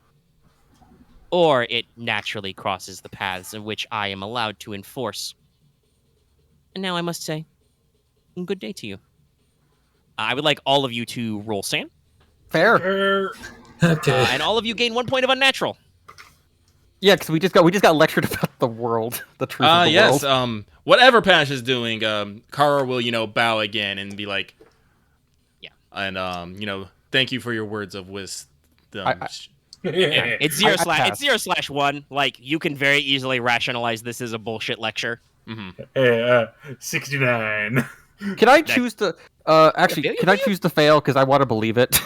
Or it naturally crosses the paths in which I am allowed to enforce. And now I must say, good day to you. I would like all of you to roll sand. Fair. Okay. And all of you gain 1 point of unnatural. Yeah, because we just got lectured about the world, the truth of the yes. world. Whatever Pash is doing, Kara will, bow again and be like, yeah, and thank you for your words of wisdom. It's 0/1. Like, you can very easily rationalize this as a bullshit lecture. Mm-hmm. 69. Can I choose to? Can I choose to fail because I want to believe it?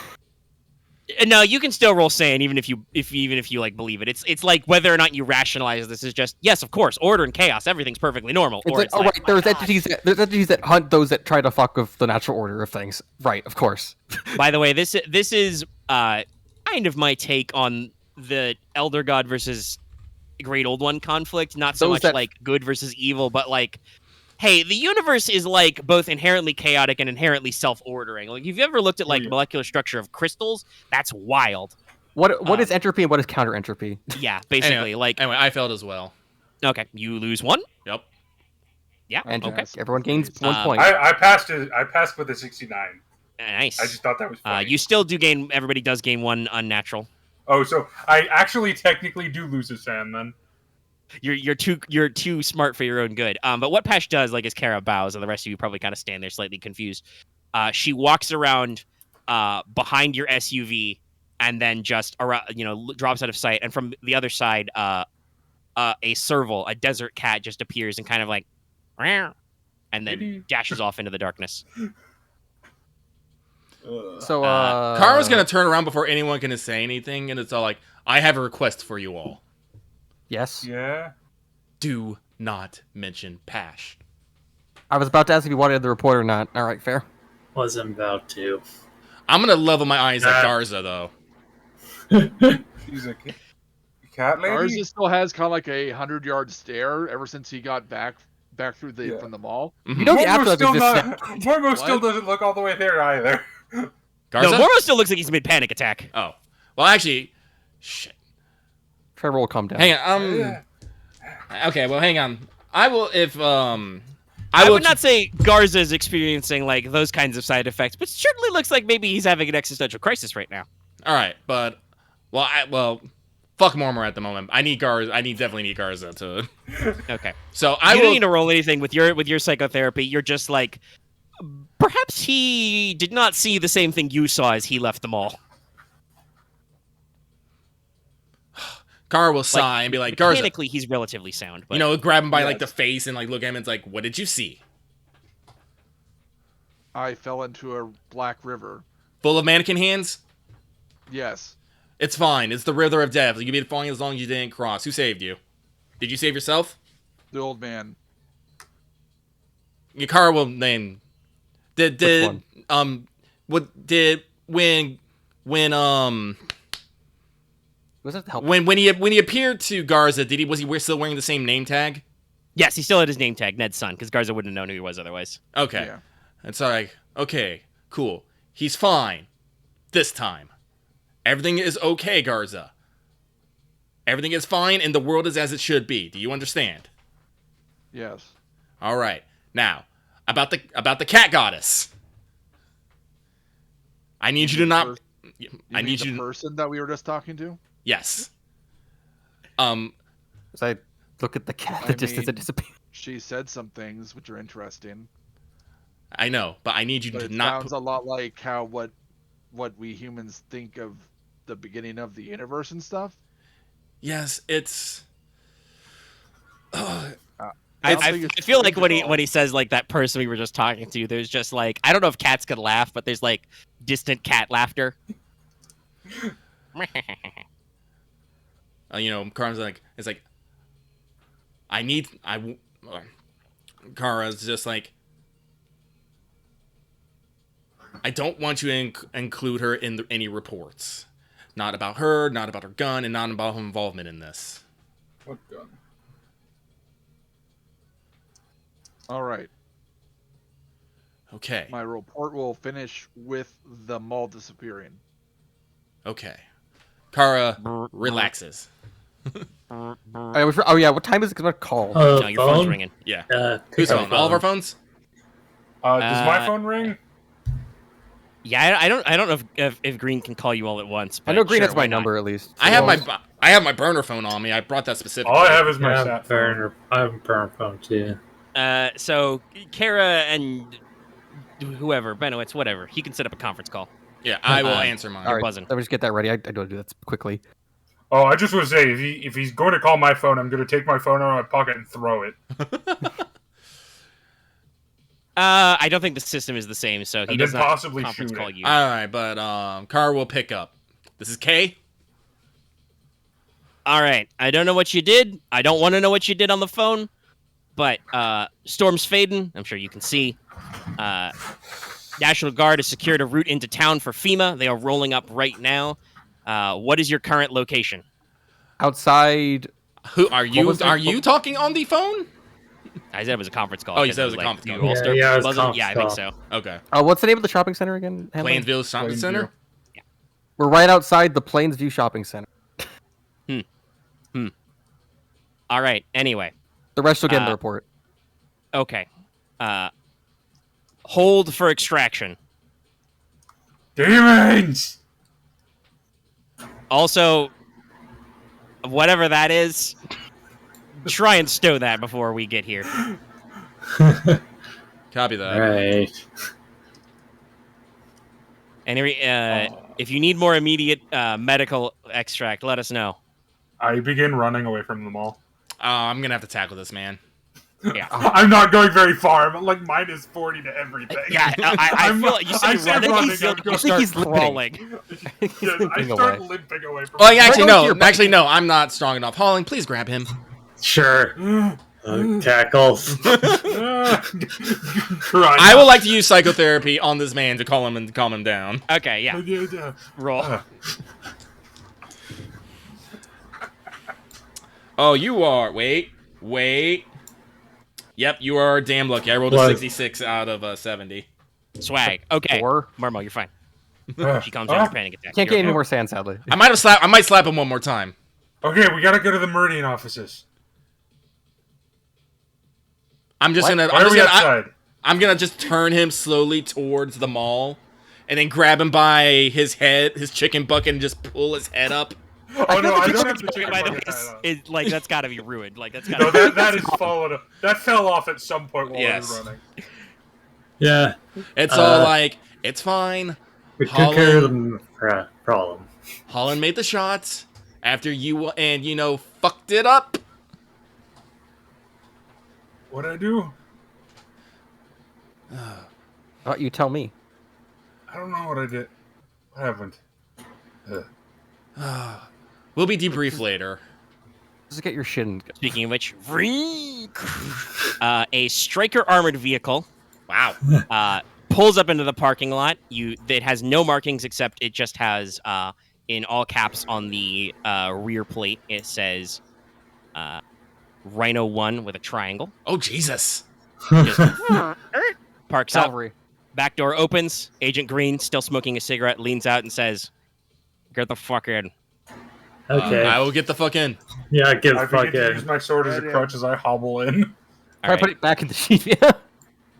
No, you can still roll sand even if you like believe it. It's like whether or not you rationalize this is just yes, of course, order and chaos, everything's perfectly normal. It's right. There's entities that hunt those that try to fuck with the natural order of things. Right, of course. By the way, this is kind of my take on the Elder God versus Great Old One conflict. Not so much like good versus evil, but like, hey, the universe is like both inherently chaotic and inherently self-ordering. Like, if you've ever looked at like molecular structure of crystals, that's wild. What is entropy and what is counter entropy? Yeah, basically. Anyway, I failed as well. Okay, you lose 1. Yep. Yeah. And okay. Everyone gains 1 point. I passed it. I passed with a 69. Nice. I just thought that was funny. You still do gain. Everybody does gain 1 unnatural. Oh, so I actually technically do lose a sand then. You're too smart for your own good. But what Pesh does, like, is Kara bows, and the rest of you probably kind of stand there slightly confused. She walks around behind your SUV, and then just drops out of sight. And from the other side, a serval, a desert cat, just appears and kind of like, and then dashes off into the darkness. So Kara's gonna turn around before anyone can say anything, and it's all like, I have a request for you all. Yes. Yeah. Do not mention Pash. I was about to ask if you wanted the report or not. All right, fair. Wasn't about to. I'm gonna level my eyes at Garza though. She's a cat lady. Garza still has kind of like a 100-yard stare ever since he got back through from the mall. Mm-hmm. You know the afterlife Mormo still doesn't look all the way there either. Garza? No, Mormo still looks like he's mid panic attack. Oh, well, actually, shit. Trevor will calm down. Hang on. Okay, well, hang on. I will if I would not say Garza is experiencing like those kinds of side effects, but certainly looks like maybe he's having an existential crisis right now. All right, but fuck Mormor at the moment. I definitely need Garza to. Okay. So you don't need to roll anything with your psychotherapy. You're just like, perhaps he did not see the same thing you saw as he left the mall. Gar will sigh and be like, Garza. Mechanically, he's relatively sound. But, grab him by like the face and like look at him and it's like, what did you see? I fell into a black river. Full of mannequin hands? Yes. It's fine. It's the river of death. You can be fine as long as you didn't cross. Who saved you? Did you save yourself? The old man. Yakara will name. Was it help? When he appeared to Garza, was he still wearing the same name tag? Yes, he still had his name tag, Ned's son, because Garza wouldn't have known who he was otherwise. Okay. Yeah. It's like, okay, cool. He's fine. This time. Everything is okay, Garza. Everything is fine and the world is as it should be. Do you understand? Yes. All right. Now, about the cat goddess. I need you to not. I need the you. person that we were just talking to. Yes. As I look at the cat that just doesn't disappear. She said some things which are interesting. I know, but I need you But to it not. sounds a lot like how what we humans think of the beginning of the universe and stuff. Yes, it's. I feel like when he says like that person we were just talking to, there's just like, I don't know if cats could laugh, but there's like distant cat laughter. Kara's like, it's like, Kara's just like, I don't want you to include her in any reports. Not about her, not about her gun, and not about her involvement in this. What gun? All right. Okay. My report will finish with the mall disappearing. Okay. Kara relaxes. Oh yeah, what time is it? 'Cause I'm gonna call. No, your phone's ringing. Yeah. Pick Whose up phone? All of our phones? Does my phone ring? Yeah, I don't know if Green can call you all at once. I But know Green sure, has why my not? number at least. I have my burner phone on me. I brought that specifically. All I have is my Yeah, sat phone. burner. I have a burner phone too. So Kara and whoever, Benowitz, whatever, he can set up a conference call. Yeah, I will answer mine. All right, buzzing. let me just get that ready. I do that quickly. Oh, I just want to say, if he's going to call my phone, I'm going to take my phone out of my pocket and throw it. I don't think the system is the same, so he And does then not possibly conference shoot call it. you. All right, but Kara will pick up. This is Kay. All right, I don't know what you did. I don't want to know what you did on the phone, but storm's fading. I'm sure you can see. National Guard has secured a route into town for FEMA. They are rolling up right now. What is your current location? Outside. Who are you? was it? Are you talking on the phone? I said it was a conference call. Oh, you because said it was a like, conference you call. all Yeah, start yeah, it was a buzzing? Yeah, I think conference so. Okay. What's the name of the shopping center again? Henry? Plainsville Shopping Center. We're right outside the Plainsview Shopping Center. All right. Anyway, The rest will get in the report. okay. Hold for extraction. Demons! Also, whatever that is, try and stow that before we get here. Copy that. Right. And if you need more immediate medical extract, let us know. I begin running away from the mall. I'm gonna have to tackle this man. Yeah. I'm not going very far. I'm like minus 40 to everything. Yeah, I feel like you I said say running, running, you feel like I'm you going- start crawling. Yes, I start limping away from Oh, him. yeah, actually, Right no. onto your bike. Actually, no. I'm not strong enough. Holland, please grab him. Sure. Tackles. Crying. I would like to use psychotherapy on this man to calm him down. Okay, yeah. Roll. Oh, you are. Wait. Yep, you are damn lucky. I rolled a What? 66 out of 70. Swag. Okay. 4. Marmo, you're fine. She calms down your panic attack. Can't You're get any okay. more sand, sadly. I might slap him one more time. Okay, we gotta go to the Meridian offices. I'm just What? gonna. Why are we outside? I'm gonna just turn him slowly towards the mall, and then grab him by his head, his chicken bucket, and just pull his head up. Oh no, I don't have the chicken By the way, bucket tied up. like that's got to be ruined. Like that's got. No, that is fallen. That fell off at some point while I was Yes. running. Yeah. It's all like, it's fine. We took care of the problem. Holland made the shots after you fucked it up. What'd I do? Oh, you tell me. I don't know what I did. I haven't. We'll be debriefed later. Just get your shit in. Speaking of which, a striker armored vehicle. Wow. Pulls up into the parking lot. It has no markings except it just has in all caps on the rear plate. It says Rhino 1 with a triangle. Oh Jesus. Just parks up. Cavalry. Back door opens. Agent Green, still smoking a cigarette, leans out and says, "Get the fuck in." Okay. I will get the fuck in. Yeah, get I the fuck begin to use in. my sword as a crutch as I hobble in. All I right, put it back in the sheet. Yeah.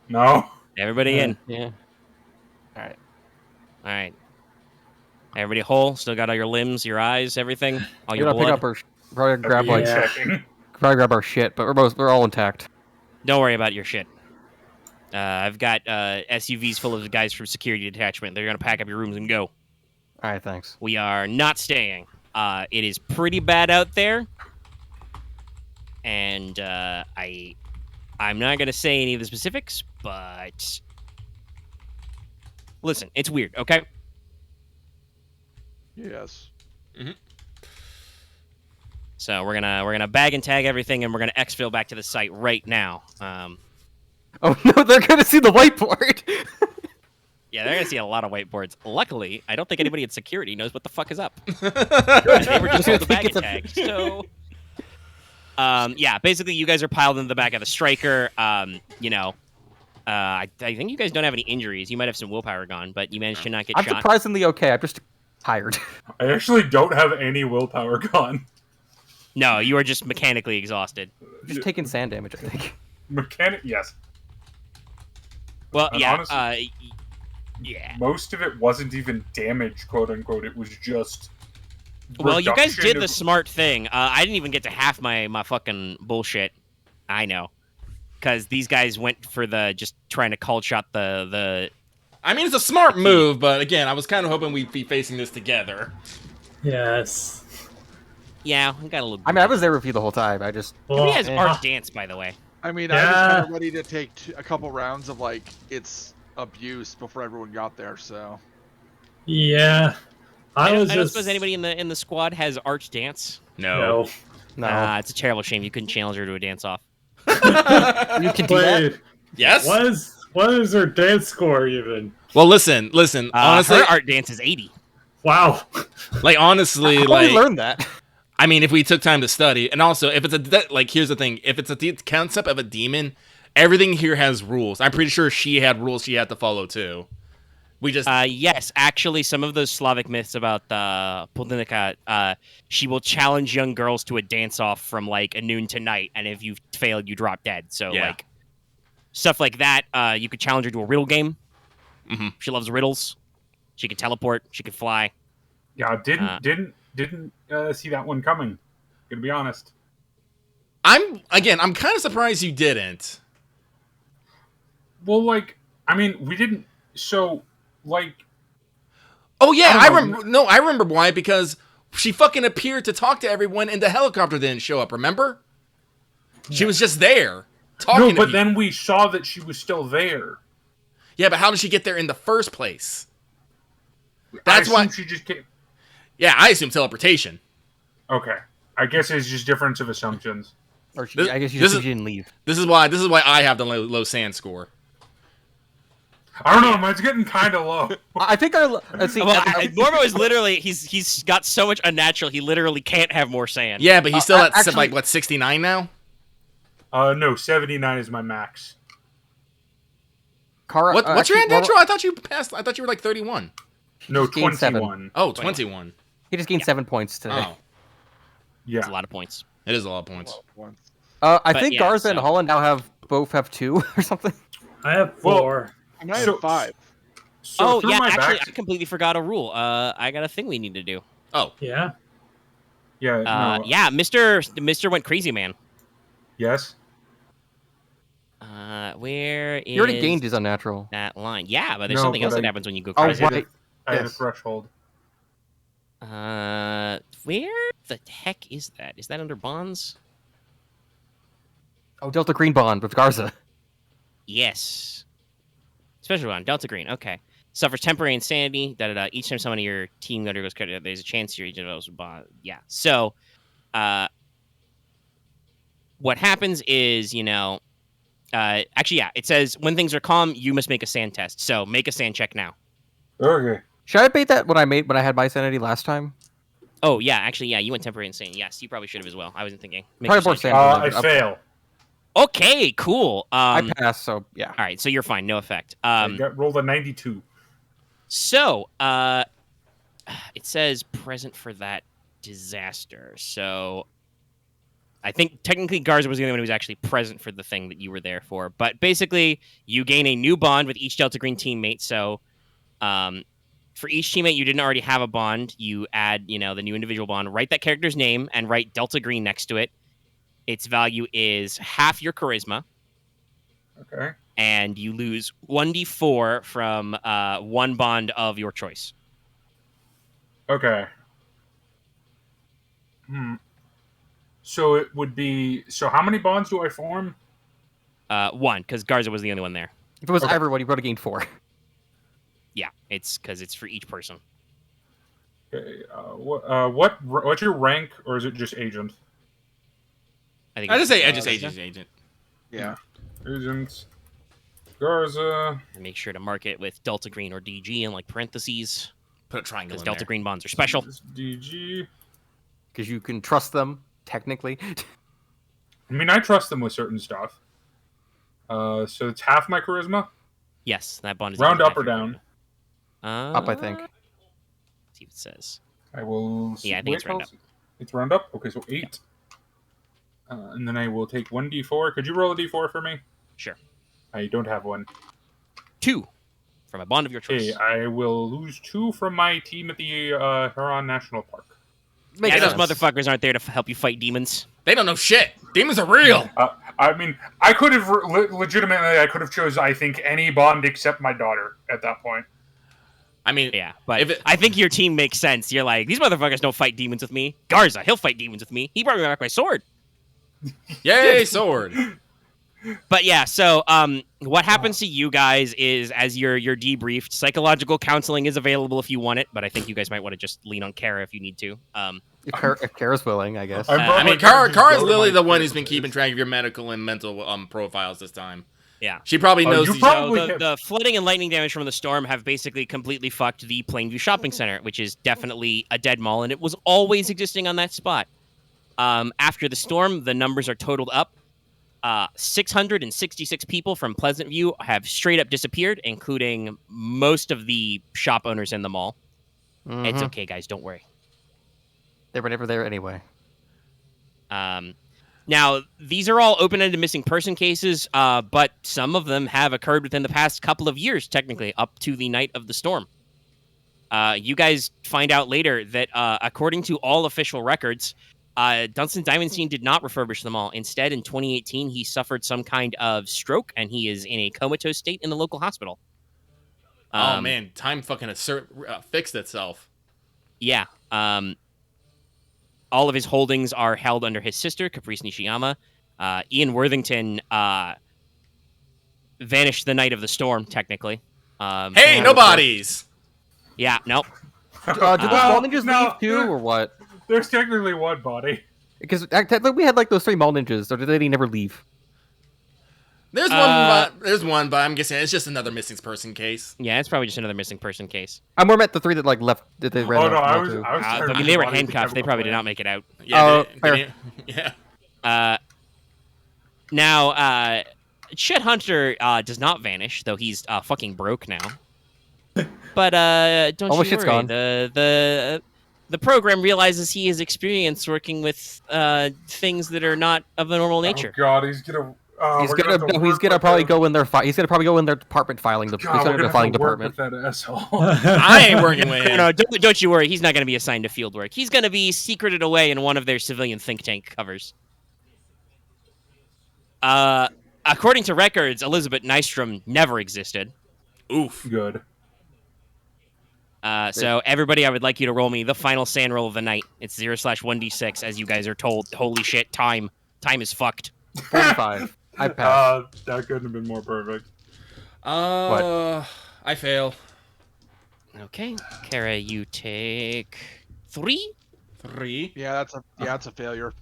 No. everybody in. Yeah. All right. Everybody whole? Still got all your limbs, your eyes, everything? All We're your gonna pick blood? up our probably grab Everyone Yeah. checking. probably grab our shit, but we're all intact. Don't worry about your shit. I've got SUVs full of guys from security detachment. They're going to pack up your rooms and go. All right, thanks. We are not staying. It is pretty bad out there. And I'm not going to say any of the specifics, but listen, it's weird, okay? Yes. So we're gonna bag and tag everything, and we're gonna exfil back to the site right now. Oh no, they're gonna see the whiteboard. Yeah, they're gonna see a lot of whiteboards. Luckily, I don't think anybody at security knows what the fuck is up. They were just told to bag and tag. So, yeah, basically, you guys are piled into the back of the striker. You know, I think you guys don't have any injuries. You might have some willpower gone, but you managed to not get I'm shot. surprisingly okay. I'm just tired. I actually don't have any willpower gone. No, you are just mechanically exhausted. Just taking sand damage, I think. Mechanic, yes. Well, And yeah, honestly, yeah. most of it wasn't even damage, quote unquote. It was just. Well, you guys reduction did the of- smart thing. I didn't even get to half my fucking bullshit. I know. Because these guys went for the just trying to cold shot the. I mean, it's a smart move, but again, I was kind of hoping we'd be facing this together. Yes. Yeah, we got a little. I mean, I was there with you the whole time. I just Well, He has eh. art dance, by the way. I mean, I was Yeah. kind of ready to take a couple rounds of like its abuse before everyone got there. So yeah. I I was don't just. suppose anybody in the squad has art dance. No. No. no. It's a terrible shame you couldn't challenge her to a dance off. You can do that. Wait, Yes. what is her dance score even? Well, listen. Honestly, her art dance is 80. Wow. like honestly, How like we learned that? I mean, if we took time to study, and also if it's like here's the thing: if it's a concept of a demon, everything here has rules. I'm pretty sure she had rules she had to follow too. We just Yes, actually, some of those Slavic myths about Poldinica, she will challenge young girls to a dance-off from, like, noon to night, and if you failed, you drop dead. So, Yeah. like, stuff like that. You could challenge her to a riddle game. Mhm. She loves riddles. She can teleport. She can fly. Yeah, didn't see that one coming. Gonna be honest. I'm kind of surprised you didn't. Well, like, I mean, we didn't. So, like, Oh yeah, I I don't know. remember. No, I remember why, because she fucking appeared to talk to everyone, and the helicopter didn't show up. Remember? She was just there talking. no, to but people. then we saw that she was still there. Yeah, but how did she get there in the first place? I That's why. assume she just came. Yeah, I assume teleportation. Okay, I guess it's just difference of assumptions. Or she, This- I guess you this just is- she didn't leave. This is why I have the low sand score. I don't know. Mine's getting kind of low. I think let's see. Well, Mormo is literally he's got so much unnatural. He literally can't have more sand. Yeah, but he's still at actually- like what 69 now. No, 79 is my max. Kara, What's your actually, natural? I thought you passed. I thought you were like 31. No, Just gained 21. Oh, 21. He just gained 7 points today. Oh, Yeah. It's a lot of points. it is a lot of points. once. I But think yeah, Garza and so- Holland now both have 2 or something. I have Well, 4. I mean, I So- had 5. So Oh through yeah, my actually, back- I completely forgot a rule. I got a thing we need to do. Oh, Yeah. Yeah. No. Yeah, Mister went crazy, man. Yes. Where is He already gained his unnatural. that line? Yeah, but there's No, something else but that I- happens when you go Oh, crazy. right. I had a Yes. threshold. Where the heck is that? Is that under bonds? Oh, Delta Green Bond with Garza. Yes. Special one, Delta Green. Okay. Suffers temporary insanity. Da da da. Each time someone in your team undergoes credit, there's a chance your agent develops a bond. Yeah. So, what happens is, actually, yeah, it says when things are calm, you must make a sand test. So make a sand check now. Okay. Should I bait that when I had my sanity last time? Oh yeah, actually, yeah, you went temporary insane. Yes, you probably should have as well. I wasn't thinking. Make Probably your more sand sand. check. I fail. Okay, cool. I passed, so yeah. All right, so you're fine, no effect. I rolled a 92. So, it says present for that disaster. So, I think technically Garza was the only one who was actually present for the thing that you were there for. But basically, you gain a new bond with each Delta Green teammate. So, For each teammate you didn't already have a bond, you add, the new individual bond. Write that character's name and write Delta Green next to it. Its value is half your charisma. Okay. And you lose 1d4 from one bond of your choice. Okay. So it would be... So how many bonds do I form? One, because Garza was the only one there. If it was Okay. everyone, you would have gained 4. Yeah, it's because it's for each person. Okay. What's your rank, or is it just agent? I I just say it's, agent. Yeah. Agent. Garza. And make sure to mark it with Delta Green or DG in like parentheses, Put a triangle because in Delta there. Green bonds are special. DG. Because you can trust them, technically. I mean, I trust them with certain stuff. So it's half my charisma? Yes, that bond is Round equal to up or half your down? charisma. Up, I think. See what it says. I will... Yeah, I think it's round up. It's round up? Okay, so 8. And then I will take 1d4. Could you roll a d4 for me? Sure. I don't have one. 2 from a bond of your choice. Okay, I will lose 2 from my team at the Huron National Park. Makes Yeah, those sense. motherfuckers aren't there to help you fight demons. They don't know shit. Demons are real. I mean, I could have legitimately. I could have chose, I think, any bond except my daughter at that point. I mean, Yeah, but If it- I think your team makes sense. You're like, these motherfuckers don't fight demons with me. Garza, he'll fight demons with me. He brought me back my sword. yay, sword. But yeah, so what happens to you guys is, as you're debriefed, psychological counseling is available if you want it, but I think you guys might want to just lean on Kara if you need to. If Kara's willing, I guess. I'm I probably I mean, gonna just Kara's go to literally my the one who's been therapist. keeping track of your medical and mental profiles this time. Yeah. She probably knows you these. probably- So have- the flooding and lightning damage from the storm have basically completely fucked the Plainview Shopping Center, which is definitely a dead mall, and it was always existing on that spot. After the storm, the numbers are totaled up. 666 people from Pleasant View have straight up disappeared, including most of the shop owners in the mall. It's Mhm. okay, guys. Don't worry. They were never there anyway. Now, these are all open-ended missing person cases, but some of them have occurred within the past couple of years, technically, up to the night of the storm. You guys find out later that, according to all official records, Dunstan Diamondstein did not refurbish the mall. Instead, in 2018, he suffered some kind of stroke, and he is in a comatose state in the local hospital. Oh man, time fucking fixed itself. Yeah. All of his holdings are held under his sister, Caprice Nishiyama. Ian Worthington vanished the night of the storm, technically. Hey, no bodies. Yeah, nope. Did the Well, mall ninjas no, leave too, or what? There's technically one body. Because we had like those 3 mall ninjas, or did they never leave? There's one. There's one, but I'm guessing it's just another missing person case. Yeah, it's probably just another missing person case. I more meant the 3 that like left. That they ran Oh out no, I mall was. too. I was. I terrified mean, they were bodies handcuffed. They became probably did a not make it out. Yeah. Oh, they fair. didn't- yeah. Now, Chet Hunter does not vanish, though he's fucking broke now. But don't All the you shit's worry. gone. The program realizes he has experience working with things that are not of a normal nature. Oh god, he's gonna. He's we're gonna have to he's work gonna with probably the- go in their he's gonna probably go in their department filing the God, we're gonna have filing to work department. with that asshole. I ain't working with him. No, don't you worry. He's not going to be assigned to field work. He's going to be secreted away in one of their civilian think tank covers. According to records, Elizabeth Nystrom never existed. Oof. Good. So everybody, I would like you to roll me the final sand roll of the night. It's 0/1d6, as you guys are told. Holy shit, time is fucked. 45. I passed. That couldn't have been more perfect. I fail. Okay, Kara, you take 3. 3. Yeah, that's a failure.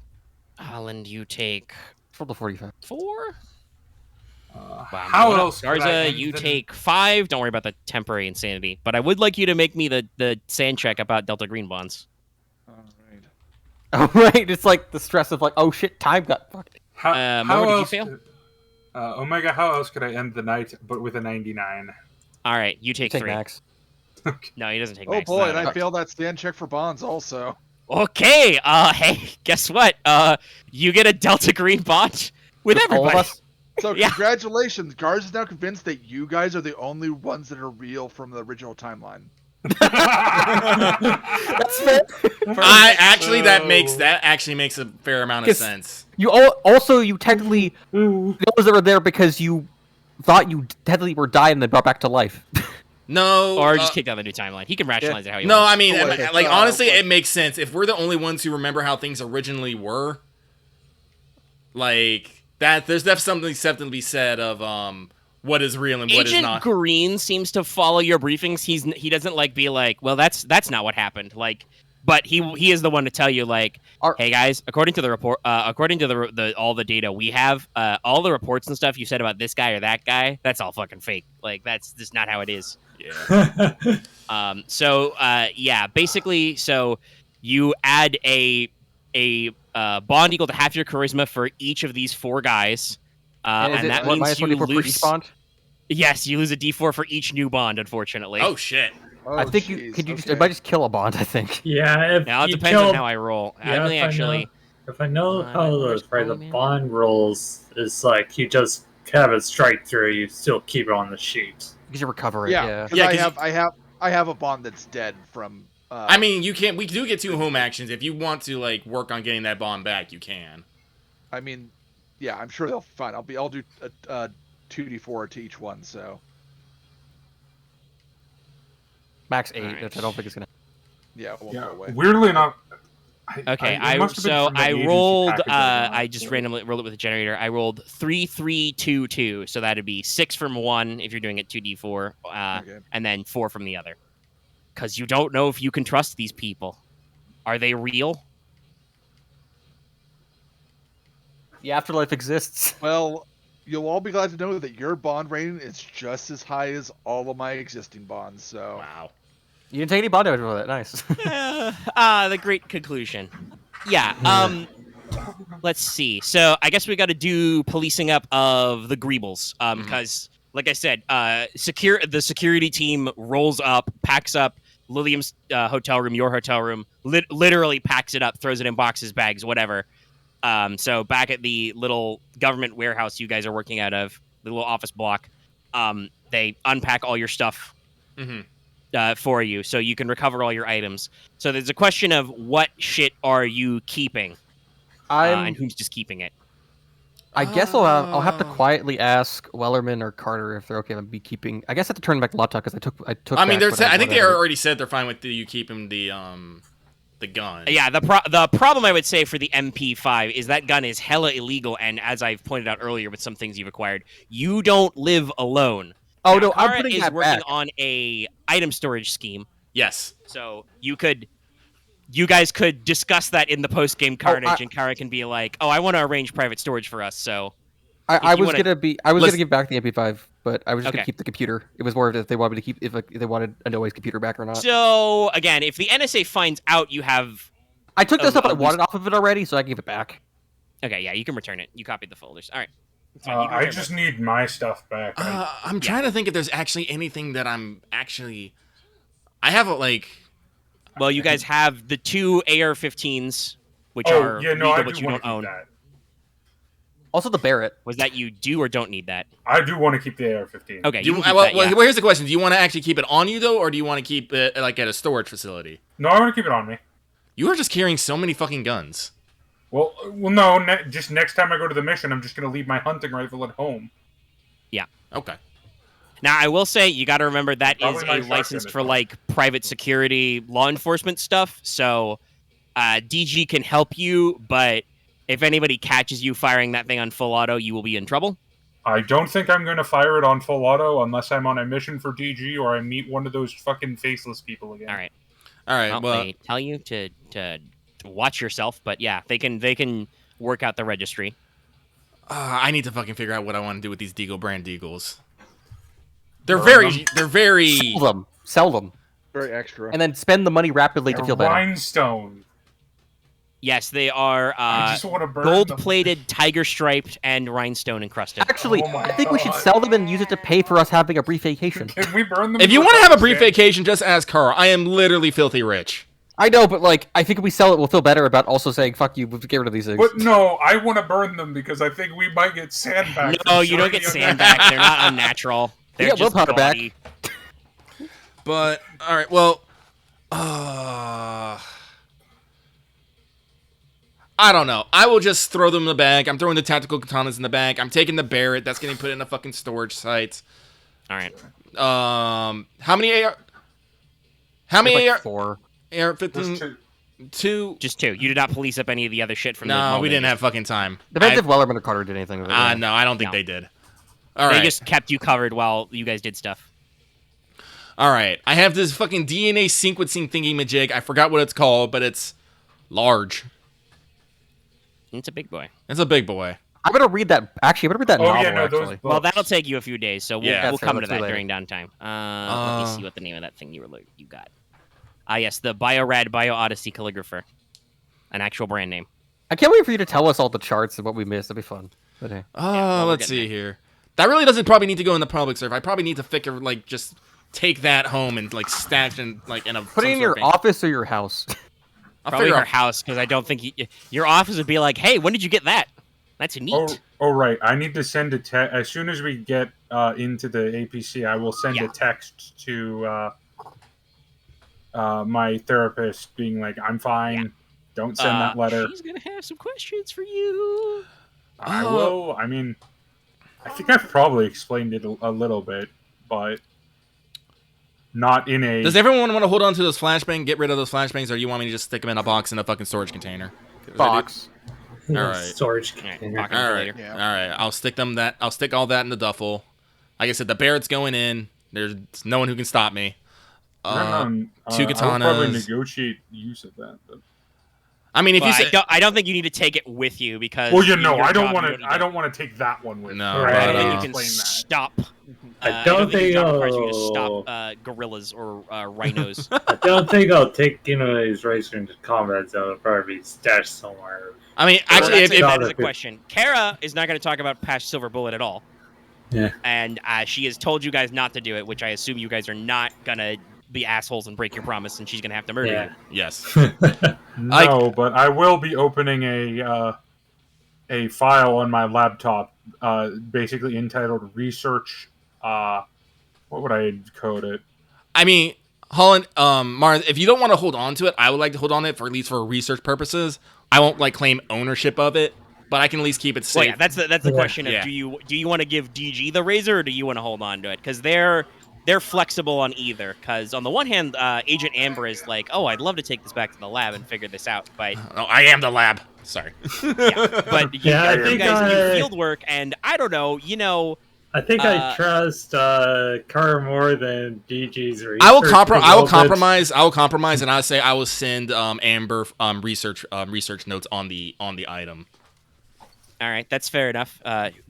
Holland, you take Roll the 45. 4. How else? could I Garza, end you the- take 5. Don't worry about the temporary insanity. But I would like you to make me the sand check about Delta Green bonds. All right. Oh right, it's like the stress of like, oh shit, time got fucked. How, Mormo, how did you else? fail? could- Omega, how else could I end the night but with a 99? All right, you take Take 3. max. No, he doesn't take Oh max. boy, No, and no. I failed that stand check for bonds also. Okay, hey, guess what? You get a Delta Green bond with Just all of everybody. us? So Yeah. congratulations, Garza is now convinced that you guys are the only ones that are real from the original timeline. That's fair. That actually makes a fair amount of sense. You technically those that were there because you thought you technically were dying and then brought back to life. No, or just kicked out the new timeline. He can rationalize it how he no, wants. I mean, honestly, it makes sense if we're the only ones who remember how things originally were. Like that, there's definitely something to be said of what is real and what is not. Agent Green seems to follow your briefings. He doesn't like be like, well, that's not what happened. Like, but he is the one to tell you like, hey guys, according to the report, according to the all the data we have, all the reports and stuff you said about this guy or that guy, that's all fucking fake. Like that's just not how it is. Yeah. Basically, so you add a bond equal to half your charisma for each of these 4 guys, and that means you lose. Yes, you lose a D4 for each new bond. Unfortunately. Oh shit. I think it might just kill a bond. I think. Yeah. Now it depends on how I roll. Yeah, if I know how those the bond rolls is like, you just have it strike through. You still keep it on the sheet. Because you recover it. Yeah. I have a bond that's dead from. I mean, you can't. We do get 2 home actions. If you want to like work on getting that bond back, you can. I mean, yeah, I'm sure they'll fine. I'll do a 2d4 to each one. So max 8, which I don't think it's gonna. Yeah, it won't go away. Weirdly enough. I rolled. I just randomly rolled it with a generator. I rolled 3, 3, 2, 2. So that'd be 6 from one if you're doing it 2d4, and then 4 from the other. Because you don't know if you can trust these people. Are they real? The afterlife exists. Well, you'll all be glad to know that your bond rating is just as high as all of my existing bonds. So wow. You didn't take any bond damage with it. Nice. The great conclusion. Yeah. Let's see. So I guess we got to do policing up of the Greebles. Because, like I said, the security team rolls up, packs up Lilium's hotel room, your hotel room, literally packs it up, throws it in boxes, bags, whatever. So back at the little government warehouse you guys are working out of, the little office block, they unpack all your stuff. For you, so you can recover all your items. So there's a question of what shit are you keeping, and who's just keeping it. I guess I'll have to quietly ask Wellerman or Carter if they're okay with me keeping. I guess I have to turn back the laptop because I took. I mean, I think they already said they're fine with you keeping the gun. Yeah, the problem I would say for the MP5 is that gun is hella illegal, and as I've pointed out earlier with some things you've acquired, you don't live alone. Oh now, no, I'm Kara putting is that working back. on a item storage scheme. Yes. So you guys could discuss that in the post game carnage, and Kara can be like, "Oh, I want to arrange private storage for us." So I was gonna give back the MP5, but I was just gonna keep the computer. It was more of if they wanted me to keep if they wanted a Noah's computer back or not. So again, if the NSA finds out you have, I took the stuff I wanted off of it already, so I can give it back. Okay, yeah, you can return it. You copied the folders. All right. I just need my stuff back. I'm trying to think if there's actually anything that I have Well, you guys have the 2 AR-15s, which are legal, but you don't own. That. Also, the Barrett. Was that you do or don't need that? I do want to keep the AR-15. Okay. Well, here's the question: do you want to actually keep it on you though, or do you want to keep it like at a storage facility? No, I want to keep it on me. You are just carrying so many fucking guns. Well, no. Just next time I go to the mission, I'm just gonna leave my hunting rifle at home. Yeah. Okay. Now, I will say, you got to remember that Probably is my a license shotgun for, as well. like, private security, law enforcement stuff, so DG can help you, but if anybody catches you firing that thing on full auto, you will be in trouble. I don't think I'm gonna fire it on full auto unless I'm on a mission for DG or I meet one of those fucking faceless people again. All right. Well, they tell you to watch yourself, but yeah, they can work out the registry. I need to fucking figure out what I want to do with these Deagle brand Deagles. They're very Sell them, Very extra. and then spend the money rapidly to feel better. Rhinestone. Yes, they are I just want to burn them. gold-plated, tiger-striped, and rhinestone encrusted. Actually, Oh my I think we should God. sell them and use it to pay for us having a brief vacation. Can we burn them? If you want to have a brief vacation, just ask Carl. I am literally filthy rich. I know, but like, I think if we sell it, we'll feel better about also saying "fuck you." We'll get rid of these things. But no, I want to burn them because I think we might get sand back. No, from you don't get showing sand back. They're not unnatural. They're Yeah, just willpower back. gaudy. But all right, well, I don't know. I will just throw them in the bag. I'm throwing the tactical katanas in the bag. I'm taking the Barrett. That's getting put in a fucking storage site. All right. How many AR? How many Like AR? 4. AR-15. Just Two. Just 2. You did not police up any of the other shit from the No, mall we didn't ninjas. have fucking time. Depends if Wellerman or Carter did anything with it. yeah. No, I don't think No. they did. All They right. just kept you covered while you guys did stuff. All right. I have this fucking DNA sequencing thingy majig. I forgot what it's called, but it's large. It's a big boy. It's a big boy. I'm gonna read that. Actually, I'm gonna read that Oh, novel. yeah, no, those actually. Well, books. that'll take you a few days, so we'll, Yeah, we'll fair, come to let's that do during downtime. Let me see what the name of that thing you got. Yes, the BioRad Bio Odyssey Calligrapher, an actual brand name. I can't wait for you to tell us all the charts and what we missed. That'd be fun. But hey. well, we're Let's getting see here. That really doesn't probably need to go in the public server. I probably need to figure like just take that home and like stash in like in a Put it some in sort your of thing. office or your house. I'll Probably figure her out. house, because I don't think your office would be like, "Hey, when did you get that? That's neat." Oh, right. I need to send a text as soon as we get into the APC. I will send Yeah. a text to my therapist, being like, "I'm fine. Yeah. Don't send that letter." She's gonna have some questions for you. I will. I mean, I think I've probably explained it a little bit, but not in a. Does everyone want to hold on to those flashbangs, get rid of those flashbangs, or you want me to just stick them in a box in a fucking storage container? Box. All right. Storage All right, container. pocket All for right. later. Yeah. All right. I'll stick all that in the duffel. Like I said, the Barrett's going in. There's no one who can stop me. Two I would probably katanas. negotiate use of that. But... I mean, if Well, you say I don't think you need to take it with you because. Well, you in know, your I don't job, want you to. I don't want to take that one with. No, me. Right. I don't I think can you can explain that. stop. I don't think your think job requires you to I'll- stop gorillas or rhinos. I don't think I'll take these racer into combat zone. It'll probably be stashed somewhere. I mean, Well, actually, that's if that is a if it- question. Kara is not going to talk about past Silver Bullet at all. Yeah. And she has told you guys not to do it, which I assume you guys are not going to be assholes and break your promise, and she's going to have to murder Yeah. you. yes, No, but I will be opening a file on my laptop, basically entitled "Research." What would I code it? I mean, Holland, Marth, if you don't want to hold on to it, I would like to hold on to it for at least for research purposes. I won't like claim ownership of it, but I can at least keep it safe. Well, yeah, that's the Yeah. question of Yeah. do you want to give DG the razor or do you want to hold on to it? Because they're flexible on either. Because on the one hand, Agent Amber is like, oh, I'd love to take this back to the lab and figure this out, but Oh, I am the lab. Sorry. but you, Yeah, I you think guys do I- field work, and I don't know, I think I Uh, trust Car more than DG's research. I will a little bit. compromise. I will compromise, and I say I will send Amber research notes on the item. all right, that's fair enough.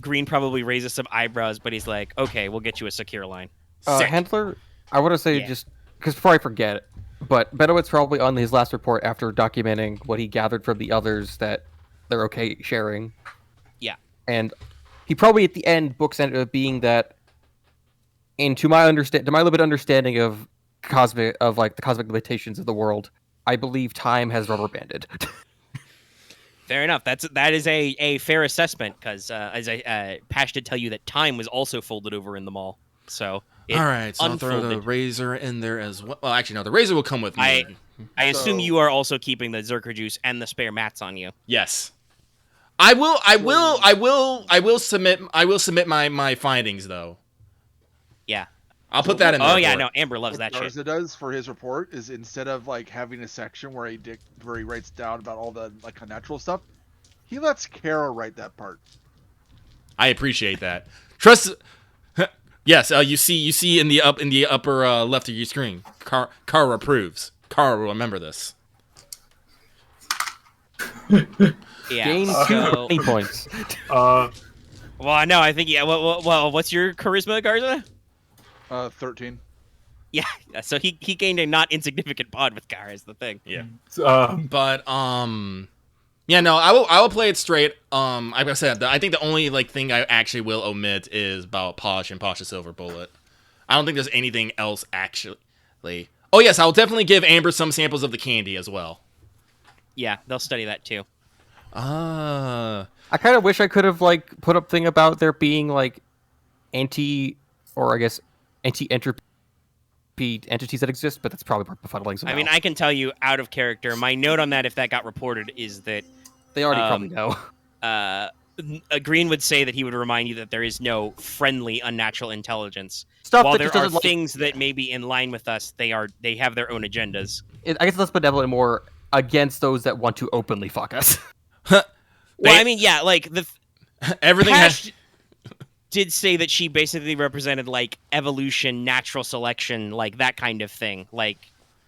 Green probably raises some eyebrows, but he's like, okay, we'll get you a secure line. Sick. Handler, I want to say Yeah. just because before I forget, but Benowitz probably on his last report after documenting what he gathered from the others that they're okay sharing. Yeah. And he probably at the end books ended up being that, and to my limited understanding of the cosmic limitations of the world, I believe time has rubber banded. Fair enough. That is a fair assessment because as Pash did tell you that time was also folded over in the mall. So it All right, so I'll throw the unfolded. razor in there as well. Well, actually, no, the razor will come with me. I assume So- you are also keeping the Zerker juice and the spare mats on you. Yes, I will submit my findings though. Yeah. I'll put that in. Oh the yeah, report. no, Amber loves What that shit. Garza does for his report is instead of like having a section where where he writes down about all the like unnatural stuff, he lets Kara write that part. I appreciate that. Trust. Yes, you see in the upper left of your screen. Kara approves. Kara will remember this. Yeah. Gain So, 2 points. Uh, well, I know. I think yeah. Well, what's your charisma, Garza? 13. Yeah. So he gained a not insignificant pod with Kara. Is the thing. Yeah. um, But yeah, no, I will play it straight. Like I said, I think the only like thing I actually will omit is about Posh and Posh's Silver Bullet. I don't think there's anything else actually. Oh yes, I'll definitely give Amber some samples of the candy as well. Yeah, they'll study that too. Ah, I kind of wish I could have like put up thing about there being like anti-entropy be entities that exist, but that's probably befuddling. So I mean, no. I can tell you out of character. My note on that, if that got reported, is that They already probably know. Green would say that he would remind you that there is no friendly unnatural intelligence. Stuff While that there just are doesn't things that may be in line with us, they have their own agendas. I guess less benevolent and more against those that want to openly fuck us. Well, I mean, yeah, like Everything Pash did say that she basically represented like evolution, natural selection, like that kind of thing. Like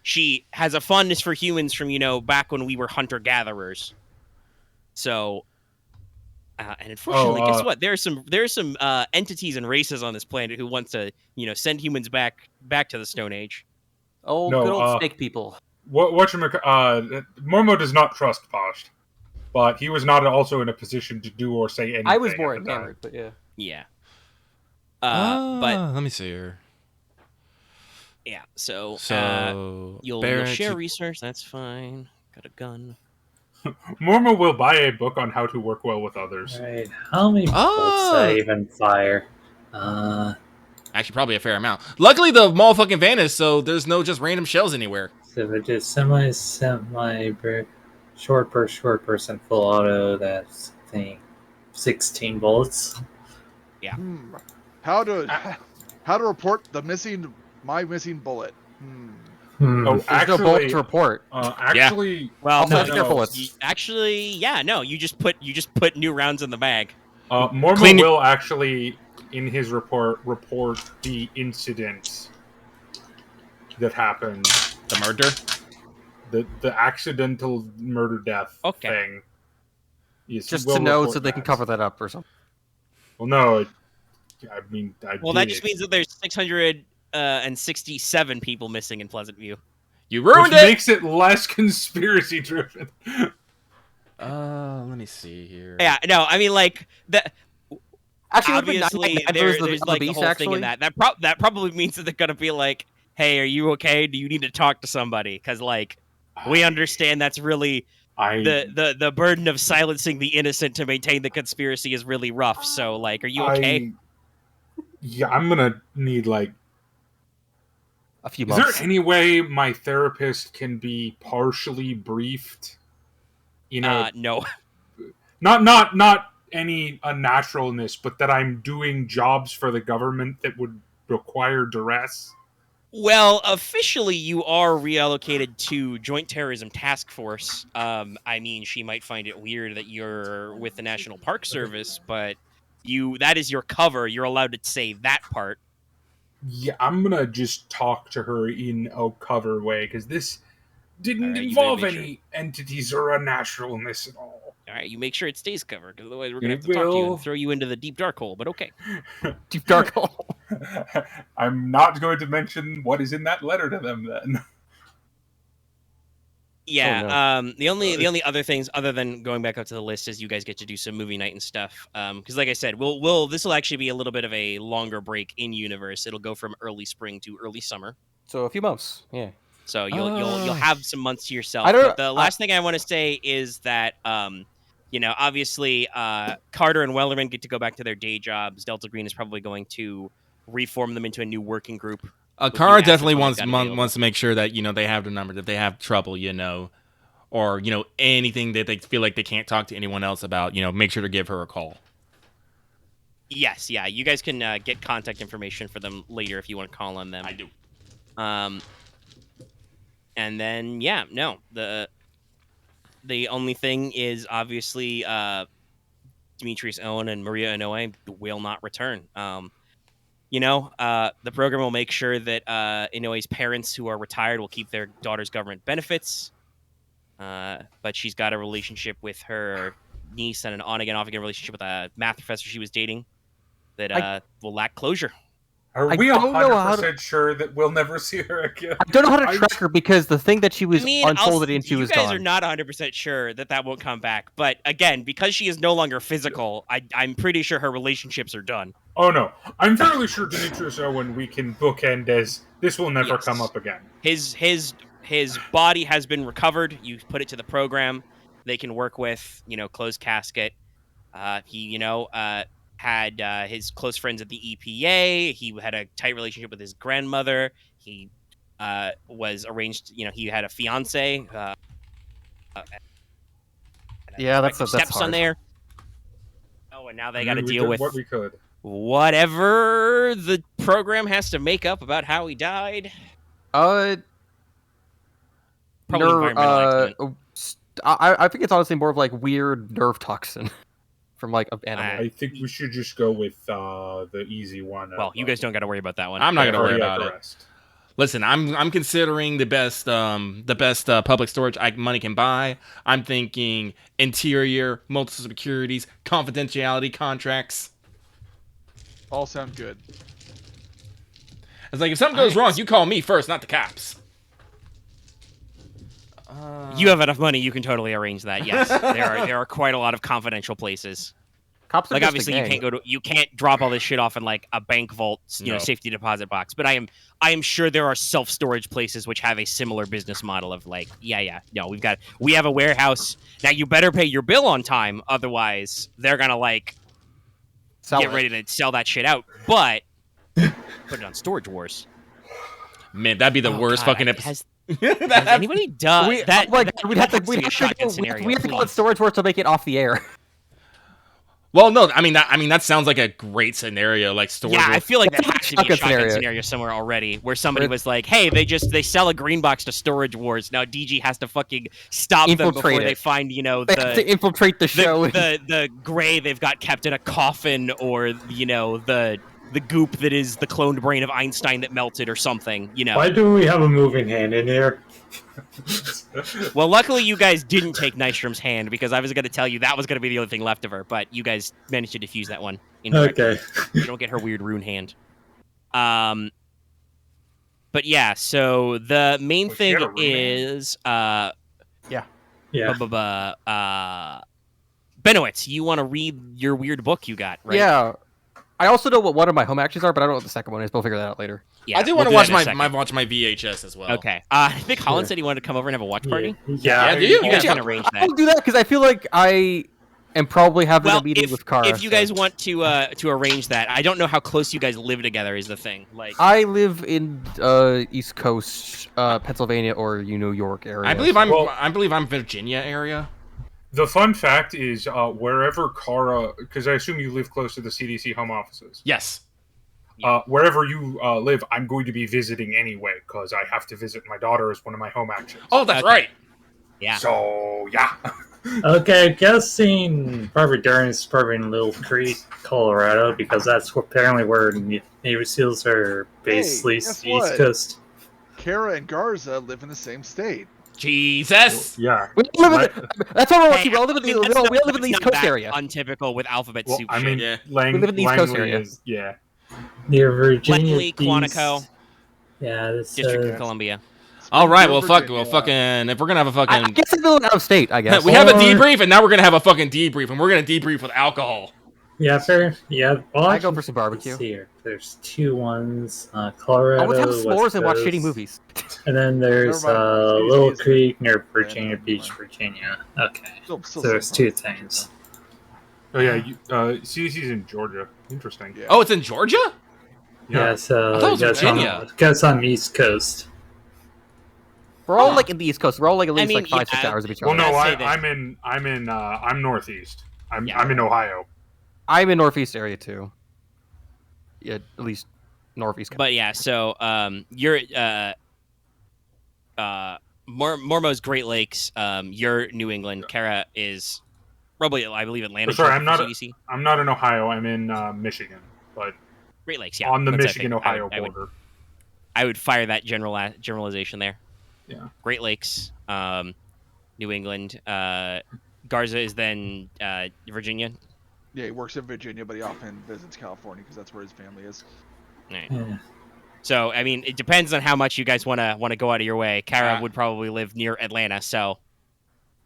she has a fondness for humans from back when we were hunter gatherers. So, and unfortunately, guess what? There are some entities and races on this planet who want to send humans back to the Stone Age. Oh, No, good old snake people. Mormo does not trust Posh, but he was not also in a position to do or say anything. I was more at the time. enamored, but yeah. Yeah. but let me see here. Yeah, so you'll Barrett, share research. That's fine. Got a gun. Mormo will buy a book on how to work well with others. Right. How many bolts did I even fire? Actually, probably a fair amount. Luckily, the motherfucking vanished, so there's no just random shells anywhere. So if I did semi, short burst, and full auto, that's, I think, 16 bullets. Yeah. How to report my missing bullet? Oh, There's no bullet to report. Actually, Well, Also, no, no bullets. actually, yeah, no. You just put new rounds in the bag. Mormo will actually, in his report the incident that happened. The murder? The accidental murder death thing. Yes, just to know so they can cover that up or something. Well, no. That just means that there's 667 people missing in Pleasant View. You ruined Which it! makes it less conspiracy driven. Let me see here. Yeah, no, I mean, like, that... Actually, obviously, there's like the whole thing in that. That probably means that they're going to be like, hey, are you okay? Do you need to talk to somebody? Because, like, we understand that's really... The burden of silencing the innocent to maintain the conspiracy is really rough. So, like, are you okay? Yeah, I'm gonna need, like... a few months. Is there any way my therapist can be partially briefed? No. Not any unnaturalness, but that I'm doing jobs for the government that would require duress? Well, officially, you are reallocated to Joint Terrorism Task Force. I mean, she might find it weird that you're with the National Park Service, but that is your cover. You're allowed to say that part. Yeah, I'm gonna just talk to her in a cover way, because this didn't involve any entities or unnaturalness at all. All right, you make sure it stays covered, because otherwise we're going to have to talk to you and throw you into the deep dark hole, but okay. Deep dark hole. I'm not going to mention what is in that letter to them, then. Yeah, the only other things, other than going back up to the list, is you guys get to do some movie night and stuff. Because like I said, this will actually be a little bit of a longer break in universe. It'll go from early spring to early summer. So a few months, yeah. So you'll have some months to yourself. But the last thing I want to say is that obviously Carter and Wellerman get to go back to their day jobs. Delta Green is probably going to reform them into a new working group. Carter definitely wants to make sure that they have the number, that they have trouble, or anything that they feel like they can't talk to anyone else about. Make sure to give her a call. Yes, yeah, you guys can get contact information for them later if you want to call on them. I do. And then the only thing is obviously Demetrius Owen and Maria Inoue will not return. The program will make sure that Inoue's parents who are retired will keep their daughter's government benefits. But she's got a relationship with her niece and an on-again, off-again relationship with a math professor she was dating that will lack closure. Are we 100% sure that we'll never see her again? I don't know how to track her because the thing that she was unfolded into is gone. You guys are not 100% sure that won't come back. But again, because she is no longer physical, I'm pretty sure her relationships are done. Oh, no. I'm fairly sure Demetrius Owen we can bookend as this will never come up again. His body has been recovered. You put it to the program. They can work with, closed casket. He had his close friends at the EPA. He had a tight relationship with his grandmother. He was arranged. He had a fiance. Yeah, that's stepson hard. there. Oh, and now they got to We deal did with what we could. whatever the program has to make up about how he died. Probably environmental accident. I think it's honestly more of like weird nerve toxin from like an animal. I think we should just go with the easy one. Well, you guys don't got to worry about that one. I'm not going to worry cardiac about it. arrest. Listen, I'm considering the best public storage money can buy. I'm thinking interior, multiple securities, confidentiality contracts. All sound good. It's like if something goes wrong, you call me first, not the cops. You have enough money, you can totally arrange that. Yes, there are quite a lot of confidential places. Cops are Like just obviously a gang. you can't drop all this shit off in like a bank vault, No. safety deposit box. But I am sure there are self-storage places which have a similar business model of like, no, we have a warehouse. Now you better pay your bill on time, otherwise they're gonna like get ready to sell that shit out. But put it on Storage Wars. Man, that'd be the worst fucking episode. Has anybody done We'd that? have that to has be a shotgun scenario, we have to call it please. storage wars to make it off the air. Well, no, I mean that sounds like a great scenario, like storage. Yeah, I feel like there It's has to be a shotgun shotgun scenario. scenario somewhere already where somebody was like, "Hey, they sell a green box to Storage Wars." Now DG has to fucking stop them Infiltrate before it. they find They have to the infiltrate the show. the gray they've got kept in a coffin, or the goop that is the cloned brain of Einstein that melted or something. Why do we have a moving hand in here? Well, luckily you guys didn't take Nystrom's hand, because I was going to tell you that was going to be the only thing left of her, but you guys managed to defuse that one. Okay. You don't get her weird rune hand. But yeah, so the main Well, she thing had a rune is Yeah. Benowitz, you want to read your weird book you got, right? Yeah. I also know what one of my home actions are, but I don't know what the second one is. We'll figure that out later. Yeah, I do we'll want to do watch that in a my second. VHS as well. Okay. I think Holland said he wanted to come over and have a watch party. Yeah, do you? You guys Actually, can arrange that. I'll do that because I feel like I am probably having Well, a meeting with Kara. if you guys want to arrange that, I don't know how close you guys live together is the thing. Like, I live in East Coast, Pennsylvania or New York area. I believe I'm Virginia area. The fun fact is, wherever Kara, because I assume you live close to the CDC home offices. Yes. Wherever you live, I'm going to be visiting anyway, because I have to visit my daughter as one of my home actions. Oh, that's Okay. right. yeah. So, yeah. Okay, guessing probably Darin's probably in Little Creek, Colorado, because that's apparently where Navy SEALs are based, Hey, East guess what? Coast. Kara and Garza live in the same state. Jesus. Yeah. We live in that's all we're Hey, we all live in the, that's we all not- live in the that's East not Coast that area. Untypical with alphabet Well, soup I shit. mean, Yeah. We live in the East Coast Langley area. is, yeah. Near Virginia Langley, Beach. Quantico, Yeah, this District of Columbia. All right. Springfield, Well, Virginia. fucking. If we're gonna have a I fucking, guess it's a little out of state. I guess we have a Or- debrief, and now we're gonna have a fucking debrief, and we're gonna debrief with alcohol. Yeah, fair. Yeah, well, I go actually, for some barbecue. let's see here. There's two ones. Colorado. Oh, let's have West s'mores and watch Coast. shitty movies. And then there's Never mind. Little CDC is Creek near Virginia never Beach, mind. Virginia. Okay. Still So there's same two problem. things. Oh, yeah. CDC's in Georgia. Interesting. Yeah. Oh, it's in Georgia. Yeah, I so thought it was Virginia. guess on East Coast. We're all like in the East Coast. We're all like at least mean, like 5-6 yeah, hours of each Well, other. no, I'd say that- I'm northeast. I'm Yeah. in Ohio. I'm in Northeast area too. Yeah, at least Northeast. But yeah, so you're Mormo's Great Lakes. You're New England. Kara is probably, I believe, Atlanta. Sorry, Georgia I'm not for a- CDC. I'm not in Ohio. I'm in Michigan, but Great Lakes, yeah, on the that's what I think. Michigan-Ohio I would- border. I would fire that generalization there. Yeah. Great Lakes, New England. Garza is then Virginia. Yeah, he works in Virginia, but he often visits California because that's where his family is. Right. Yeah. So I mean, it depends on how much you guys want to go out of your way. Kara Yeah. would probably live near Atlanta, so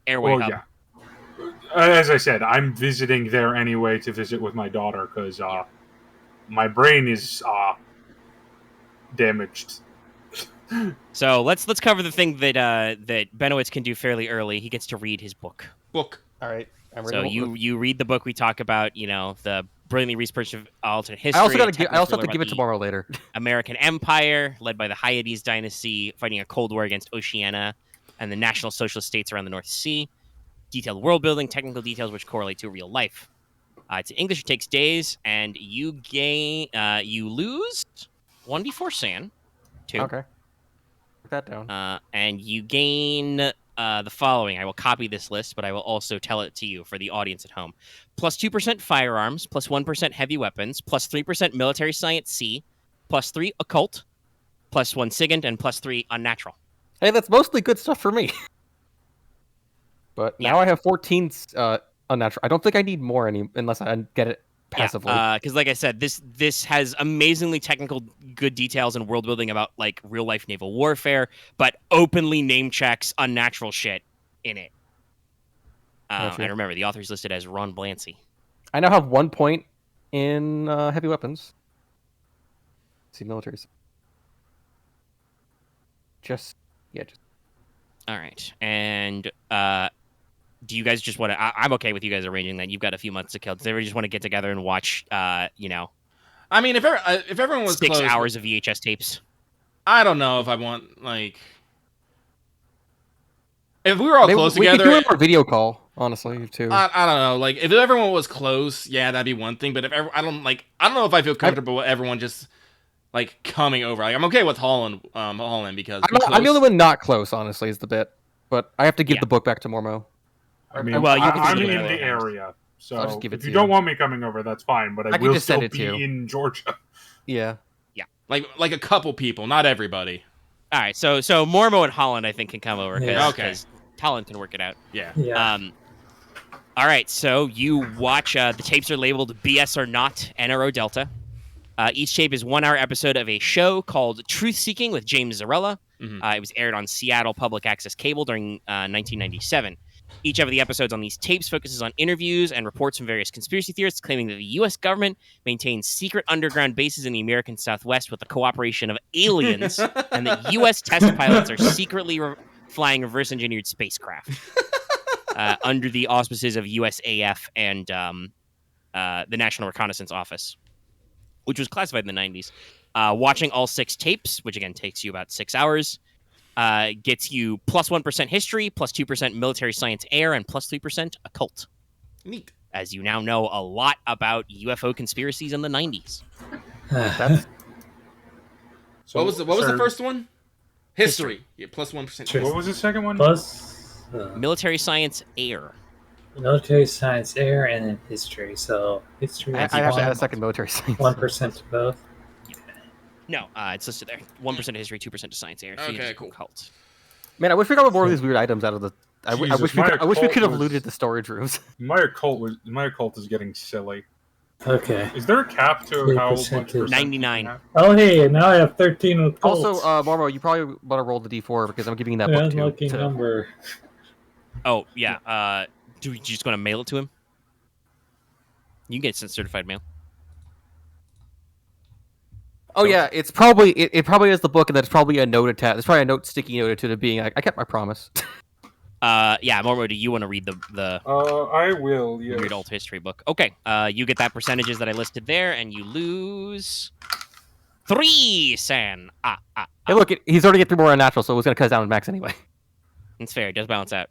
airway Well, hub. yeah. As I said, I'm visiting there anyway to visit with my daughter because my brain is damaged. So let's cover the thing that that Benowitz can do fairly early. He gets to read his book. Book. All right. I'm So ready. you read the book. We talk about the brilliantly researched alternate history. I also have to thriller give about it to Mormo later. American Empire, led by the Hyades dynasty, fighting a Cold War against Oceania and the National Socialist states around the North Sea. Detailed world building, technical details which correlate to real life. It's English, it takes days, and you lose 1d4 sand, 2. Okay. Put that down. And you gain the following. I will copy this list, but I will also tell it to you for the audience at home. Plus 2% firearms, plus 1% heavy weapons, plus 3% military science C, plus 3 occult, plus 1 SIGINT, and plus 3 unnatural. Hey, that's mostly good stuff for me. But now I have 14 unnatural. I don't think I need more unless I get it passively. Because like I said, this has amazingly technical, good details and world building about like real life naval warfare, but openly name checks unnatural shit in it. And remember, the author is listed as Ron Blancy. I now have 1 point in heavy weapons. Let's see, militaries. Just. All right, and do you guys just want to? I'm okay with you guys arranging that. You've got a few months to kill. Does everybody just want to get together and watch? I mean, if everyone was 6 close, hours of VHS tapes. I don't know if I want like. If we were all close we together, could do a video call. Honestly, too. I don't know. Like, if everyone was close, yeah, that'd be one thing. But if I don't know if I feel comfortable with everyone just like coming over. Like, I'm okay with Holland because I'm the only one not close. Honestly, is the bit. But I have to give the book back to Mormo. I mean, well, you can I'm see in it the area, so I'll just give it if to you you. don't want me coming over, that's fine. But I can will just still send it to be you. in Georgia. Yeah. like a couple people, not everybody. All right, so Mormo and Holland, I think, can come over. Yeah. Okay. Because Holland can work it out. Yeah. Yeah. All right, so you watch. The tapes are labeled BS or Not, NRO Delta. Each tape is 1 hour episode of a show called Truth Seeking with James Zarella. Mhm. It was aired on Seattle Public Access Cable during 1997. Each of the episodes on these tapes focuses on interviews and reports from various conspiracy theorists claiming that the U.S. government maintains secret underground bases in the American Southwest with the cooperation of aliens, and that U.S. test pilots are secretly flying reverse-engineered spacecraft under the auspices of USAF and the National Reconnaissance Office, which was classified in the 90s. Watching all 6 tapes, which again takes you about 6 hours, gets you plus 1% history, plus 2% military science air, and plus 3% occult. Neat. As you now know a lot about UFO conspiracies in the 90s. That's So, What was the first one? History. Yeah, plus 1%. What was the second one? Plus Military science air. military science, air, and then history. So history. I have to add a second military science. 1% to both. No, it's listed there. 1% to history, 2% to science air. 3% Okay, to cool. occult. Man, I wish we got more of these weird items out of the. I wish we could have was- looted the storage rooms. My occult is getting silly. Okay. Is there a cap to how much 3% percent you 99. can have? Oh, hey, now I have 13 with Also, Colts. Mormo, you probably want to roll the d4 because I'm giving you that An book too. unlucky to- number. Oh, yeah. Do we just going to mail it to him? You can get it sent certified mail. Oh yeah, it's probably it probably is the book, and that's probably a note attached. There's probably a note sticky note to it being like, I kept my promise. Yeah, Mormo, do you want to read the I will. Yes. weird alt history book? Okay. You get that percentages that I listed there, and you lose 3 San. Hey, look, he's already get 3 more unnatural, so it was gonna cut down to max anyway. It's fair. It does balance out.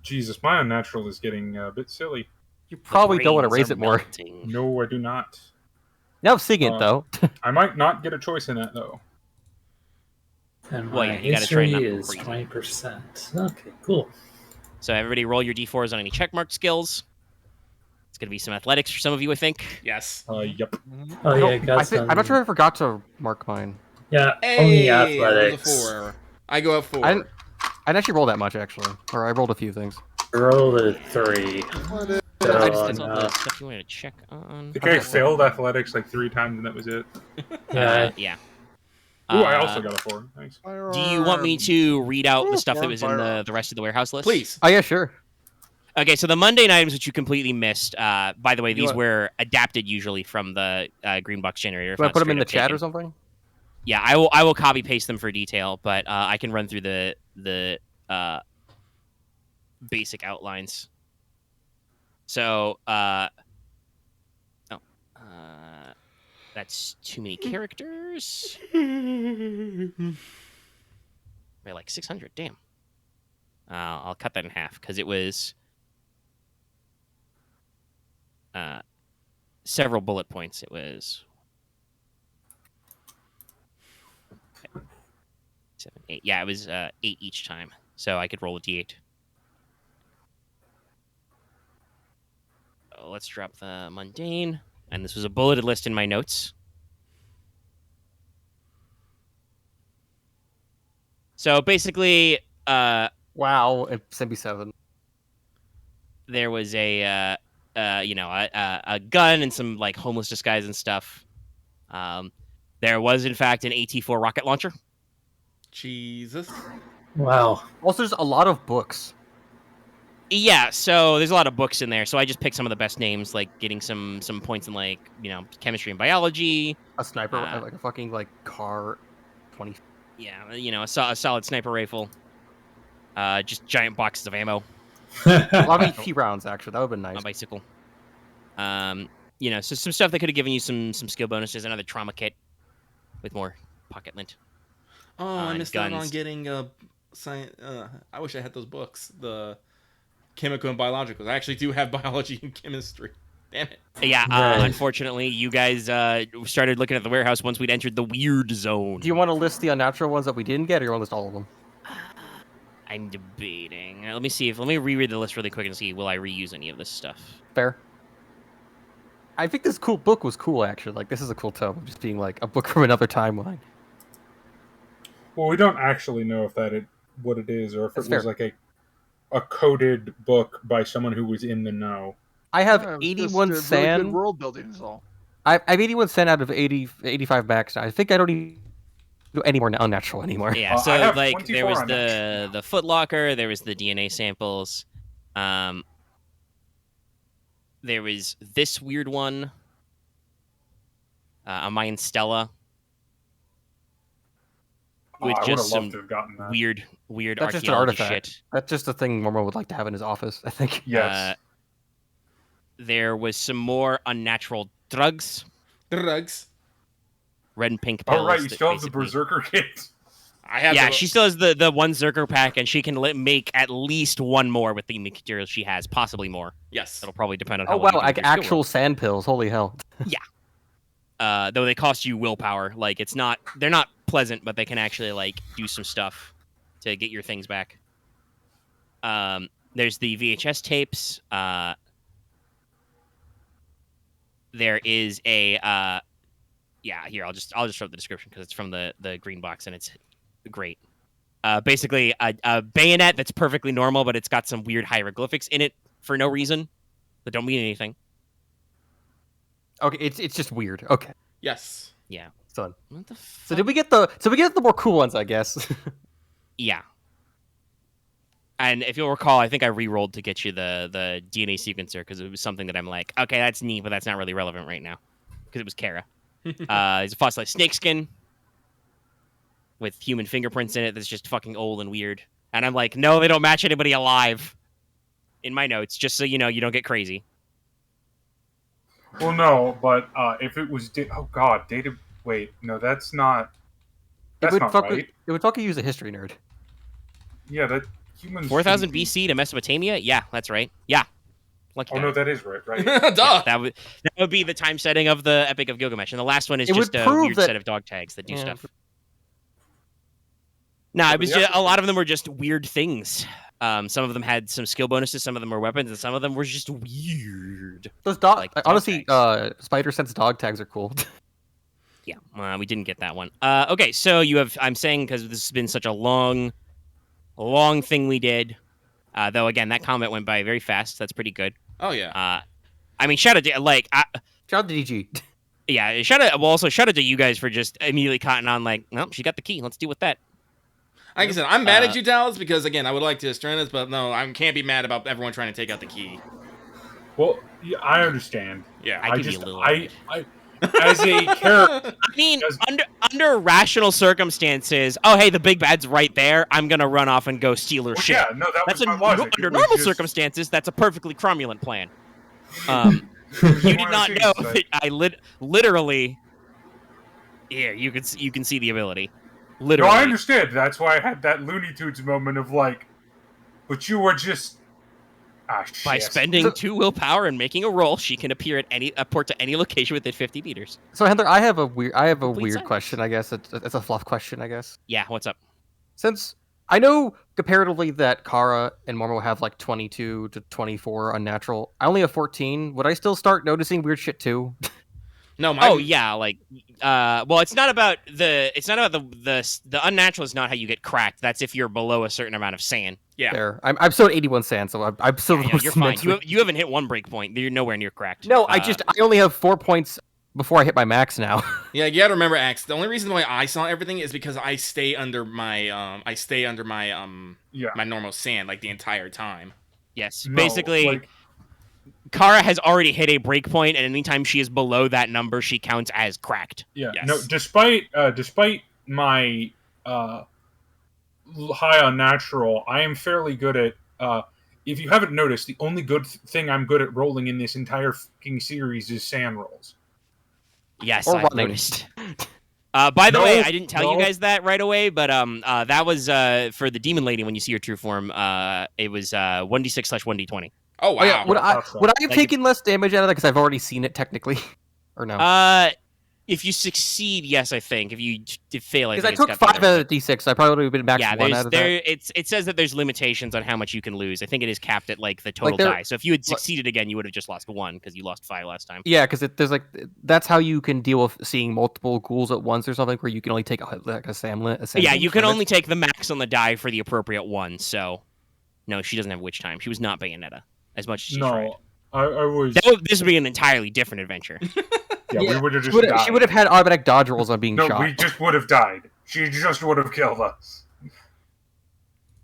Jesus, my unnatural is getting a bit silly. You probably don't want to Brains raise are it more. melting. No, I do not. Now SIGINT though. I might not get a choice in that though. And Well, my yeah, you gotta try history not is crazy. 20%. Okay, cool. So everybody roll your d4s on any checkmark skills. It's going to be some athletics for some of you, I think. Yes. Yep. Oh, yeah, got I'm not sure I forgot to mark mine. Yeah, Hey, only that was a athletics. 4. I go up 4. I didn't actually roll that much actually, or I rolled a few things. Roll a 3. That's all no. the stuff you wanted to check on. I think I failed athletics like 3 times and that was it. Yeah, Yeah. Ooh, I also got a 4. Nice. Do you want me to read out the stuff that was in the rest of the warehouse list? Please. Oh yeah, sure. Okay, so the mundane items which you completely missed. By the way, these what? were adapted usually from the Green Box generator. if Do I not put them in straight the up chat taken. or something? Yeah, I will copy paste them for detail, but I can run through the basic outlines. So That's too many characters. Wait, like 600. Damn. I'll cut that in half because it was several bullet points. It was 7, 8. Yeah, it was 8 each time. So I could roll a d8. So let's drop the mundane. And this was a bulleted list in my notes. So basically, Wow, it's MB7. there was a gun and some like homeless disguise and stuff. There was in fact an AT-4 rocket launcher. Jesus. Wow. Also, there's a lot of books. Yeah, so there's a lot of books in there. So I just picked some of the best names, like getting some points in like chemistry and biology. A sniper, like a fucking like car, 20. Yeah, a solid sniper rifle. Just giant boxes of ammo. A lot of AT rounds, actually. That would have been nice. A bicycle. So some stuff that could have given you some skill bonuses. Another trauma kit with more pocket lint. Oh, I missed out on guns. getting science. I wish I had those books, the chemical and biologicals. I actually do have biology and chemistry. Damn it. Yeah, Nice. unfortunately, you guys started looking at the warehouse once we'd entered the weird zone. Do you want to list the unnatural ones that we didn't get, or you want to list all of them? I'm debating. Let me reread the list really quick and see will I reuse any of this stuff. Fair. I think this cool book was cool, actually. Like, this is a cool tome, just being like a book from another timeline. Well, we don't actually know if what it is, or if That's it was fair. like a coded book by someone who was in the know. I have Yeah, it was 81 just, really sand. good world building is all. I have 81 sand out of 85 max. I think I don't even do any more unnatural anymore. Yeah, I so have like 24 there was on the Foot Locker, there was the DNA samples, there was this weird one, a Mayan Stella, with I would just have loved some to have gotten that. weird That's just an archaeology artifact. shit. That's just a thing Mormo would like to have in his office, I think. Yes. There was some more unnatural drugs, Drugs. red and pink pills. Oh, right, you that still have the basically- Berserker kit. I have. Yeah, the, she still has the one Zerker pack, and she can make at least one more with the materials she has, possibly more. Yes. It'll probably depend on how Oh, well wow, you do like with your skill actual sand pills. Holy hell. roll. Though they cost you willpower. Like they're not pleasant, but they can actually like do some stuff to get your things back. There's the VHS tapes. There is a here I'll just throw the description because it's from the green box and it's great. Basically a bayonet that's perfectly normal, but it's got some weird hieroglyphics in it for no reason that don't mean anything. Okay, it's just weird. Okay, Yes. Yeah. done. What the So did we get the more cool ones, I guess? Yeah. And if you'll recall, I think I re-rolled to get you the DNA sequencer because it was something that I'm like, okay, that's neat, but that's not really relevant right now because it was Kara. There's a fossilized snakeskin with human fingerprints in it that's just fucking old and weird. And I'm like, no, they don't match anybody alive in my notes, just so you know you don't get crazy. Well, no, but if it was... oh, God, data... Wait, no, that's not... That's not right. It would fucking use a history nerd. Yeah, that... Humans... 4000 shouldn't be- BC to Mesopotamia? Yeah, that's right. Yeah. Lucky Oh, guy. no, that is right, right? Duh. Yeah, that would be the time setting of the Epic of Gilgamesh, and the last one is It just would a prove weird that- set of dog tags that do Yeah. stuff. Nah, it was Yeah. just, a lot of them were just weird things. Some of them had some skill bonuses, some of them were weapons, and some of them were just weird. Those dog, Like dog honestly, tags. Spider Sense dog tags are cool. Yeah, we didn't get that one. Okay, so you have. I'm saying because this has been such a long thing we did. Though again, that comment went by very fast. That's pretty good. Oh yeah. I mean, shout out to Shout out to DG. yeah, shout out to you guys for just immediately cotton on like, well, she got the key. Let's deal with that. Like I said, I'm mad at you, Dallas, because again, I would like to strand this, but no, I can't be mad about everyone trying to take out the key. Well, yeah, I understand. Yeah. I I could be just... a little. I as a character... I mean, Does- under rational circumstances, oh hey, the big bad's right there. I'm gonna run off and go steal her Well, shit. yeah, no, that That's was my a, logic. under It was normal just- circumstances. That's a perfectly cromulent plan. You did not know that I literally Here, you can see the ability. No, Literally. I understand. That's why I had that Looney Tunes moment of like, but you were just shit. By spending 2 willpower and making a roll, she can port to any location within 50 meters. So Heather, I have a weird Complete question. I guess it's a fluff question. I guess. Yeah, what's up? Since I know comparatively that Kara and Mormo have like 22 to 24 unnatural, I only have 14. Would I still start noticing weird shit too? No, my Yeah, like, well, it's not about the unnatural is not how you get cracked. That's if you're below a certain amount of sand. yeah. There, I'm still at 81 sand, so I'm still. Yeah, you're fine. You haven't hit 1 break point. You're nowhere near cracked. No, I only have 4 points before I hit my max now. Yeah, you gotta remember, Axe. The only reason why I saw everything is because I stay under my my normal sand like the entire time. Yes, No, basically, like, Kara has already hit a break point, and anytime she is below that number, she counts as cracked. yeah. Yes. No, despite my high on natural, I am fairly good at. If you haven't noticed, the only good thing I'm good at rolling in this entire fucking series is sand rolls. Yes, Or I've running. noticed. By the No, way, I didn't tell you no. guys that right away, but that was for the demon lady when you see her true form. It was 1d6/1d20. Oh wow. Oh yeah, would I that's have like taken less damage out of that because I've already seen it technically, or no? If you succeed, yes, I think. If you fail, Because I it's took got 5 the- out of D6, so I probably would have been max Yeah, 1 out of that. it says that there's limitations on how much you can lose. I think it is capped at like the total there- die. So if you had succeeded again, you would have just lost 1 because you lost 5 last time. Yeah, because there's like that's how you can deal with seeing multiple ghouls at once or something, where you can only take a SAM limit. Yeah, you can only take the max on the die for the appropriate one. So, no, she doesn't have witch time. She was not Bayonetta as much as she tried. No, I was. This would be an entirely different adventure. Yeah, we would have just She died. would have had automatic dodge rolls on being No, shot. we just would have died. She just would have killed us.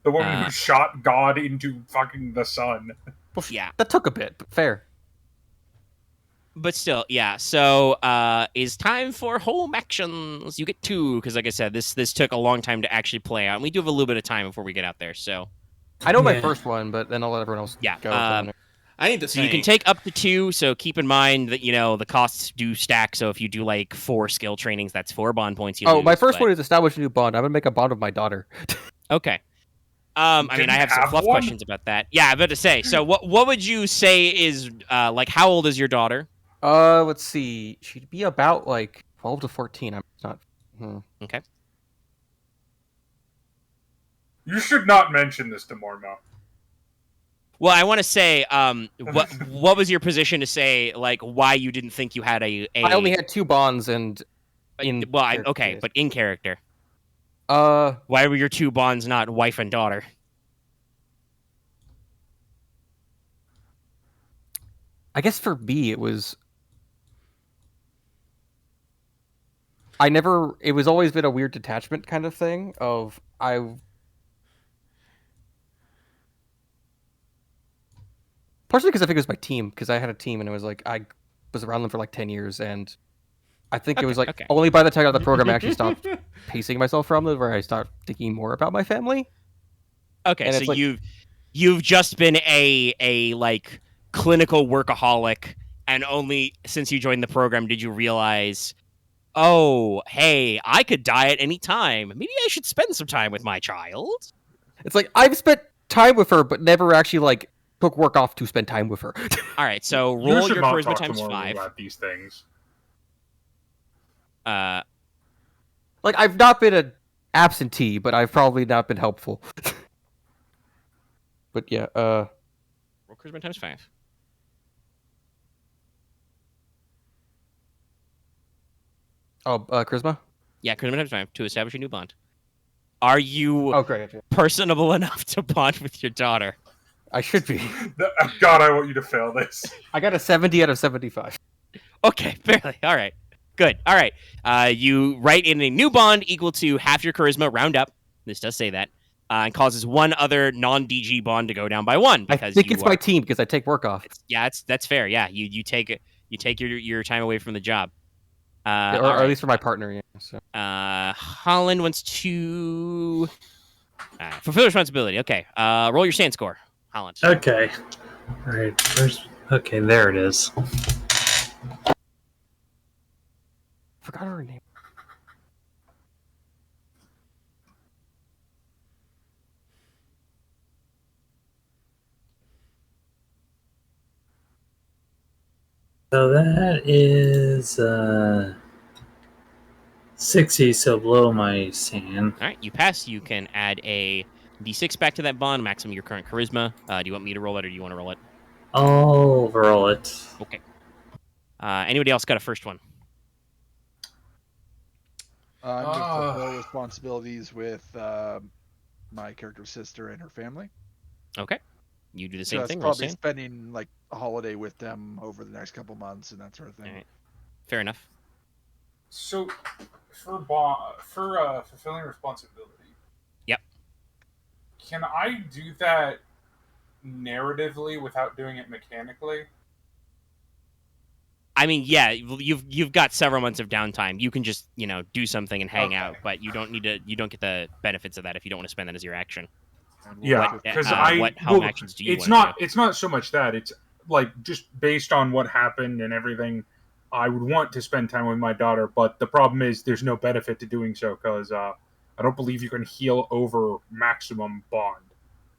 The woman who shot God into fucking the sun. Yeah, That took a bit, but fair. but still, yeah. So, is time for home actions. You get 2 because, like I said, this took a long time to actually play out, and we do have a little bit of time before we get out there. So, I know my Yeah. first one, but then I'll let everyone else Yeah, go. I need to So you can take up to 2. So keep in mind that the costs do stack. So if you do like 4 skill trainings, that's 4 bond points. You my lose, first but- one is establish a new bond. I'm gonna make a bond with my daughter. Okay. I mean, Didn't I have some have fluff one? questions about that. Yeah, I'm about to say. So what would you say is like how old is your daughter? Let's see. She'd be about like 12 to 14. I'm not. Okay. You should not mention this to Mormo. Well, I want to say, what was your position to say like why you didn't think you had a I only had 2 bonds, and in character okay, case. but in character, I why were your 2 bonds not wife and daughter? guess for me it was. It was always been a weird detachment kind of thing. Partially because I think it was my team, because I had a team and it was like I was around them for like 10 years, and I think it was like okay. only by the time I got the program I actually stopped pacing myself from it, where I started thinking more about my family. Okay, And so it's like- you've just been a like clinical workaholic, and only since you joined the program did you realize, oh, hey, I could die at any time. Maybe I should spend some time with my child. It's like I've spent time with her, but never actually like took work off to spend time with her. All right, so You roll should your not charisma talk to times Mormo 5. about these things. Like I've not been an absentee, but I've probably not been helpful. But yeah, Roll charisma times 5. charisma. Yeah, charisma times 5 to establish a new bond. Are you Oh, great. personable enough to bond with your daughter? I should be. God, I want you to fail this. I got a 70 out of 75. Okay, barely. All right. Good. All right. You write in a new bond equal to half your charisma, round up. This does say that. And causes one other non-DG bond to go down by 1 I because think you it's are, my team because I take work off. that's fair. Yeah, you take your time away from the job. or all at right. least for my partner. Yeah. So. Holland wants to fulfill responsibility. Okay. Roll your sand score, Holland. Okay. All right. Okay, there it is. Forgot her name. So that is 60, so below my SAN. All right, you pass. You can add a d6 back to that bond, maximum your current charisma. Do you want me to roll it, or do you want to roll it? I'll roll it. Okay. Anybody else got a first one? I'm going to fulfill responsibilities with my character's sister and her family. Okay. You do the same Just thing. Roll probably same. spending like a holiday with them over the next couple months and that sort of thing. All right. Fair enough. So, for fulfilling responsibility. Yep. Can I do that narratively without doing it mechanically? I mean, yeah, you've got several months of downtime. You can just do something and hang out, but you don't get the benefits of that if you don't want to spend that as your action. Yeah, because how actions do you it's want not it's not so much that it's like just based on what happened and everything. I would want to spend time with my daughter, but the problem is there's no benefit to doing so because I don't believe you can heal over maximum bond.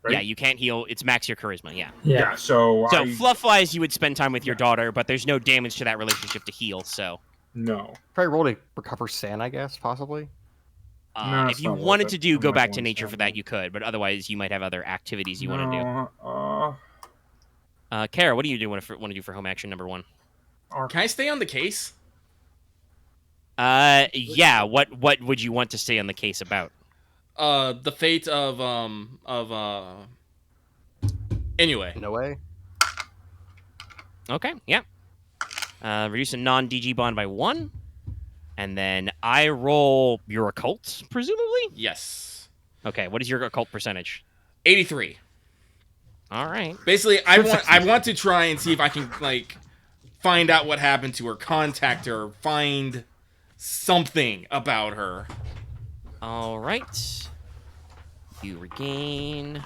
Right? Yeah, you can't heal. It's max your charisma. Yeah. Yeah. So fluff-wise, you would spend time with your daughter, but there's no damage to that relationship to heal. So no. Probably roll to recover SAN, I guess, possibly. No, if you wanted to go back to nature for that, you could, but otherwise, you might have other activities you want to do. Kara, what do you want to do for home action number 1? Can I stay on the case? Yeah. What would you want to stay on the case about? The fate of anyway. No way. Okay. Yeah. Reduce a non-DG bond by 1. And then I roll your occult, presumably? Yes. Okay, what is your occult percentage? 83. All right. Basically, I want to try and see if I can find out what happened to her, contact her, find something about her. All right. You regain.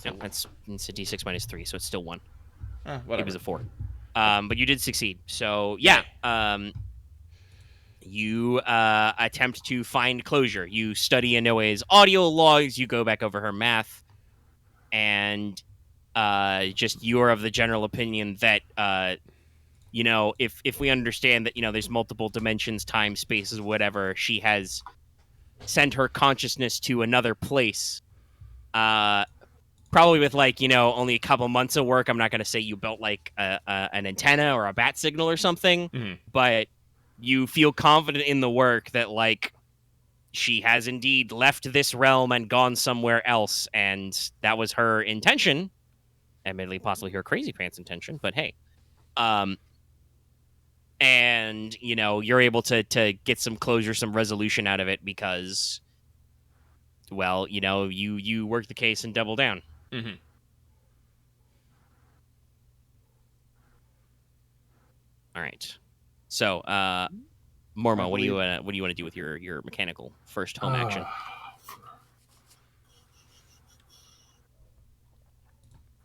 No, it's a d6 minus 3, so it's still 1. Whatever. It was a 4. But you did succeed. So, yeah. You attempt to find closure. You study Inoe's audio logs. You go back over her math. And just you're of the general opinion that, if we understand that, there's multiple dimensions, time, spaces, whatever, she has sent her consciousness to another place. Probably with only a couple months of work. I'm not going to say you built an antenna or a bat signal or something, but you feel confident in the work that she has indeed left this realm and gone somewhere else, and that was her intention. Admittedly, possibly her crazy pants intention, but hey, and you're able to get some closure, some resolution out of it because, well, you work the case and double down. Mm-hmm. All right. So, Mormo, what do you want to do with your mechanical first home action?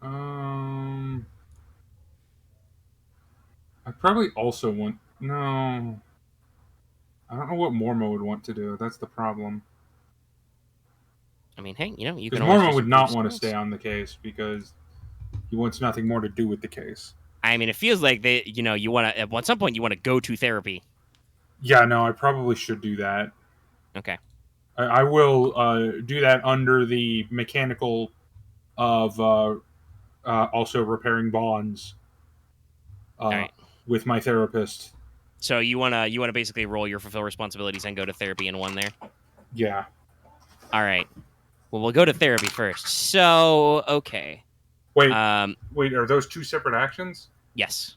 I probably also want no. I don't know what Mormo would want to do. That's the problem. I mean, hey, you can. can. Mormo would not want to stay on the case because he wants nothing more to do with the case. I mean, it feels like you want to at some point you want to go to therapy. Yeah, no, I probably should do that. Okay. I will do that under the mechanical of also repairing bonds. All right. With my therapist. So you wanna basically roll your fulfill responsibilities and go to therapy in 1 there? Yeah. All right. Well, we'll go to therapy first. So, okay. Wait, are those 2 separate actions? Yes.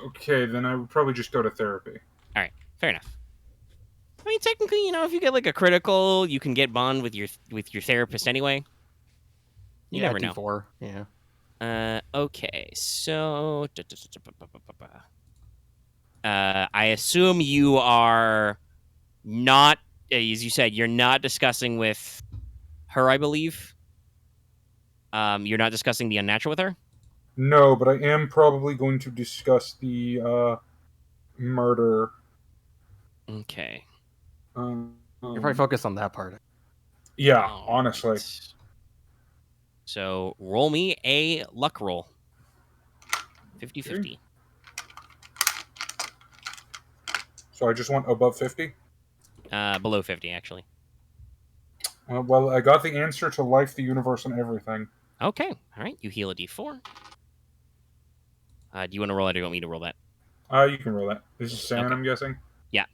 Okay, then I would probably just go to therapy. All right, fair enough. I mean, technically, if you get a critical, you can get bond with your therapist anyway. You never know. D4. Yeah. Okay, so I assume you are not, as you said, you're not discussing with her, I believe. You're not discussing the unnatural with her? No, but I am probably going to discuss the murder. Okay. You're probably focused on that part. Yeah, honestly. So roll me a luck roll. 50-50. So I just want above 50? Below 50, actually. Well, I got the answer to life, the universe, and everything. Okay. All right. You heal a d4. Do you want to roll it or do you want me to roll that? You can roll that. This is sand, Okay. I'm guessing? Yeah.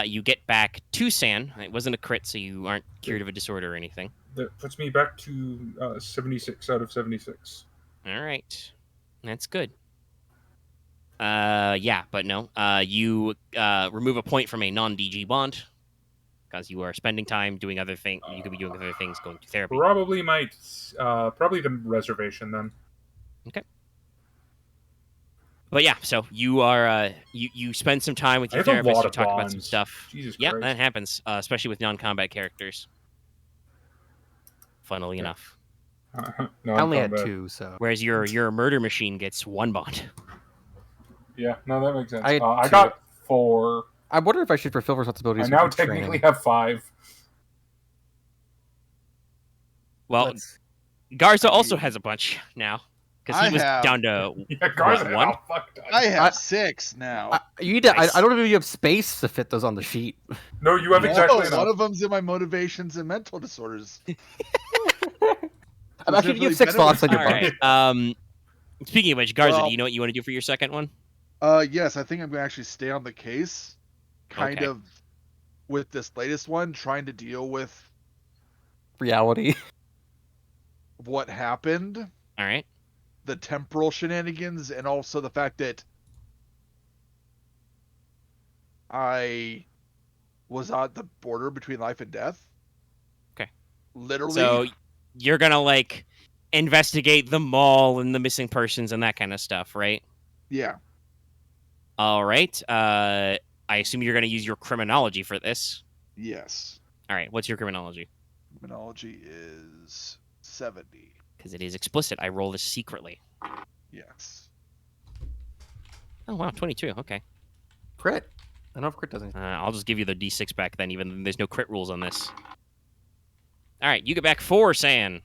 You get back 2 sand. It wasn't a crit, so you aren't cured of a disorder or anything. That puts me back to 76 out of 76. All right. That's good. Yeah, but no. You remove a point from a non-DG bond because you are spending time doing other things. You could be doing other things, going to therapy. Probably probably the reservation then. Okay. But yeah, so you are you spend some time with your I have a therapist. lot You of talk about some bonds. stuff. Jesus Yeah, Christ. that happens, especially with non-combat characters. Funnily Yeah. enough. No, I only I'm had bad. 2, so Whereas your murder machine gets 1 bond. Yeah, no, that makes sense. I had I 2. got 4. I wonder if I should fulfill responsibilities. I with now the technically training. have 5. Well, Let's- Garza also has a bunch now because he I was have- down to Yeah, Garza had 1. all fucked up. I have I- 6 now. you need to, Nice. I don't know if you have space to fit those on the sheet. No, you have No, exactly one enough. of them's in my motivations and mental disorders. I'm actually, you have 6 Specifically slots on All your right. body. Speaking of which, Garza, Well- do you know what you want to do for your second one? Yes, I think I'm going to actually stay on the case, kind Okay. of with this latest one, trying to deal with Reality. what happened, All right. the temporal shenanigans, and also the fact that I was on the border between life and death. Okay. Literally. So you're gonna like investigate the mall and the missing persons and that kind of stuff, right? Yeah. All right. I assume you're gonna use your criminology for this. Yes. All right. What's your criminology? Criminology is 70. Because it is explicit. I roll this secretly. Yes. Oh wow, 22. Okay. Crit. I know if crit doesn't. I'll just give you the D6 back then. Even there's no crit rules on this. All right, you get back 4 sand.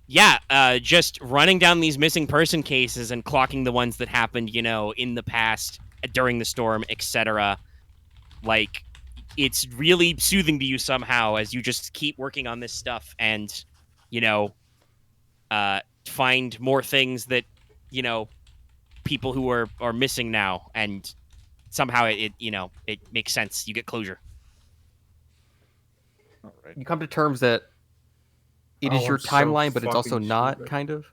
Yeah, just running down these missing person cases and clocking the ones that happened, in the past, during the storm, etc. Like, it's really soothing to you somehow as you just keep working on this stuff and, find more things that, people who are missing now, and somehow it makes sense. You get closure. All right. You come to terms that it is Oh, your I'm so timeline, but it's also fucking not, stupid. kind of.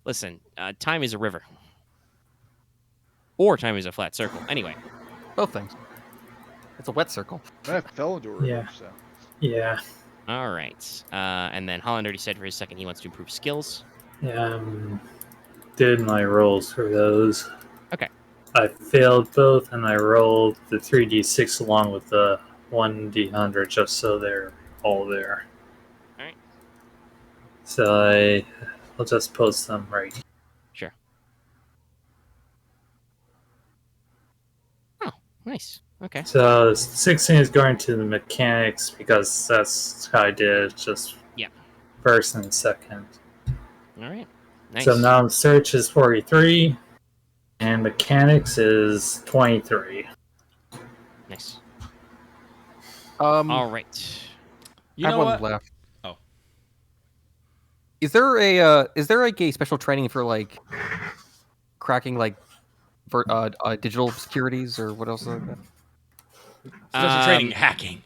Listen, time is a river. Or time is a flat circle. Anyway. Both things. It's a wet circle. I fell into a river, Yeah. so. Yeah. All right. And then Holland already said for his second he wants to improve skills. Yeah. Did my rolls for those. Okay. I failed both, and I rolled the 3d6 along with the 1d100 just so they're all there. Alright. So I'll just post them right. Sure. Oh, nice. Okay. So 16 is going to the mechanics because that's how I did it, just first and second. All right. Nice. So now search is 43, and mechanics is 23. Nice. All All right. You I have know one what? left. Oh. Is there a special training for like cracking like digital securities or what else like that? Special training hacking.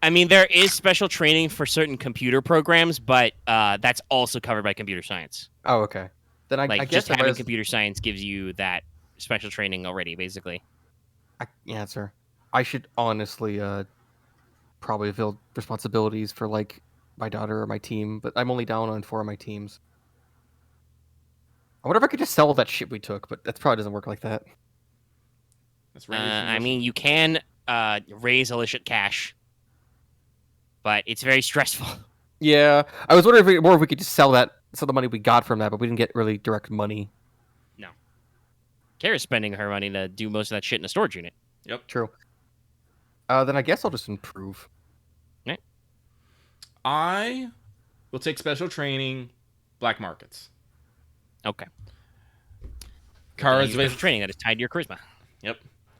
I mean, there is special training for certain computer programs, but that's also covered by computer science. Oh, okay. Then I Like, guess just I might having as- computer science gives you that special training already, basically. yeah, sir. I should honestly probably fill responsibilities for like my daughter or my team, but I'm only down on 4 of my teams. I wonder if I could just sell that shit we took, but that probably doesn't work like that. That's I mean, you can raise illicit cash, but it's very stressful. Yeah, I was wondering if we could just sell the money we got from that, but we didn't get really direct money. Kara's spending her money to do most of that shit in a storage unit. True. Then I guess I'll just improve. I will take special training black markets. Okay. Kara's Special basically training that is tied to your charisma. Yep.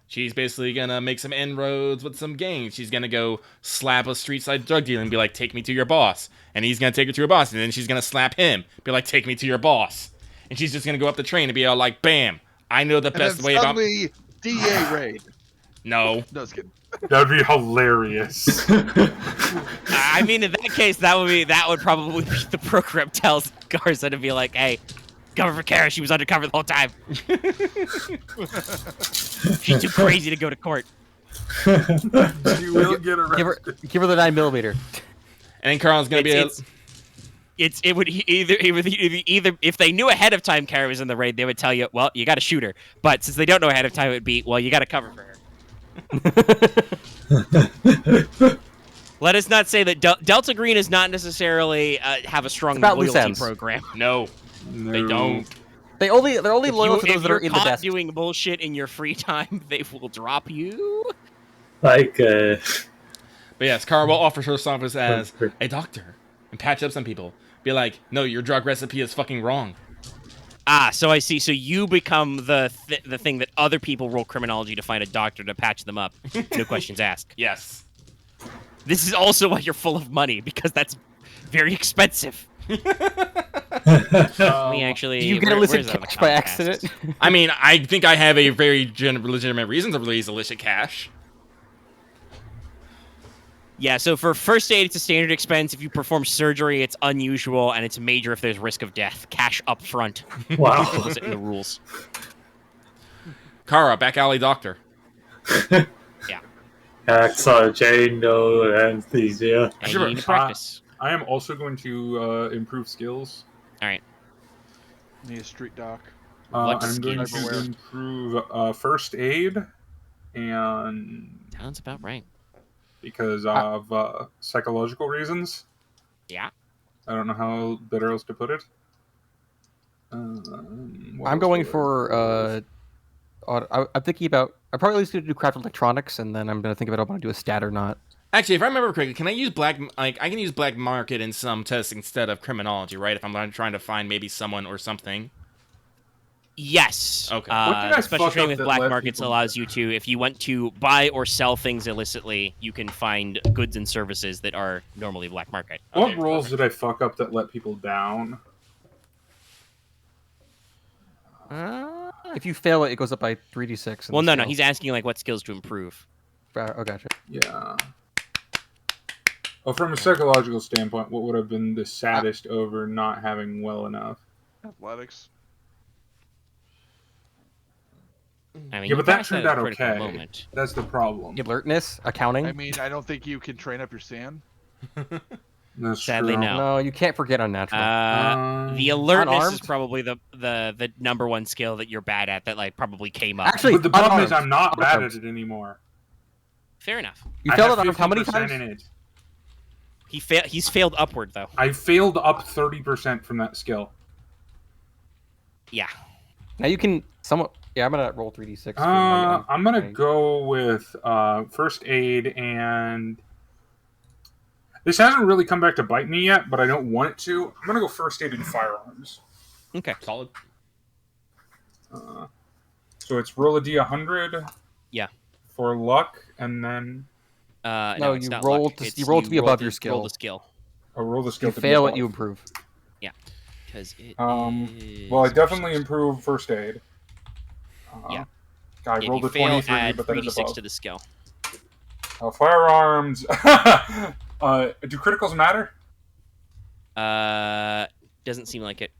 She's basically gonna make some inroads with some gangs. She's gonna go slap a street side drug dealer and be like, "Take me to your boss," and he's gonna take her to her boss, and then she's gonna slap him, be like, "Take me to your boss," and she's just gonna go up the train and be all like, "Bam! I know the best way about." Suddenly, DA raid. No. No, just kidding. That'd be hilarious. I mean, in that case, that would probably be the program tells Garza to be like, "Hey, cover for Kara. She was undercover the whole time. She's too crazy to go to court." You will get arrested. Give her the 9mm. And then Carl's gonna It would either if they knew ahead of time Kara was in the raid, they would tell you, "Well, you got to shoot her." But since they don't know ahead of time, it would be, "Well, you got to cover for her." Let us not say that Delta Green is not necessarily have a strong loyalty program. No, they don't. They're only loyal to those that are in the desk. If you're caught doing bullshit in your free time, they will drop you. Like, But yes, Kara will offer her service as a doctor and patch up some people. Be like, "No, your drug recipe is fucking wrong." Ah, so I see. So you become the thing that other people roll criminology to find a doctor to patch them up. No questions asked. Yes. This is also why you're full of money, because that's very expensive. We actually. Do you get illicit cash by accident? I mean, I think I have a very legitimate reason to release illicit cash. Yeah, so for first aid, it's a standard expense. If you perform surgery, it's unusual, and it's major if there's risk of death. Cash up front. wow. Implicit in the rules. Kara, back alley doctor. Yeah. Hacksaw, J, no anesthesia. And Sure. you need to practice. I am also going to improve skills. All right. Need a street doc. What I'm going skills? to improve first aid, and Sounds about right. because of psychological reasons. Yeah. I don't know how better else to put it. I'm going for. I'm thinking about. I'm probably at least going to do craft electronics, and then I'm going to think about if I want to do a stat or not. Actually, if I remember correctly, can I use black? Like, I can use black market in some tests instead of criminology, right? If I'm trying to find maybe someone or something. Yes. Okay. What did I Special fuck training up with that black let markets people- allows you to, if you want to buy or sell things illicitly, you can find goods and services that are normally black market. What Okay, rolls did I fuck up that let people down? If you fail it, it goes up by 3d6. Well, no. He's asking like what skills to improve. Oh, gotcha. Yeah. Well, from a psychological standpoint, what would have been the saddest over not having well enough? Athletics. I mean, Yeah, you but that passed turned at out a critical okay. moment. That's the problem. Alertness, accounting. I mean, I don't think you can train up your stand. That's Sadly, true. no. No, you can't forget unnatural. The alertness is Unarmed? probably the number one skill that you're bad at that like probably came up. Actually, But the problem is unarmed. I'm not bad Unarmed. at it anymore. Fair enough. You I failed have unarmed how many 50% times? in it. He's failed upward though. I failed up 30% from that skill. Yeah. Now you can somewhat. Yeah, I'm gonna roll 3d6. I'm gonna go with first aid, and this hasn't really come back to bite me yet, but I don't want it to. I'm gonna go first aid and firearms. Okay. Solid. So it's roll a d100. Yeah. For luck, and then No, it's you not roll luck. to- It's you roll to be above your Roll the skill. skill. I'll roll the If skill you to fail be it, you above. improve. Because it Well, I definitely improve first aid. Yeah. I If rolled you a fail, 23, add but that is 3d6 above. to the skill. Firearms. Do criticals matter? Doesn't seem like it.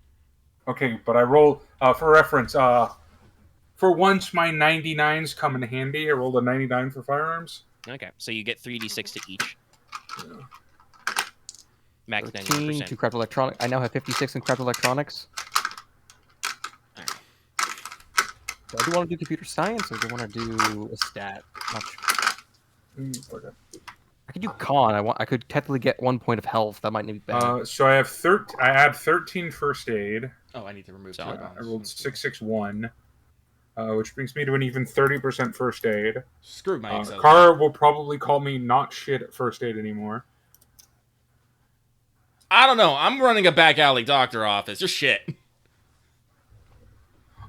Okay, but I roll for reference. For once, my 99s come in handy. I rolled a 99 for firearms. Okay, so you get 3d6 to each. Max 13 90%. to craft electronic. I now have 56 in craft electronics. Do I do want to do computer science, or do I want to do a stat? Not sure. Okay. I could do con. I could technically get 1 point of health. That might be bad. So I have I add 13 first aid. Oh, I need to remove Solid. two. I rolled 661, which brings me to an even 30% first aid. Screw my Excel. Kara will probably call me not shit at first aid anymore. I don't know. I'm running a back alley doctor office. Just shit.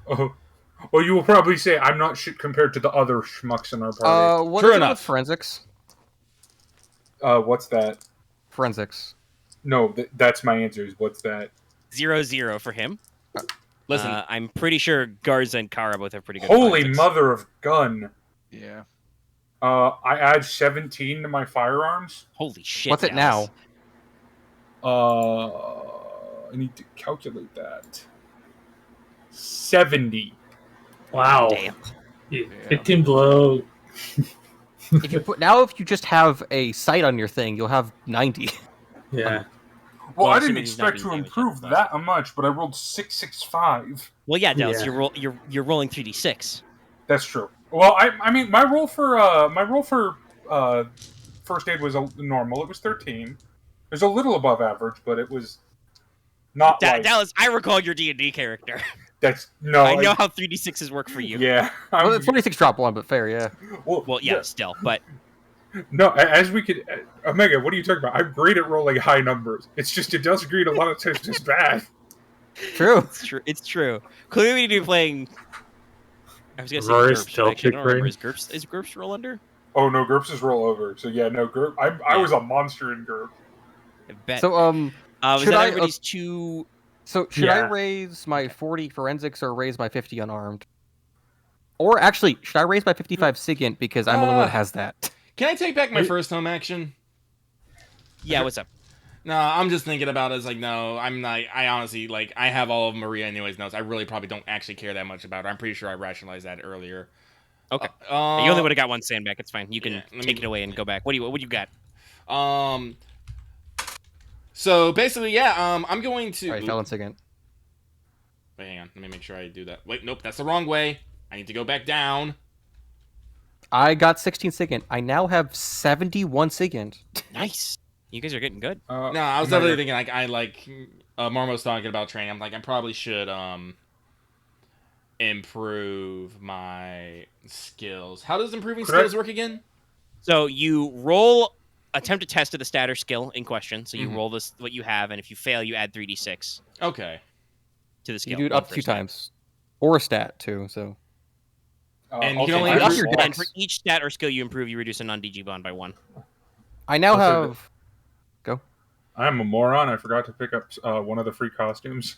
Oh, well, you will probably say I'm not shit compared to the other schmucks in our party. What True is it enough. with forensics? What's that? Forensics. No, that's my answers. What's that? 0-0 for him. Listen, I'm pretty sure Garza and Kara both have pretty good. Holy forensics. mother of gun! Yeah. I add 17 to my firearms. Holy shit! What's it Dallas. I need to calculate that. 70. Wow. Damn. 15 below. If you just have a sight on your thing, you'll have 90. Yeah. Well, Well, I didn't assuming he's not expect to being damaged, improve that's that much, but I rolled 665. Well, yeah, Dallas, Yeah. you're rolling 3d6. That's true. Well, I mean, my roll for first aid was normal. It was 13. It was a little above average, but it was not like Dallas, I recall your D&D character. that's no. I know how 3d6s work for you. Yeah. Well, it's 26 drop 1, but fair, yeah. Well, yeah, still, but No, as we could, Omega. What are you talking about? I'm great at rolling high numbers. It's just it does agree a lot of times just bad. True. it's true. It's true. Clearly, we need to be playing. I was gonna say Rory's GURPS, still but actually, I don't remember. kick Is GURPS roll under? Oh no, GURPS is roll over. So yeah, no GURPS. I was a monster in GURPS. I bet. So, was should that I- everybody's two? So should I Yeah. raise my 40 forensics or raise my 50 unarmed? Or actually, should I raise my 55 SIGINT because I'm the only one that has that? can I take back my Wait. first home action? Yeah, what's up? No, I'm just thinking about it. It's like, no, I'm not. I honestly, like, I have all of Maria anyways notes. I really probably don't actually care that much about her. I'm pretty sure I rationalized that earlier. Okay. Uh, You only would have got one sand back. It's fine. You can yeah, let take me- it away and go back. What do you got? So basically, yeah. I'm going to. Alright, Felon SIGINT. Wait, hang on. Let me make sure I do that. Wait, nope, that's the wrong way. I need to go back down. I got 16 SIGINT. I now have 71 SIGINT. Nice. You guys are getting good. No, I was Omega. definitely thinking like Mormo's talking about training. I'm like, I probably should improve my skills. How does improving Could I- skills work again? So you roll, attempt a test of the stat or skill in question. So you Mhm. roll this what you have, and if you fail, you add 3d6 Okay. to the You skill. do it one up for to 2 stat. times. Or a stat, too, so... And you also, can only I up just your lost- And for each stat or skill you improve, you reduce a non-DG bond by 1. I now Also, have... I'm a moron. I forgot to pick up one of the free costumes.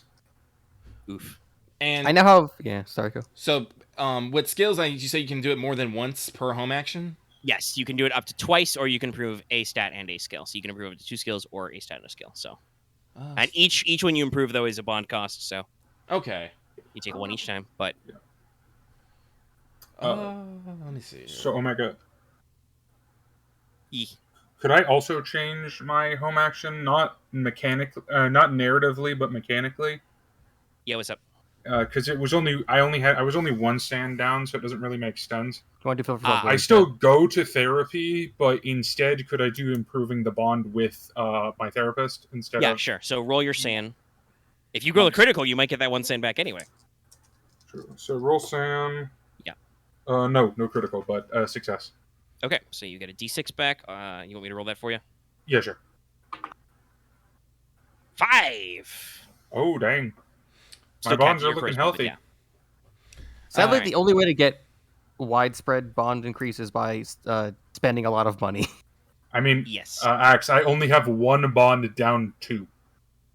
Oof. And I now have... Yeah, sorry, go. so with skills, you say you can do it more than once per home action. Yes, you can do it up to twice, or you can improve a stat and a skill. So you can improve up to 2 skills or a stat and a skill. So, and each one you improve though is a bond cost. So Okay. you take 1 each time. But Let me see. Here. So Omega, E. could I also change my home action, not not narratively, but mechanically? Yeah, what's up? Because I was only one stand down, so it doesn't really make sense. You want to do feel for Ah, I still go to therapy, but instead, could I do improving the bond with my therapist instead Yeah, of? sure. So roll your sand. If you roll a critical, you might get that 1 sand back anyway. True. So roll Sam. Yeah. No critical, but success. Okay, so you get a d6 back. You want me to roll that for you? Yeah, sure. 5. Oh dang. Still My bonds capping are your looking charisma, but healthy. yeah. Sadly, Alright. the only way to get widespread bond increases by spending a lot of money. I mean, Yes. Axe, I only have one bond down 2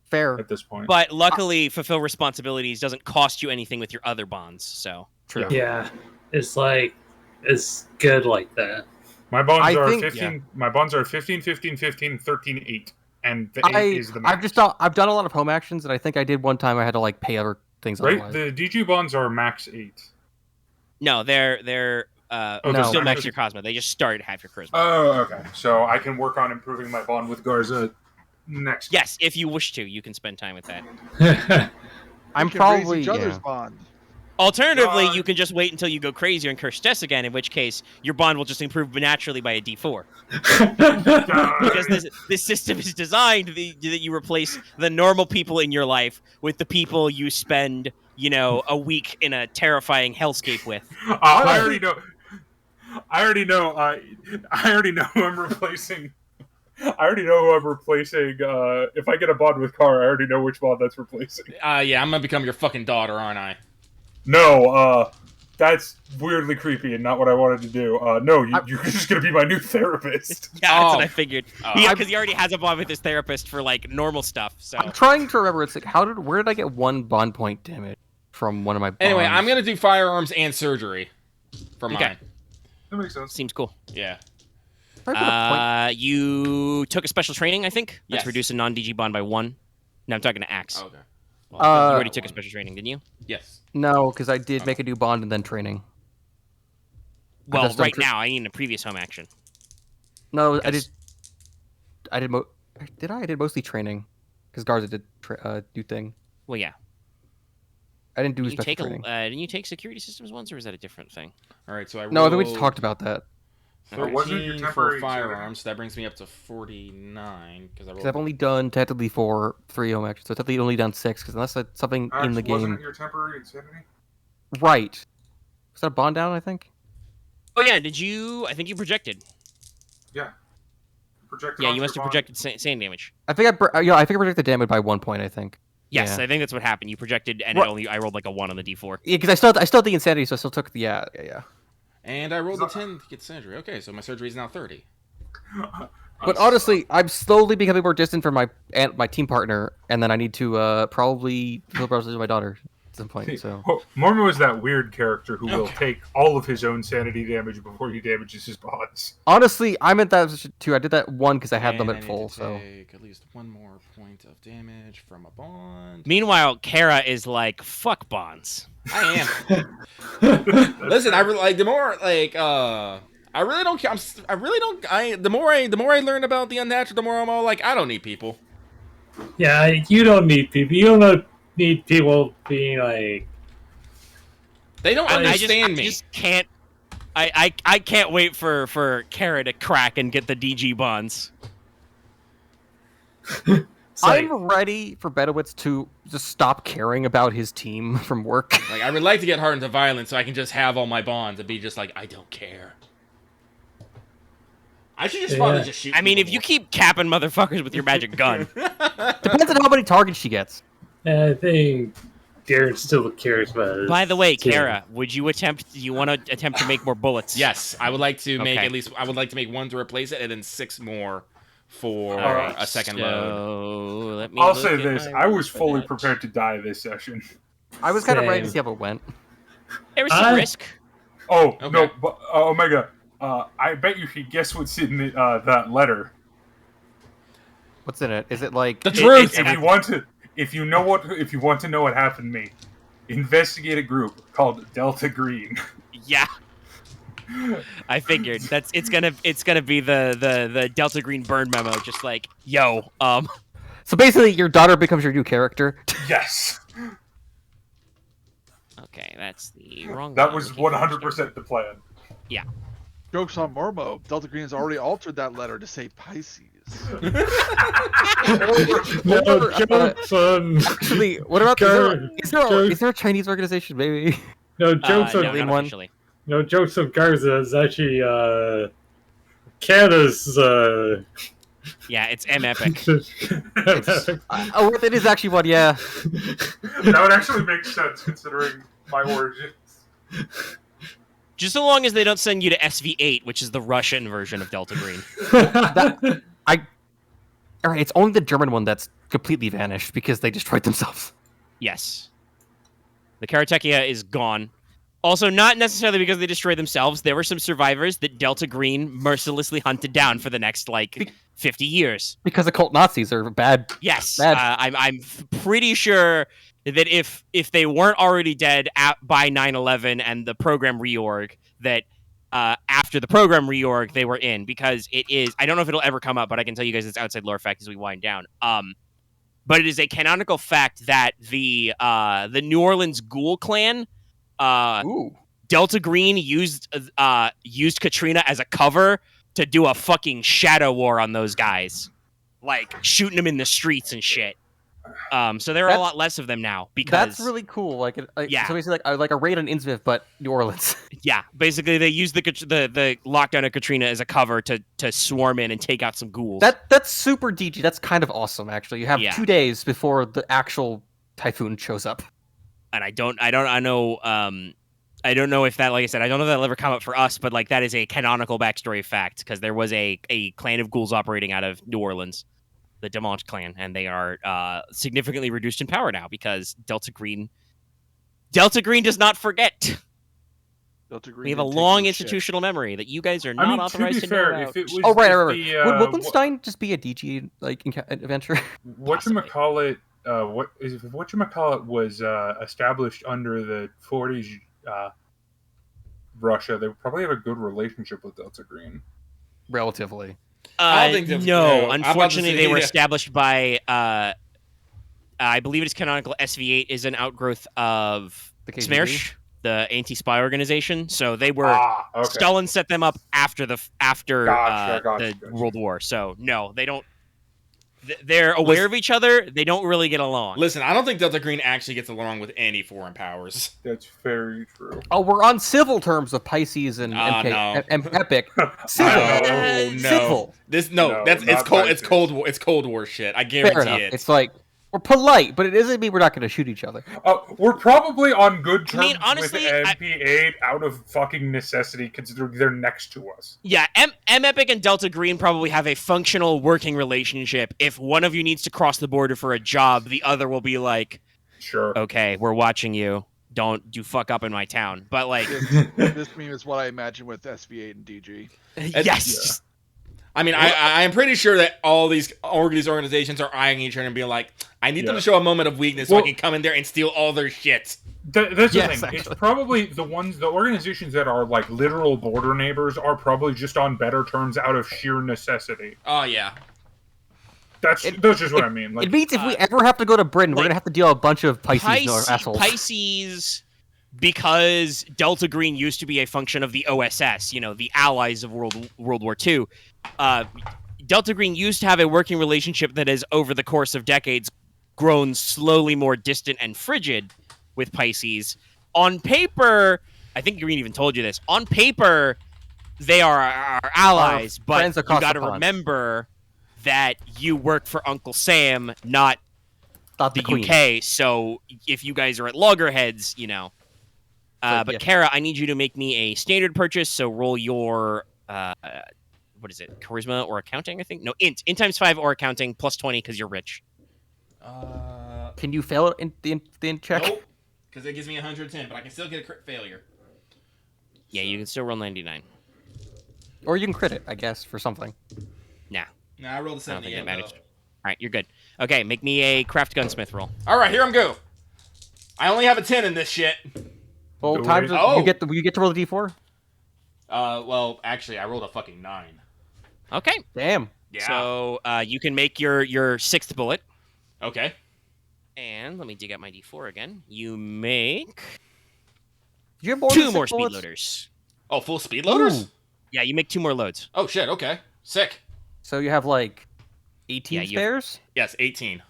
Fair. at this point. But luckily, fulfill responsibilities doesn't cost you anything with your other bonds. So True. Yeah. It's like, it's good like that. My bonds I are think- 15. My bonds are 15, 15, 15, 13, 8, and the 8 is the max. I've done a lot of home actions, and I think I did one time I had to like pay other things Right, otherwise. the DG bonds are max 8. no, they're Oh, No. still max max- your cosma. They just start at half your charisma. Oh, okay. So I can work on improving my bond with Garza next. Yes, if you wish to, you can spend time with that. I'm We can raise probably each other's yeah. bond. Alternatively, God. you can just wait until you go crazy and curse Tess again, in which case your bond will just improve naturally by a d4. Because this system is designed that you replace the normal people in your life with the people you spend, a week in a terrifying hellscape with. I already know. I already know who I'm replacing I already know who I'm replacing. If I get a bond with Car, I already know which bond that's replacing. Yeah, I'm gonna become your fucking daughter, aren't I? No, that's weirdly creepy and not what I wanted to do. No, you're just gonna be my new therapist. Yeah, that's what Oh. I figured. Oh. Yeah, because he already has a bond with his therapist for like normal stuff. So I'm trying to remember. It's like, where did I get 1 bond point damage from one of my bonds? Anyway, I'm gonna do firearms and surgery for mine. Okay. That makes sense. seems cool. Yeah. You took a special training, I think. Let's Yes. reduce a non-DG bond by 1. No, I'm talking to Axe. Okay. You already took a special training, didn't you? Yes. No, because I did make a new bond and then training. Well, just done right now, I need a previous home action. No, Because- I did mostly training, because Garza did do thing. Well, yeah. I didn't do Didn't you special take training. didn't you take security systems once, or was that a different thing? All right. So I No, I think we just rolled talked about that. But wasn't your 13 temporary for firearms. So that brings me up to 49 because I Because rolled. I've only done technically 3 home actions, so technically only done 6. Because unless that's something in the Wasn't game, it your temporary insanity? right? Was that a bond down? I think. Oh yeah, did you? I think you projected. Yeah. Projected Yeah, onto you must your have bond. projected sand damage. I think I projected the damage by 1 point. I think. Yes, Yeah. I think that's what happened. You projected, and Right. I rolled like a 1 on the D4. Yeah, because I still had the insanity, so I still took the yeah. And I rolled a 10 to get surgery. Okay, so my surgery is now 30. But honestly, I'm slowly becoming more distant from my team partner, and then I need to probably feel brothers with my daughter at some point. So Mormo is that weird character who will Okay. take all of his own sanity damage before he damages his bonds. honestly, I'm at that position too. I did that one because I had them And at I full. need to So take at least 1 more point of damage from a bond. Meanwhile, Kara is like, "Fuck bonds." I am. Listen, I really like the more like I really don't. I really don't. The more I learn about the unnatural, the more I'm all like, I don't need people. Yeah, you don't need people. You don't need people being like. They don't understand I me. just can't. I can't wait for Kara to crack and get the DG bonds. It's like, I'm ready for Benowitz to just stop caring about his team from work. Like I would like to get hardened to violence so I can just have all my bonds and be just like, I don't care. I should just probably just shoot. I mean, if people you keep capping motherfuckers with your magic gun, Depends on how many targets she gets. I think Darin still cares about his by the way, team. Kara, would you attempt? Do you want to attempt to make more bullets? Yes, I would like to make Okay. at least. I would like to make 1 to replace it, and then 6 more for All right, a second load. so let me I'll look say at this: my I roll was for fully that. prepared to die this session. I was kind of ready to Same. see how it went. There was some I- risk. Oh Okay. no, but, Omega! I bet you can guess what's in that letter. What's in it? Is it like The truth. If you want to know what happened to me, investigate a group called Delta Green. Yeah. I figured it's gonna be the Delta Green burn memo, just like, yo, So basically, your daughter becomes your new character. Yes, okay, that's the wrong. that one. was Looking for 100% the plan. Jokes on Mormo. Delta Green has already altered that letter to say Pisces. No Or, jokes on. Actually, what about is there a Chinese organization? Maybe. No jokes no, on. not Green one? officially. No jokes on Garza is actually Canada's. Yeah, it's M Epic. Oh, it is actually one. Yeah. That would actually make sense considering my origins. Just so long as they don't send you to SV8, which is the Russian version of Delta Green. All right, it's only the German one that's completely vanished because they destroyed themselves. Yes. The Karatechia is gone. Also, not necessarily because they destroyed themselves. There were some survivors that Delta Green mercilessly hunted down for the next, 50 years. Because the cult Nazis are bad. Yes. Bad. I'm pretty sure that if they weren't already dead by 9/11 and the program reorg, that after the program reorg, they were in. Because it is... I don't know if it'll ever come up, but I can tell you guys it's outside lore fact as we wind down. But it is a canonical fact that the New Orleans Ghoul clan... Ooh. Delta Green used Katrina as a cover to do a fucking shadow war on those guys, like shooting them in the streets and shit. So there are a lot less of them now because That's really cool. Like, Yeah. So basically, like a raid on Innsmouth, but New Orleans. yeah, basically they use the lockdown of Katrina as a cover to swarm in and take out some ghouls. That's super DG. That's kind of awesome, actually. You have Yeah. 2 days before the actual typhoon shows up. And I don't know if that, like I said, I don't know if that'll ever come up for us, but like that is a canonical backstory fact because there was a clan of ghouls operating out of New Orleans, the Demont clan, and they are significantly reduced in power now because Delta Green does not forget. Delta Green We have a didn't take long no shit. institutional memory that you guys are I not mean, authorized to be know fair, about. if it was Oh, right. the, Would Wolfenstein just be a DG like adventure? whatchamacallit, whatchamacallit was established under the 40s Russia, they probably have a good relationship with Delta Green. Relatively. I don't think that's- no, no, I'm about to unfortunately, say, they were yeah. established by. I believe it is canonical. SV8 is an outgrowth of The KGB? Smersh, the anti-spy organization. So they were. Okay. Stalin set them up after Gotcha. the World War. So no, they don't. They're aware of each other. They don't really get along. Listen, I don't think Delta Green actually gets along with any foreign powers. That's very true. Oh, we're on civil terms with Pisces and MK no. and Epic. Civil. Oh, no. Civil. No, It's not cold. like It's this. Cold War. It's Cold War shit. I Fair guarantee enough. it. It's like we're polite, but it doesn't mean we're not going to shoot each other. We're probably on good terms honestly, with MP8 out of fucking necessity, considering they're next to us. Yeah, M Epic and Delta Green probably have a functional working relationship. If one of you needs to cross the border for a job, the other will be like, Sure. "Okay, we're watching you. Don't you fuck up in my town." But like, This meme is what I imagine with SV8 and DG. yes. I mean, I am pretty sure that all these organizations are eyeing each other and being like, I need them to show a moment of weakness so I can come in there and steal all their shit. That's Yes, the thing. actually. It's probably the organizations that are like literal border neighbors are probably just on better terms out of sheer necessity. Oh, yeah. That's just what I mean. Like, It means if we ever have to go to Britain, we're like, going to have to deal with a bunch of Pisces assholes. Pisces, because Delta Green used to be a function of the OSS, the allies of World War II. Delta Green used to have a working relationship that has, over the course of decades, grown slowly more distant and frigid with Pisces. On paper, I think Green even told you this. On paper, they are our allies, but friends you across got the to pond. remember that you work for Uncle Sam, not Not the Queen. UK. So if you guys are at loggerheads, But yeah. Kara, I need you to make me a standard purchase. So roll your what is it? Charisma or accounting? I think no, int times 5 or accounting plus 20 because you're rich. Can you fail it in the int check? Nope. Because it gives me 110, but I can still get a crit failure. Yeah, you can still roll 99. Or you can crit it, I guess, for something. Nah, No, I rolled a I don't think 78. that matters. All right, you're good. Okay, make me a craft gunsmith roll. All right, here I'm go. I only have a 10 in this shit. Well, Do time it. to, Oh. you get to roll the d4. Well, actually, I rolled a fucking 9. Okay, Damn. Yeah. so you can make your 6th bullet. Okay. And let me dig out my d4 again. You make Did you have more 2 than more 6 speed bullets? loaders. Oh, full speed loaders? Ooh. Yeah, you make 2 more loads. Oh, shit, okay. Sick. So you have like 18 Yeah, you- spares, Yes, 18.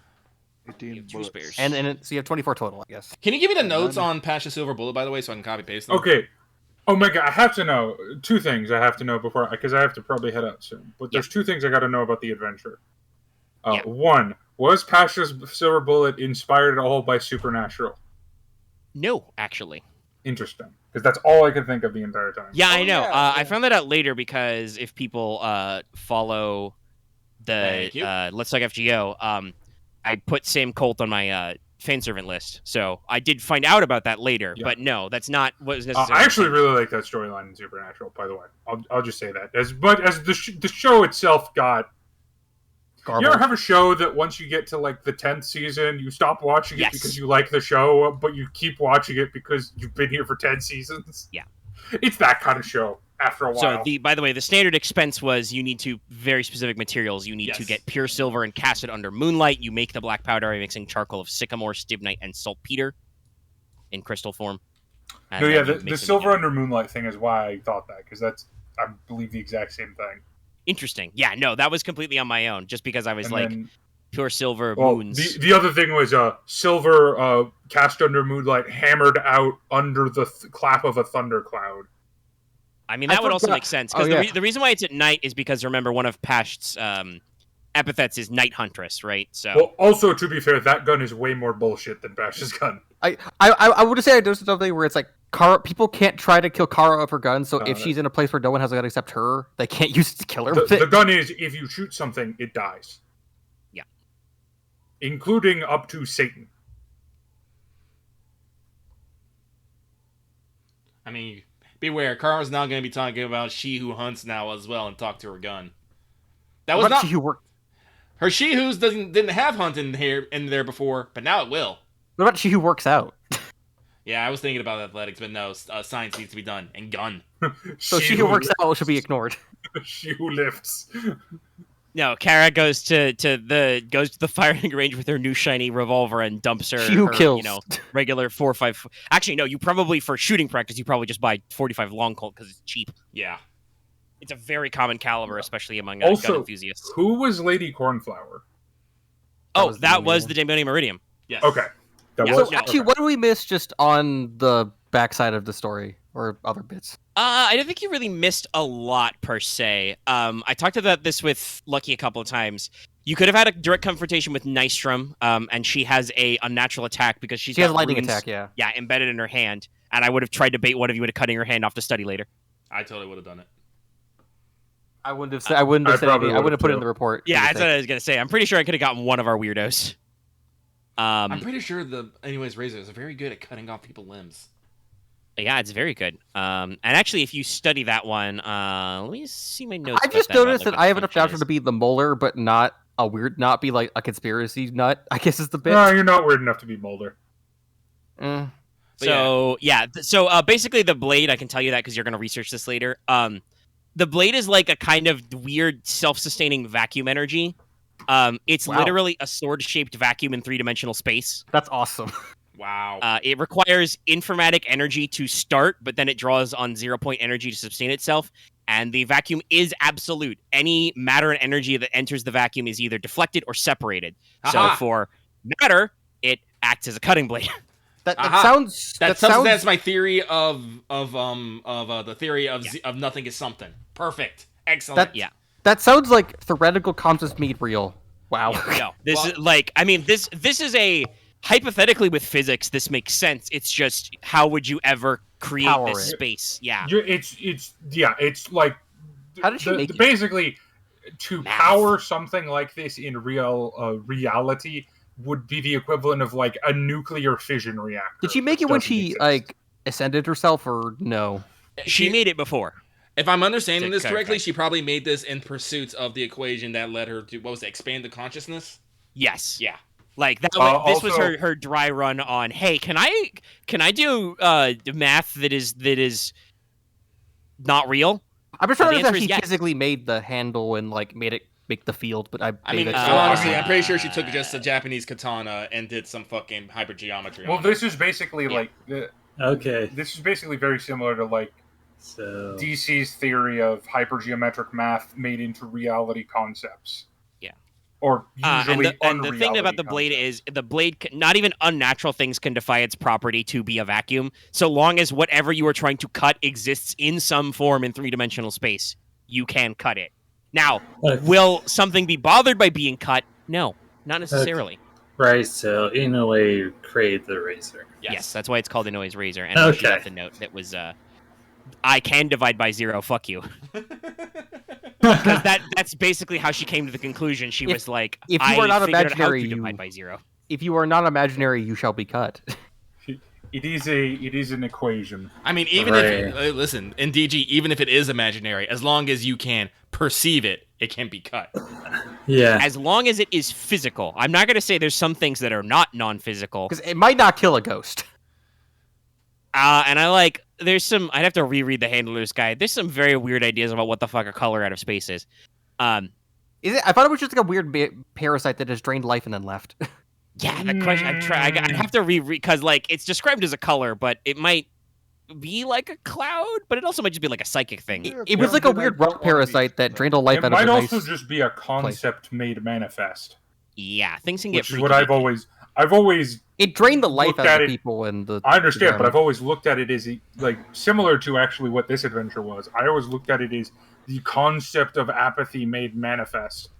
18 You have 2 bullets. spares. and so you have 24 total, I guess. Can you give me the notes on Pasha Silver Bullet, by the way, so I can copy paste them? okay. Omega, I have to know 2 things. I have to know before, because I have to probably head out soon. But there's 2 things I got to know about the adventure. Yeah. 1, was Pasha's Silver Bullet inspired at all by Supernatural? No, actually. Interesting, because that's all I could think of the entire time. Yeah, Oh, I know. yeah, I found that out later because if people follow the Thank you. Let's Talk FGO, I put Sam Colt on my fan servant list. So I did find out about that later, Yeah. but no, that's not what was necessarily. I actually really like that storyline in Supernatural. By the way, I'll just say that as the show itself got. Garbled. You ever have a show that once you get to like the 10th season, you stop watching it Yes. because you like the show, but you keep watching it because you've been here for 10 seasons? Yeah. It's that kind of show after a while. So by the way, the standard expense was you need to very specific materials. You need to Yes. get pure silver and cast it under moonlight. You make the black powder by mixing charcoal of sycamore, stibnite, and saltpeter in crystal form. And no, then yeah, you the mix them Silver together. Under Moonlight thing is why I thought that, because that's, I believe, the exact same thing. Interesting. Yeah, no, that was completely on my own, just because I was And like, then pure silver Well, moons. the other thing was silver cast under moonlight, hammered out under the clap of a thundercloud. I mean, that would also forgot- make sense because the reason why it's at night is because remember one of Pasht's epithets is Night Huntress, right? So Well, also to be fair, that gun is way more bullshit than Bash's gun. I would say there's something where it's like Kara. People can't try to kill Kara with her gun, so if she's in a place where no one has a gun except her, they can't use it to kill her with The it. gun is, if you shoot something, it dies. Yeah. Including up to Satan. I mean, beware. Kara's now going to be talking about she who hunts now as well and talk to her gun. That was What about not she who work? her. She who's didn't have hunt in there before, but now it will. What about she who works out? Yeah, I was thinking about athletics, but no, science needs to be done and gun. So she who works out should be ignored. She who lifts. no, Kara goes to the firing range with her new shiny revolver and dumps her. She who her, kills. Regular 4 or 5. Actually, no. You probably for shooting practice, you probably just buy 45 long Colt because it's cheap. Yeah. It's a very common caliber, especially among Also, gun enthusiasts. Who was Lady Cornflower? That was the Demonium Iridium. Yes. Okay. That Yeah, was no. Actually, what do we miss just on the backside of the story or other bits? I don't think you really missed a lot per se. I talked about this with Lucky a couple of times. You could have had a direct confrontation with Nystrom, and she has a unnatural attack because she She has a got lightning runes, attack, yeah. Yeah, embedded in her hand. And I would have tried to bait one of you into cutting her hand off to study later. I totally would have done it. I wouldn't have said. I wouldn't have said anything. I wouldn't have put it in the report. Yeah, that's what I was gonna say. I'm pretty sure I could have gotten one of our weirdos. I'm pretty sure anyways, razors are very good at cutting off people's limbs. Yeah, it's very good. And actually, if you study that one, let me see my notes. I just noticed that I have enough Dowser to be the molar, but not be like a conspiracy nut. I guess is the bit. No, you're not weird enough to be Mulder. Mm. So basically, the blade. I can tell you that because you're gonna research this later. The blade is like a kind of weird self-sustaining vacuum energy. It's Wow. literally a sword-shaped vacuum in 3-dimensional space. That's awesome. Wow. It requires informatic energy to start, but then it draws on 0-point energy to sustain itself. And the vacuum is absolute. Any matter and energy that enters the vacuum is either deflected or separated. Aha. So for matter, it acts as a cutting blade. That Aha. sounds. That's my theory of the theory of of nothing is something. Perfect. Excellent. Yeah. That sounds like theoretical concepts made real. Wow. No, this Well- is like, I mean, this is a hypothetically with physics. This makes sense. It's just how would you ever create Power this it. space? Yeah, It's like How did she make it? basically to Math. power something like this in reality would be the equivalent of like a nuclear fission reactor. Did she make it which when doesn't she exist. like ascended herself or no? she made it before. If I'm understanding To this correctly, clarify. she probably made this in pursuit of the equation that led her to expand the consciousness. Yes, Yeah. like that. This was Also- her dry run on. Hey, can I do math that is not real? I'm just trying to The answer understand is if she yes. physically made the handle and like made it make the field, but I mean, it's honestly, I'm pretty sure she took just a Japanese katana and did some fucking hypergeometry. Well, on this is basically Yeah. like Okay, this is basically very similar to like so DC's theory of hypergeometric math made into reality concepts. Yeah. Or usually and the thing about unreality the blade concepts. is the blade not even unnatural things can defy its property to be a vacuum, so long as whatever you are trying to cut exists in some form in 3-dimensional space, you can cut it. Now, will something be bothered by being cut? No, not necessarily. right. So in a way, you create the razor. Yes, that's why it's called Inoi's razor. And she Okay. left a note that was, I can divide by 0, fuck you. Because Because that's basically how she came to the conclusion. She was like, if you are not figured out how imaginary, to you- divide by 0. If you are not imaginary, you shall be cut. It is an equation. I mean, even if listen in DG, even if it is imaginary, as long as you can perceive it, it can be cut. Yeah. As long as it is physical. I'm not going to say there's some things that are not non-physical. Because it might not kill a ghost. And there's some, I'd have to reread the Handler's Guide. There's some very weird ideas about what the fuck a color out of space is. Is it? I thought it was just like a weird parasite that just drained life and then left. Yeah, the question, I'd have to reread, because, it's described as a color, but it might be like a cloud, but it also might just be like a psychic thing. It was like a weird rock parasite that drained all life It out of might a also nice... just be a concept made manifest. Yeah, things can get which is freaky. what I've always It drained the life looked out at of it- people and the. I understand, but environment. I've always looked at it as like similar to actually what this adventure was. I always looked at it as the concept of apathy made manifest.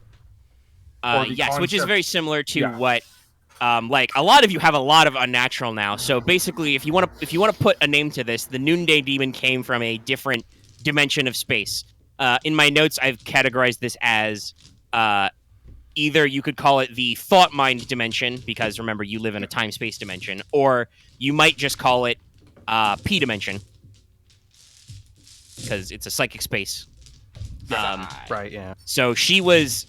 Or the Yes, which is concept- very similar to Yeah. what, like a lot of you have a lot of unnatural now. So basically, if you want to put a name to this, the Noonday Demon came from a different dimension of space. In my notes, I've categorized this as either you could call it the thought mind dimension, because remember you live in a time space dimension, or you might just call it P dimension, because it's a psychic space. Right. Yeah. So she was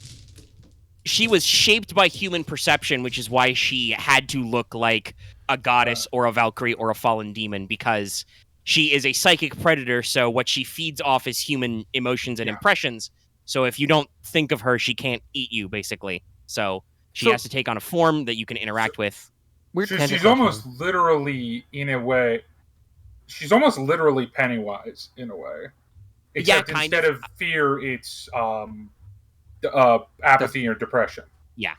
shaped by human perception, which is why she had to look like a goddess or a Valkyrie or a fallen demon, because she is a psychic predator. So what she feeds off is human emotions and impressions. So if you don't think of her, she can't eat you, basically. So she has to take on a form that you can interact with. She's almost literally, in a way, she's almost literally Pennywise, in a way. Except kind instead of fear, it's apathy or depression. Yeah.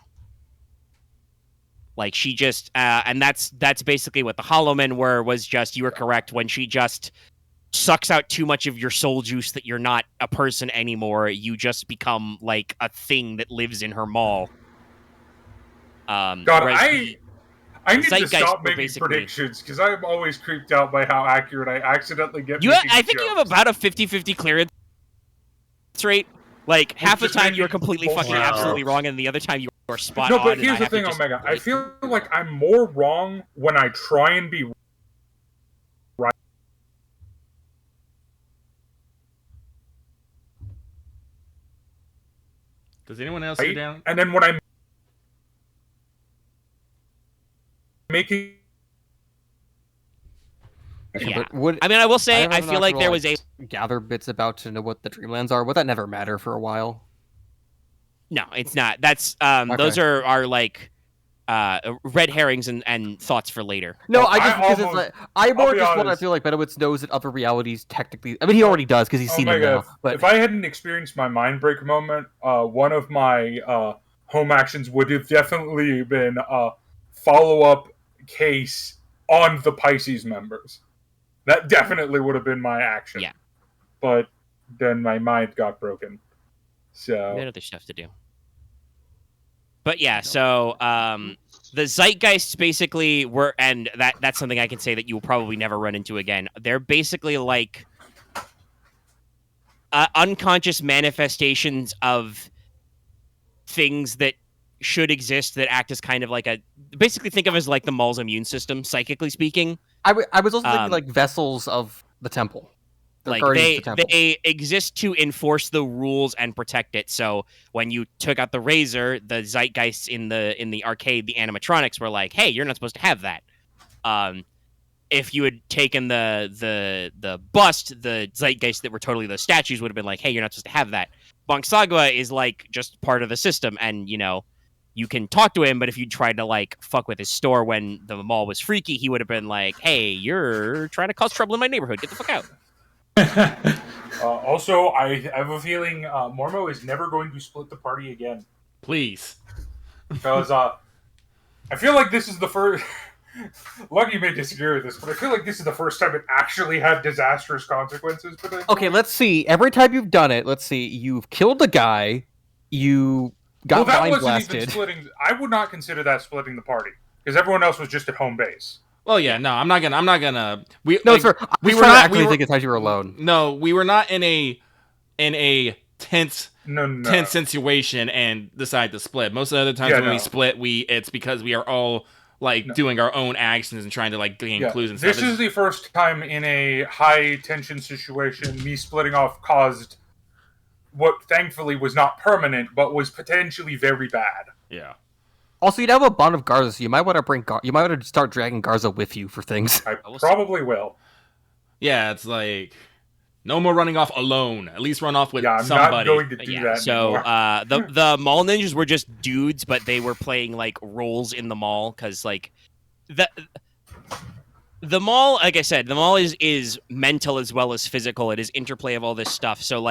Like she just, and that's basically what the Hollow Men were, was just, you were correct, when she just sucks out too much of your soul juice that you're not a person anymore, you just become like a thing that lives in her maw. God, I need to Zeitgeist stop were making predictions, because I'm always creeped out by how accurate I accidentally get. I think you have about a 50-50 clearance rate. Like, half the time you are completely fucking absolutely wrong, and the other time you are spot on. No, but here's the thing, Omega. I feel like I'm more wrong when I try and be right. Does anyone else hear down? And then when I'm making... Yeah. But I mean, I will say, I feel like there was a... gather bits about to know what the Dreamlands are. Would that never matter for a while? No, it's not. That's those are like red herrings and thoughts for later. No, I more just want to feel like Benowitz knows that other realities technically. I mean, he already does because he's seen them now. But if I hadn't experienced my mind break moment, one of my home actions would have definitely been a follow-up case on the Pisces members. That definitely would have been my action. Yeah. But then my mind got broken. So we had other stuff to do. But yeah, so the Zeitgeists basically were, and that's something I can say that you will probably never run into again. They're basically like unconscious manifestations of things that should exist that act as kind of like basically think of as like the mall's immune system, psychically speaking. I was also thinking like vessels of the temple. Like they exist to enforce the rules and protect it. So when you took out the razor, the Zeitgeists in the arcade, the animatronics were like, "Hey, you're not supposed to have that." If you had taken the bust, the Zeitgeists that were totally those statues would have been like, "Hey, you're not supposed to have that." Bongsagwa is like just part of the system, and you can talk to him, but if you tried to like fuck with his store when the mall was freaky, he would have been like, "Hey, you're trying to cause trouble in my neighborhood. Get the fuck out." Also, I have a feeling Mormo is never going to split the party again. Please. Because I feel like this is the first... Lucky may disagree with this, but I feel like this is the first time it actually had disastrous consequences. Okay, let's see. Every time you've done it, let's see. You've killed a guy. You got mind blasted. Even splitting. I would not consider that splitting the party because everyone else was just at home base. Well, yeah, no, I'm not gonna. We think it's how you were alone. No, we were not in a tense situation and decide to split. Most of the other times when we split, it's because we are all doing our own actions and trying to gain clues and stuff. This is the first time in a high tension situation me splitting off caused what thankfully was not permanent, but was potentially very bad. Yeah. Also, you'd have a bond of Garza, so you might want to you might want to start dragging Garza with you for things. I probably will. Yeah, it's like no more running off alone. At least run off with I'm somebody. Not going to do that. So the mall ninjas were just dudes, but they were playing roles in the mall because the mall, like I said, the mall is mental as well as physical. It is interplay of all this stuff. So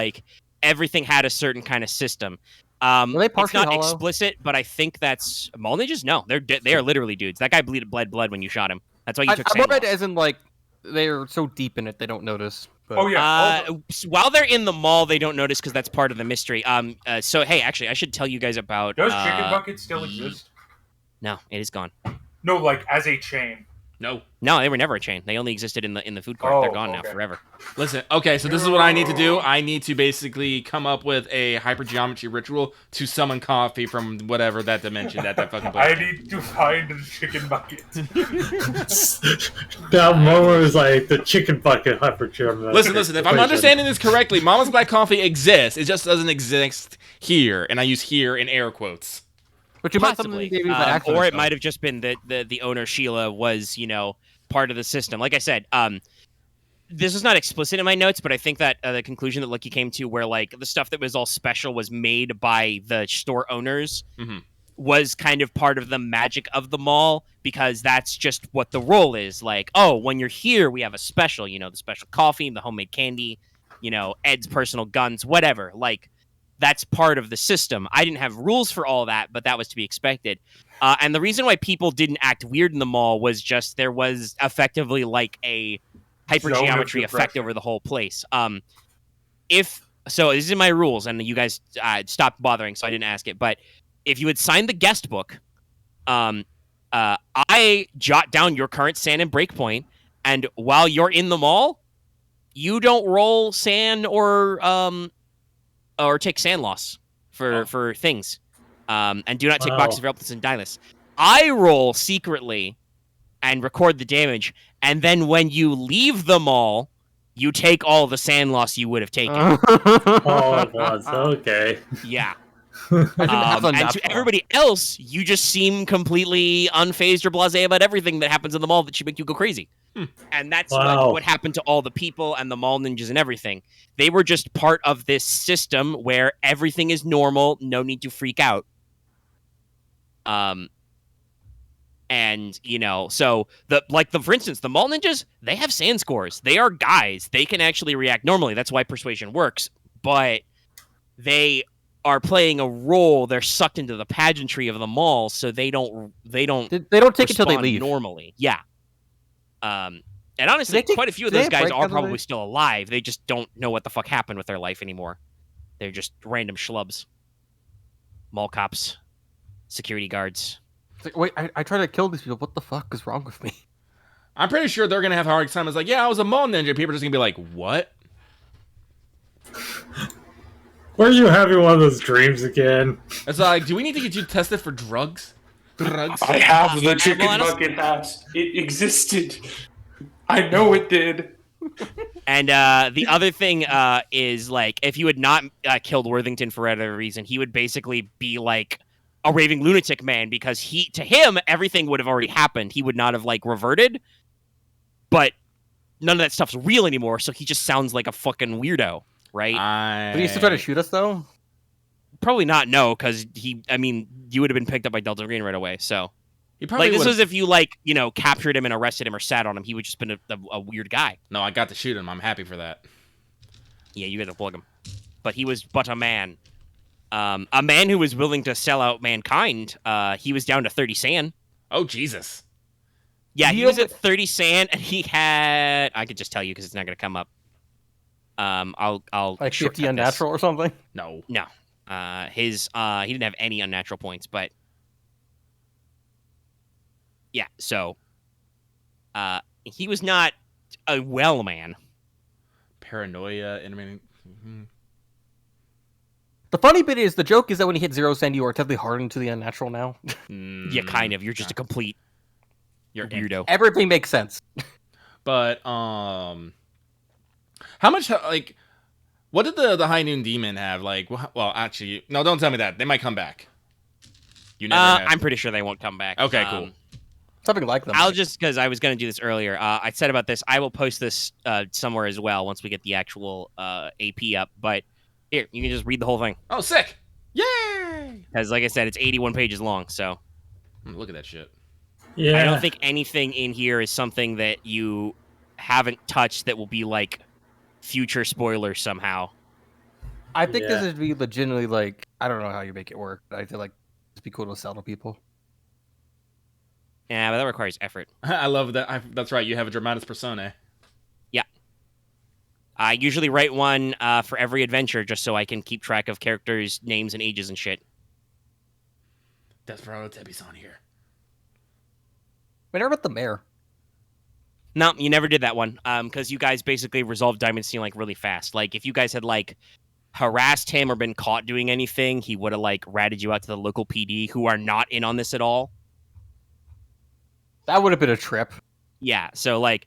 everything had a certain kind of system. Are they It's partially not hollow? explicit, but I think that's mall ninjas. No, they are literally dudes. That guy bled blood when you shot him. That's why you took I'm sand worried loss. as in like they're so deep in it they don't notice. But... Oh yeah. While they're in the mall, they don't notice because that's part of the mystery. So hey, actually, I should tell you guys about. Does chicken buckets still exist? No, it is gone. No, like as a chain. No. No, they were never a chain. They only existed in the food court. They're gone now okay. forever. Listen, okay, so this is what I need to do. I need to basically come up with a hypergeometry ritual to summon coffee from whatever that dimension that fucking place. I need to find the chicken bucket. That Mormo is like the chicken bucket hypergeometry. Listen, if I'm understanding this correctly, Mama's Black Coffee exists. It just doesn't exist here, and I use here in air quotes. But you might Possibly. something by accident, Or it though. might have just been that the owner, Sheila, was, part of the system. Like I said, this is not explicit in my notes, but I think that the conclusion that Lucky came to where, like, the stuff that was all special was made by the store owners was kind of part of the magic of the mall, because that's just what the role is. Like, oh, when you're here, we have a special, the special coffee, the homemade candy, Ed's personal guns, whatever. Like, that's part of the system. I didn't have rules for all that, but that was to be expected. And the reason why people didn't act weird in the mall was just there was effectively like a hypergeometry effect over the whole place. This is in my rules, and you guys stopped bothering, so I didn't ask it. But if you had signed the guest book, I jot down your current sand and breakpoint, and while you're in the mall, you don't roll sand or take sand loss for things. And do not take boxes of helpless and Dylus. I roll secretly and record the damage, and then when you leave the mall, you take all the sand loss you would have taken. Oh, God. Okay. Yeah. That's and to everybody else, you just seem completely unfazed or blasé about everything that happens in the mall that should make you go crazy. And that's what happened to all the people and the mall ninjas and everything. They were just part of this system where everything is normal, no need to freak out. And so for instance, the mall ninjas, they have sand scores. They are guys. They can actually react normally. That's why persuasion works. But they are playing a role. They're sucked into the pageantry of the mall, so they don't take it till they leave normally. Yeah. And honestly, quite a few of those guys are probably still alive. They just don't know what the fuck happened with their life anymore. They're just random schlubs. Mall cops, security guards. It's like, wait, I try to kill these people. What the fuck is wrong with me? I'm pretty sure they're gonna have a hard time. It's like, yeah, I was a mall ninja. People are just gonna be like, what? Were you having one of those dreams again? It's like, do we need to get you tested for drugs? I have the chicken bucket hat. It existed. I know it did. And the other thing is, like, if you had not killed Worthington for whatever reason, he would basically be like a raving lunatic man, because to him everything would have already happened. He would not have like reverted, but none of that stuff's real anymore. So he just sounds like a fucking weirdo, right? But he used to try to shoot us though. Probably not, no, because you would have been picked up by Delta Green right away. So, he probably this was if you captured him and arrested him or sat on him, he would just been a weird guy. No, I got to shoot him. I'm happy for that. Yeah, you got to plug him, but he was but a man, a man who was willing to sell out mankind. He was down to 30 sand. Oh Jesus! Yeah, he was at 30 sand, and he had. I could just tell you because it's not going to come up. I'll like 50 unnatural or something. No. He didn't have any unnatural points, but yeah, so he was not a well man. Paranoia, intermittent. The funny bit is, the joke is that when he hit 0 sand, you are technically hardened to the unnatural now. Yeah, kind of. You're just a complete. You're a weirdo. Everything makes sense. But how much like? What did the High Noon Demon have? Like, well, actually, no, don't tell me that. They might come back. You never know. I'm pretty sure they won't come back. Okay, cool. Something like them. I'll just, because I was going to do this earlier, I said about this, I will post this somewhere as well once we get the actual AP up. But here, you can just read the whole thing. Oh, sick! Yay! Because, like I said, it's 81 pages long, so. Look at that shit. Yeah. I don't think anything in here is something that you haven't touched that will be, like, future spoilers somehow. I think this Yeah. would be legitimately like, I don't know how you make it work, but I feel like it'd be cool to sell to people. Yeah, but that requires effort. I love that. That's right. You have a dramatis personae. I usually write one for every adventure just so I can keep track of characters' names and ages and shit. Desperado Tebi's on here. Whenever about the mayor. No, you never did that one. Because you guys basically resolved Diamond Scene like really fast. Like if you guys had like harassed him or been caught doing anything, he would have like ratted you out to the local PD who are not in on this at all. That would have been a trip. Yeah, so like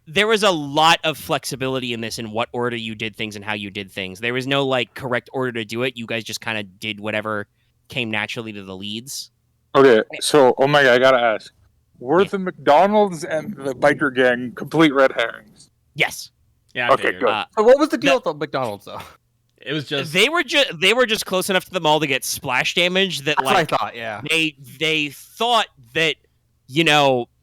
there was a lot of flexibility in this in what order you did things and how you did things. There was no like correct order to do it. You guys just kind of did whatever came naturally to the leads. Okay, so Omega, I gotta ask: were the McDonald's and the biker gang complete red herrings? Yes. Yeah. I Okay, figured. good. So what was the deal with the McDonald's though? It was just They were just close enough to the mall to get splash damage that That's like what I thought. Yeah. they thought that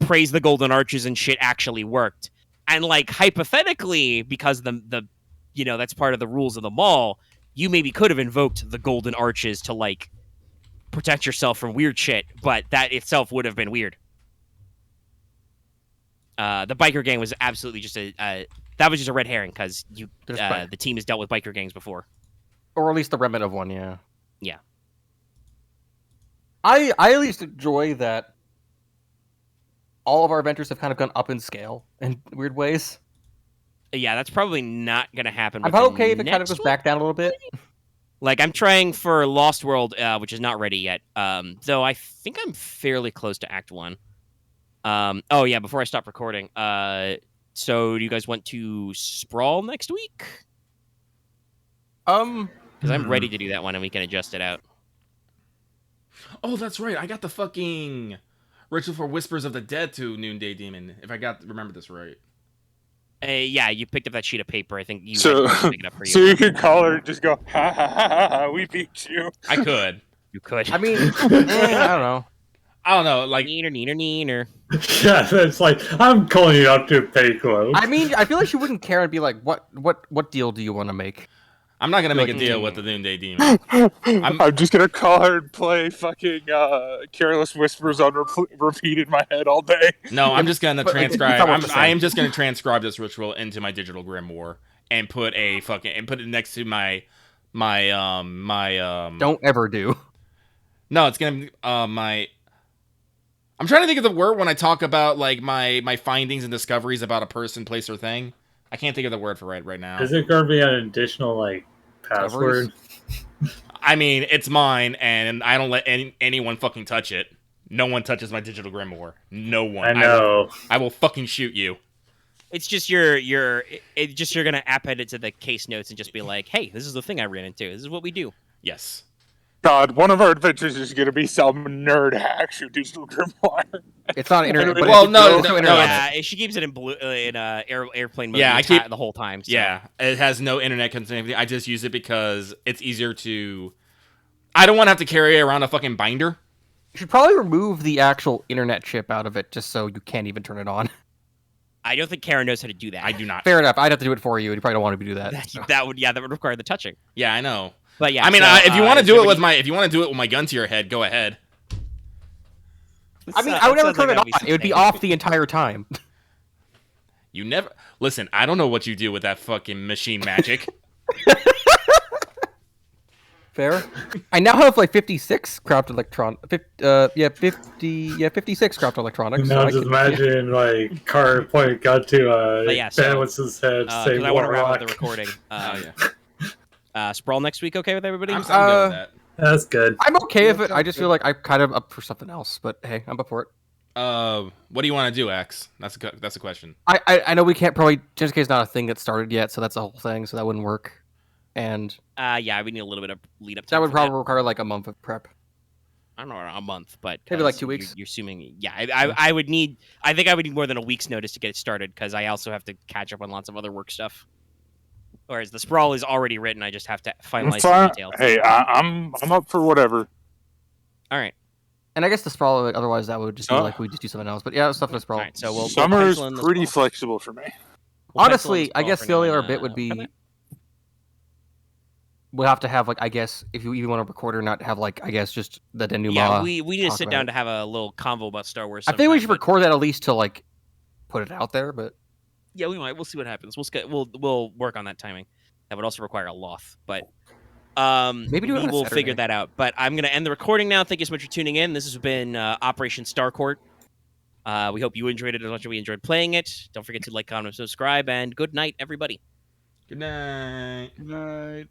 praise the golden arches and shit actually worked. And like hypothetically, because the that's part of the rules of the mall, you maybe could have invoked the golden arches to like protect yourself from weird shit, but that itself would have been weird. The biker gang was absolutely just that was just a red herring because the team has dealt with biker gangs before. Or at least the remnant of one, yeah. Yeah. I at least enjoy that all of our adventures have kind of gone up in scale in weird ways. Yeah, that's probably not going to happen. I'm with the okay if it kind of next goes one. back down a little bit. Like, I'm trying for Lost World, which is not ready yet. Though I think I'm fairly close to Act 1. Oh, yeah, before I stop recording. So do you guys want to Sprawl next week? Because I'm ready to do that one, and we can adjust it out. Oh, that's right. I got the fucking Ritual for Whispers of the Dead to Noonday Demon. If I remember this right. Yeah, you picked up that sheet of paper. I think you So, pick it up for you. so you could call her and just go, ha ha ha ha, we beat you. I could. You could. I mean, I don't know. I don't know. Like, neener. Yeah, it's like I'm calling you up to pay close. I mean, I feel like she wouldn't care and be like, "What deal do you want to make?" I'm not gonna make a deal with the Noonday Demon. I'm just gonna call her and play fucking Careless Whispers on repeat in my head all day. No, I'm just gonna But, like, transcribe. it's not what you're I am saying. just gonna transcribe this ritual into my digital grimoire and put it next to my. Don't ever do. No, it's gonna be my. I'm trying to think of the word when I talk about like my findings and discoveries about a person, place, or thing. I can't think of the word for right now. Is it going to be an additional like password? I mean, it's mine, and I don't let anyone fucking touch it. No one touches my digital grimoire. No one. I know. I will fucking shoot you. It's just you're gonna append it to the case notes and just be like, hey, this is the thing I ran into. This is what we do. Yes. God, one of our adventures is gonna be some nerd hacks your digital grimoire. It's not internet. But Well, it's no, also no, internet. Yeah, she keeps it in blue in airplane mode. Yeah, I keep the whole time. So. Yeah, it has no internet connectivity. I just use it because it's easier to. I don't want to have to carry around a fucking binder. You should probably remove the actual internet chip out of it, just so you can't even turn it on. I don't think Karen knows how to do that. I do not. Fair enough. I'd have to do it for you, and you probably don't want to do that. So. that would require the touching. Yeah, I know. But yeah, I mean, so, if you want to do it everybody- if you want to do it with my gun to your head, go ahead. I mean, That I would never sounds like turn it that on. would be It would be something. off the entire time. You never listen. I don't know what you do with that fucking machine magic. Fair. I now have like 56 craft 56 craft electronics. Now I just can- imagine like car point got to But yeah, so- Benowitz's head, say Because I want to wrap up warlock. the recording. Oh yeah, Sprawl next week, okay with everybody? I'm good with that. That's good. I'm okay with it. I just feel like I'm kind of up for something else. But hey, I'm up for it. What do you want to do, X? That's a question. I know we can't probably. Just in case not a thing that's started yet, so that's a whole thing. So that wouldn't work. And Yeah, we need a little bit of lead up. that time would for probably require like a month of prep. I don't know, a month, but Maybe like 2 'cause weeks. You're assuming, yeah. I would need. I think I would need more than a week's notice to get it started because I also have to catch up on lots of other work stuff. Whereas the sprawl is already written, I just have to finalize some details. Hey, I'm up for whatever. All right, And I guess the sprawl. Otherwise, that would just be Oh. like we just do something else. But yeah, stuff in the sprawl. all right. So we'll Summer is pencil in the pretty sprawl. flexible for me. We'll pencil in Honestly, I sprawl guess for the now only and, other bit would be. okay. we'll have to have like, I guess, if you even want to record or not, have like, I guess, just the denouement. Yeah, we need to talk sit about down it. to have a little convo about Star Wars. I think we sometime, should but- record that at least to like put it out there, but Yeah, we might. We'll see what happens. We'll work on that timing. That would also require a loth, but maybe do it we on a will figure Saturday. that out. But I'm going to end the recording now. Thank you so much for tuning in. This has been Operation STARCOURT. We hope you enjoyed it as much as we enjoyed playing it. Don't forget to like, comment, and subscribe, and good night, everybody. Good night. Good night.